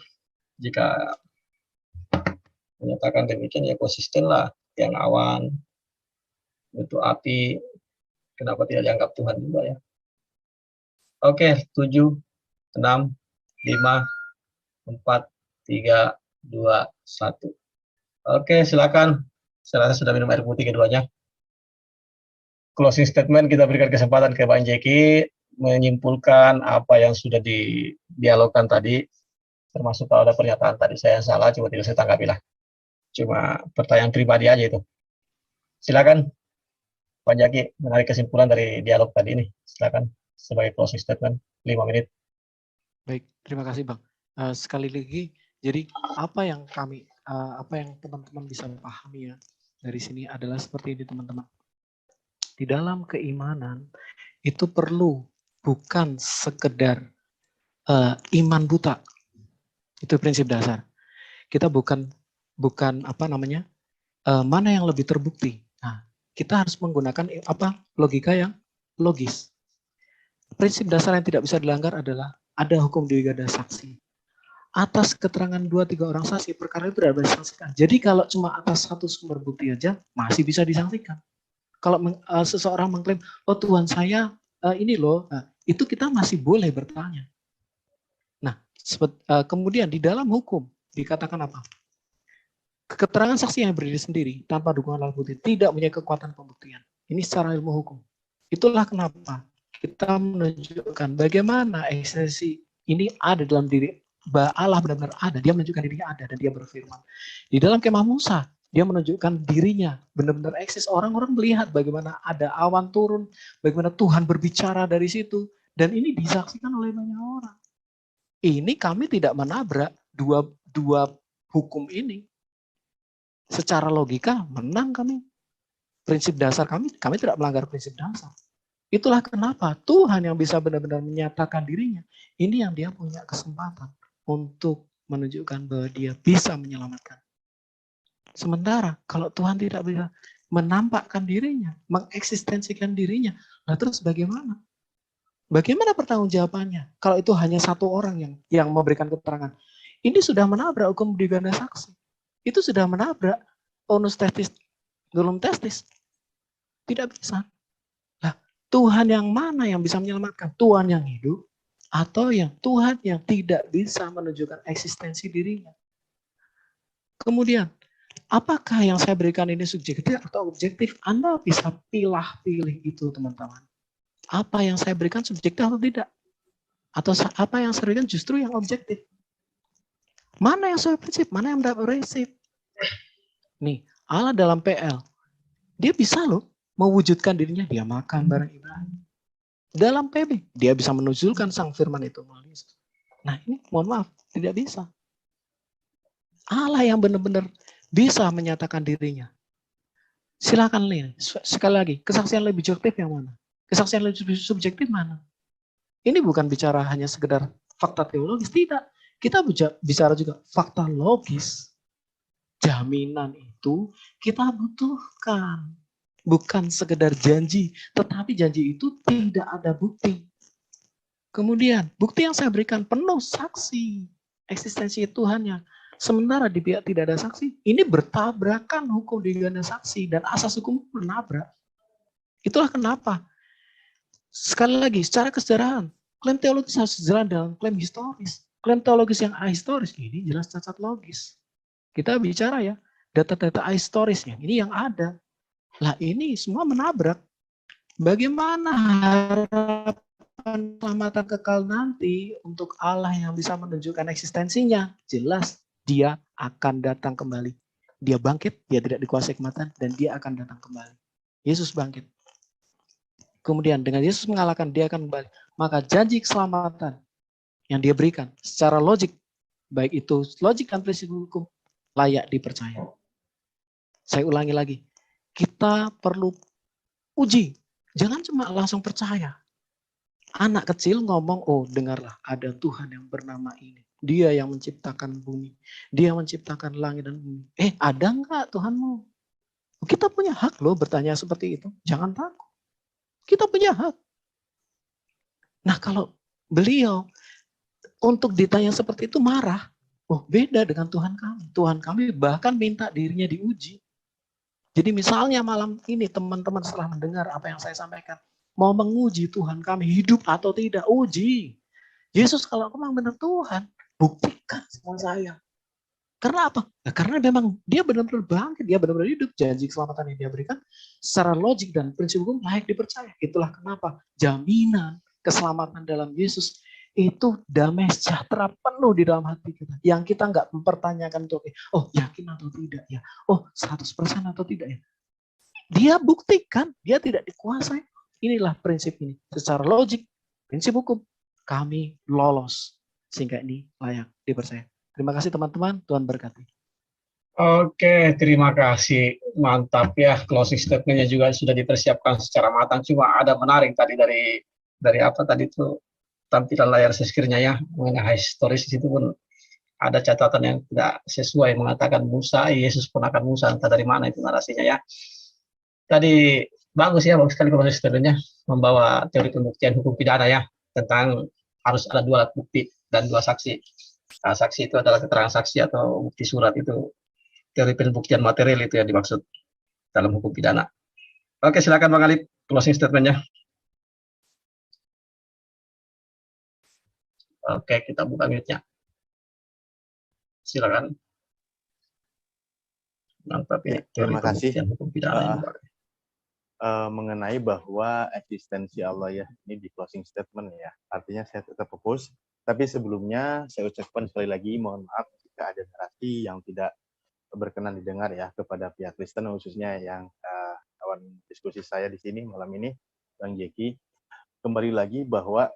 Jika menyatakan demikian ya konsisten lah, tiang awan, itu api, kenapa tidak dianggap Tuhan juga ya? Oke, 7, 6, 5, 4, 3, 2, 1. Oke, silakan. Saya rasa sudah minum air putih keduanya. Closing statement kita berikan kesempatan ke Bang Jeki menyimpulkan apa yang sudah didialogkan tadi, termasuk kalau ada pernyataan tadi saya salah, coba tidak saya tanggapi lah. Cuma pertanyaan pribadi aja itu. Silakan, Bang Jeki menarik kesimpulan dari dialog tadi ini. Silakan sebagai closing statement 5 menit. Baik, terima kasih Bang. Sekali lagi, jadi apa yang teman-teman bisa pahami ya dari sini adalah seperti ini teman-teman. Di dalam keimanan itu perlu bukan sekedar iman buta. Itu prinsip dasar. Kita bukan mana yang lebih terbukti. Nah, kita harus menggunakan logika yang logis. Prinsip dasar yang tidak bisa dilanggar adalah ada hukum dui gada saksi. Atas keterangan 2-3 orang saksi, perkara itu tidak bisa disaksikan. Jadi kalau cuma atas satu sumber bukti aja, masih bisa disaksikan. Kalau seseorang mengklaim, oh Tuhan saya ini loh, nah, itu kita masih boleh bertanya. Nah, kemudian di dalam hukum dikatakan apa? Keterangan saksi yang berdiri sendiri tanpa dukungan alat bukti tidak punya kekuatan pembuktian. Ini secara ilmu hukum. Itulah kenapa kita menunjukkan bagaimana eksistensi ini ada dalam diri Allah, benar-benar ada. Dia menunjukkan dirinya ada dan dia berfirman. Di dalam kemah Musa, dia menunjukkan dirinya benar-benar eksis. Orang-orang melihat bagaimana ada awan turun, bagaimana Tuhan berbicara dari situ, dan ini disaksikan oleh banyak orang. ini kami tidak menabrak dua hukum ini. Secara logika menang kami. Prinsip dasar kami tidak melanggar prinsip dasar. Itulah kenapa Tuhan yang bisa benar-benar menyatakan dirinya. Ini yang dia punya kesempatan untuk menunjukkan bahwa dia bisa menyelamatkan. Sementara kalau Tuhan tidak bisa menampakkan dirinya, mengeksistensikan dirinya, nah terus bagaimana? Bagaimana pertanggungjawabannya? Kalau itu hanya satu orang yang memberikan keterangan. Ini sudah menabrak hukum di ganda saksi. Itu sudah menabrak onus testis, nulum testis. Tidak bisa. Nah, Tuhan yang mana yang bisa menyelamatkan? Tuhan yang hidup atau yang Tuhan yang tidak bisa menunjukkan eksistensi dirinya? Kemudian, apakah yang saya berikan ini subjektif atau objektif? Anda bisa pilih itu, teman-teman. Apa yang saya berikan subjektif atau tidak? Atau apa yang saya berikan justru yang objektif? Mana yang sesuai prinsip? Mana yang mendapat prinsip? Nih, Allah dalam PL, dia bisa loh mewujudkan dirinya. Dia makan bareng Ibrahim. Dalam PB, dia bisa menunjukkan sang firman itu melalui Yesus. Nah ini mohon maaf, tidak bisa. Allah yang benar-benar bisa menyatakan dirinya. Silakan nih, sekali lagi, kesaksian lebih objektif yang mana? Kesaksian lebih subjektif mana? Ini bukan bicara hanya sekedar fakta teologis, tidak. Kita bicara juga fakta logis. Jaminan itu kita butuhkan. Bukan sekedar janji, tetapi janji itu tidak ada bukti. Kemudian, bukti yang saya berikan penuh saksi eksistensi Tuhannya. Sementara di pihak tidak ada saksi, ini bertabrakan hukum di ganda saksi dan asas hukum menabrak. Itulah kenapa. Sekali lagi, secara kesejarahan, klaim teologis harus sejalan dengan klaim historis. Klaim teologis yang ahistoris, ini jelas cacat logis. Kita bicara ya, data-data ahistorisnya, ini yang ada. Lah ini semua menabrak. Bagaimana harapan keselamatan kekal nanti untuk Allah yang bisa menunjukkan eksistensinya? Jelas dia akan datang kembali. Dia bangkit, dia tidak dikuasai kematian, dan dia akan datang kembali. Yesus bangkit. Kemudian dengan Yesus mengalahkan, dia akan kembali. Maka janji keselamatan yang dia berikan secara logik, baik itu logik dan prinsip hukum, layak dipercaya. Saya ulangi lagi, kita perlu uji. Jangan cuma langsung percaya. Anak kecil ngomong, oh dengarlah ada Tuhan yang bernama ini. Dia yang menciptakan bumi. Dia menciptakan langit dan bumi. Ada enggak Tuhanmu? Kita punya hak loh bertanya seperti itu. Jangan takut. Kita punya hak. Nah kalau beliau untuk ditanya seperti itu marah. Oh beda dengan Tuhan kami. Tuhan kami bahkan minta dirinya diuji. Jadi misalnya malam ini teman-teman setelah mendengar apa yang saya sampaikan, mau menguji Tuhan kami hidup atau tidak, uji. Yesus kalau memang benar Tuhan, buktikan sama saya. Karena apa? Nah, karena memang dia benar-benar bangkit, dia benar-benar hidup. Janji keselamatan yang dia berikan secara logik dan prinsip hukum layak dipercaya. Itulah kenapa jaminan keselamatan dalam Yesus itu damai sejahtera penuh di dalam hati kita. Yang kita nggak mempertanyakan untuk, oh yakin atau tidak ya, oh 100% atau tidak ya. Dia buktikan, dia tidak dikuasai. Inilah prinsip ini. Secara logik, prinsip hukum, kami lolos. Sehingga ini layak dipercaya. Terima kasih teman-teman, Tuhan berkati. Oke, terima kasih. Mantap ya, closing statement-nya juga sudah dipersiapkan secara matang. Cuma ada menarik tadi dari apa tadi itu tampilan layar sesirnya ya, mengenai historis itu pun ada catatan yang tidak sesuai mengatakan Musa, Yesus ponakan Musa, entah dari mana itu narasinya ya. Tadi bagus ya, bagus sekali proses statementnya membawa teori pembuktian hukum pidana ya, tentang harus ada 2 alat bukti dan 2 saksi. Nah, saksi itu adalah keterangan saksi atau bukti surat itu. Teori pembuktian material itu yang dimaksud dalam hukum pidana. Oke, silakan Bang Alip, closing statement-nya. Oke, kita buka mute-nya. Silakan. Mantap ini teori Terima kasih. pembuktian hukum pidana. Mengenai bahwa eksistensi Allah ya, ini di closing statement ya. Artinya saya tetap fokus. Tapi sebelumnya saya ucapkan sekali lagi mohon maaf jika ada narasi yang tidak berkenan didengar ya kepada pihak Kristen, khususnya yang kawan diskusi saya di sini malam ini, Bang Jeki. Kembali lagi bahwa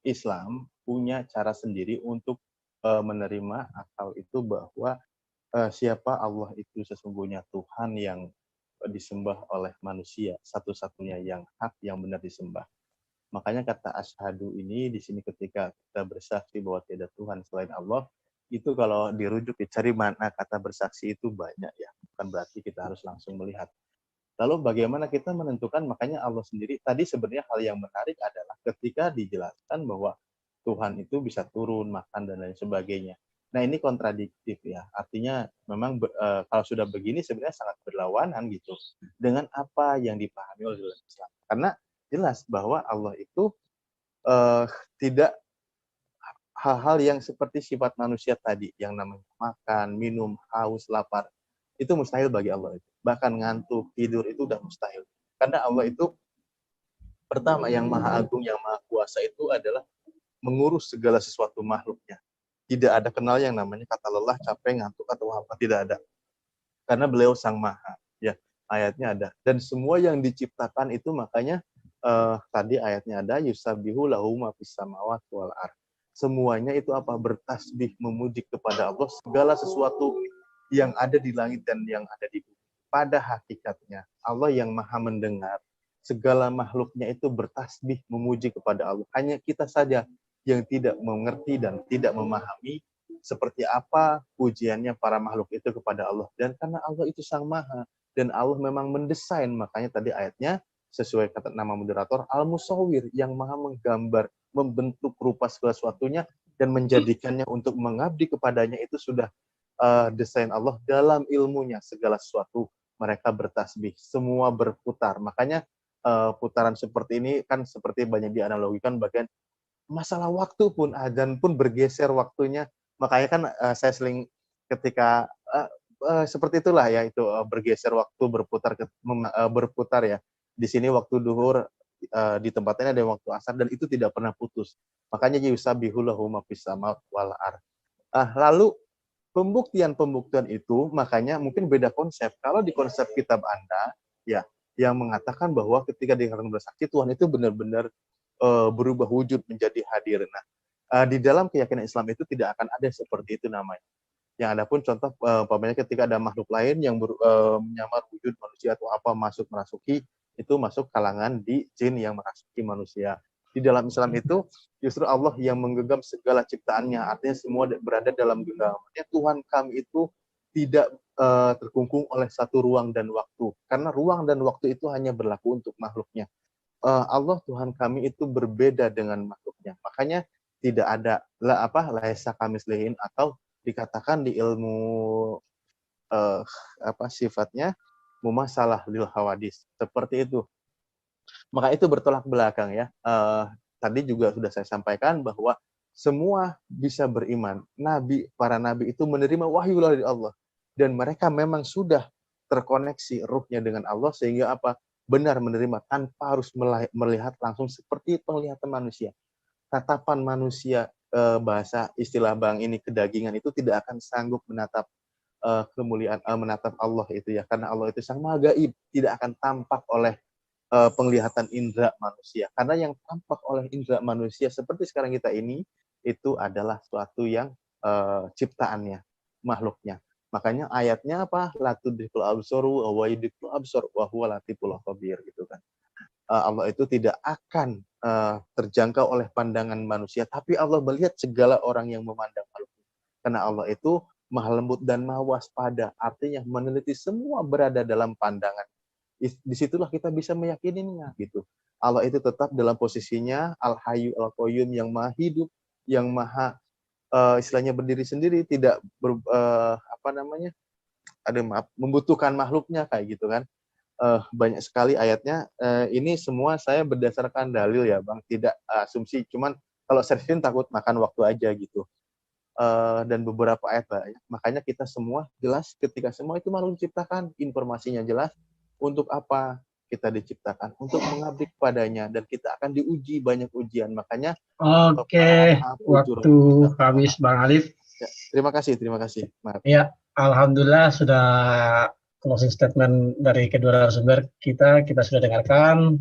Islam punya cara sendiri untuk menerima akal itu bahwa siapa Allah itu sesungguhnya Tuhan yang disembah oleh manusia, satu-satunya yang hak yang benar disembah. Makanya kata asyhadu ini di sini ketika kita bersaksi bahwa tiada Tuhan selain Allah, itu kalau dirujuk dicari mana kata bersaksi itu banyak ya, bukan berarti kita harus langsung melihat. Lalu bagaimana kita menentukan, makanya Allah sendiri, tadi sebenarnya hal yang menarik adalah ketika dijelaskan bahwa Tuhan itu bisa turun, makan, dan lain sebagainya. Nah ini kontradiktif ya, artinya memang kalau sudah begini sebenarnya sangat berlawanan gitu, dengan apa yang dipahami oleh Islam. Karena jelas bahwa Allah itu tidak hal-hal yang seperti sifat manusia tadi, yang namanya makan, minum, haus, lapar, itu mustahil bagi Allah itu. Bahkan ngantuk, tidur itu udah mustahil. Karena Allah itu pertama yang maha agung, yang maha kuasa itu adalah mengurus segala sesuatu makhluknya. Tidak ada kenal yang namanya kata lelah, capek, ngantuk, atau apa. Tidak ada. Karena beliau sang maha. Ya, ayatnya ada. Dan semua yang diciptakan itu makanya tadi ayatnya ada, yusabbihu lahu ma fis samawati wal ardh. Semuanya itu apa? Bertasbih, memuji kepada Allah segala sesuatu yang ada di langit dan yang ada di bumi. Pada hakikatnya, Allah yang maha mendengar, segala makhluknya itu bertasbih, memuji kepada Allah. Hanya kita saja yang tidak mengerti dan tidak memahami seperti apa pujiannya para makhluk itu kepada Allah. Dan karena Allah itu sang maha, dan Allah memang mendesain, makanya tadi ayatnya, sesuai kata nama moderator, Al-Musawwir, yang maha menggambar, membentuk rupa segala sesuatunya, dan menjadikannya untuk mengabdi kepadanya, itu sudah desain Allah dalam ilmunya. Segala sesuatu mereka bertasbih, semua berputar. Makanya putaran seperti ini kan seperti banyak dianalogikan, bagian masalah waktu pun, azan pun bergeser waktunya. Makanya kan saya sering ketika seperti itulah ya, itu bergeser waktu, berputar ya. Di sini waktu duhur, di tempatnya ada waktu asar, dan itu tidak pernah putus. Makanya yusabbihu lahu ma fis samawati wal ardh. Lalu pembuktian itu makanya mungkin beda konsep. Kalau di konsep kitab Anda ya, yang mengatakan bahwa ketika dikatakan bersaksi, Tuhan itu benar-benar berubah wujud menjadi hadir. Nah, di dalam keyakinan Islam itu tidak akan ada seperti itu namanya. Yang ada pun contoh umpamanya ketika ada makhluk lain yang menyamar wujud manusia atau apa merasuki, itu masuk kalangan di jin yang merasuki manusia. Di dalam Islam itu justru Allah yang menggenggam segala ciptaannya, artinya semua berada dalam genggamannya. Tuhan kami itu tidak terkungkung oleh satu ruang dan waktu, karena ruang dan waktu itu hanya berlaku untuk makhluknya. Allah Tuhan kami itu berbeda dengan makhluknya, makanya tidak ada laisa kamislihin, atau dikatakan di ilmu sifatnya mumasalah lil hawadis, seperti itu. Maka itu bertolak belakang ya. Tadi juga sudah saya sampaikan bahwa semua bisa beriman. Para nabi itu menerima wahyu dari Allah, dan mereka memang sudah terkoneksi ruhnya dengan Allah, sehingga benar menerima tanpa harus melihat langsung seperti penglihatan manusia. Tatapan manusia, bahasa istilah bang ini kedagingan, itu tidak akan sanggup menatap kemuliaan, menatap Allah itu ya, karena Allah itu sang maha gaib, tidak akan tampak oleh penglihatan indera manusia. Karena yang tampak oleh indera manusia seperti sekarang kita ini, itu adalah suatu yang ciptaannya, makhluknya. Makanya ayatnya apa? La tudrikul absaru wa yudrikul absar wa huwa latiful khabir, gitu kan. Allah itu tidak akan terjangkau oleh pandangan manusia, tapi Allah melihat segala orang yang memandang makhluk. Karena Allah itu maha lembut dan maha waspada, artinya meneliti semua berada dalam pandangan. Disitulah kita bisa meyakininya gitu. Allah itu tetap dalam posisinya Al-Hayyu Al-Qayyum, yang maha hidup, yang maha istilahnya berdiri sendiri, tidak membutuhkan makhluknya, kayak gitu kan. Banyak sekali ayatnya. Ini semua saya berdasarkan dalil ya Bang, tidak asumsi. Cuman kalau seriusin takut makan waktu aja gitu. Dan beberapa ayat banyak. Makanya kita semua jelas ketika semua itu makhluk diciptakan, informasinya jelas. Untuk apa kita diciptakan? Untuk mengabdi kepadanya, dan kita akan diuji banyak ujian. Makanya Oke, waktu habis Bang Alif. Ya, terima kasih. Maaf. Ya, alhamdulillah sudah closing statement dari kedua narasumber kita sudah dengarkan.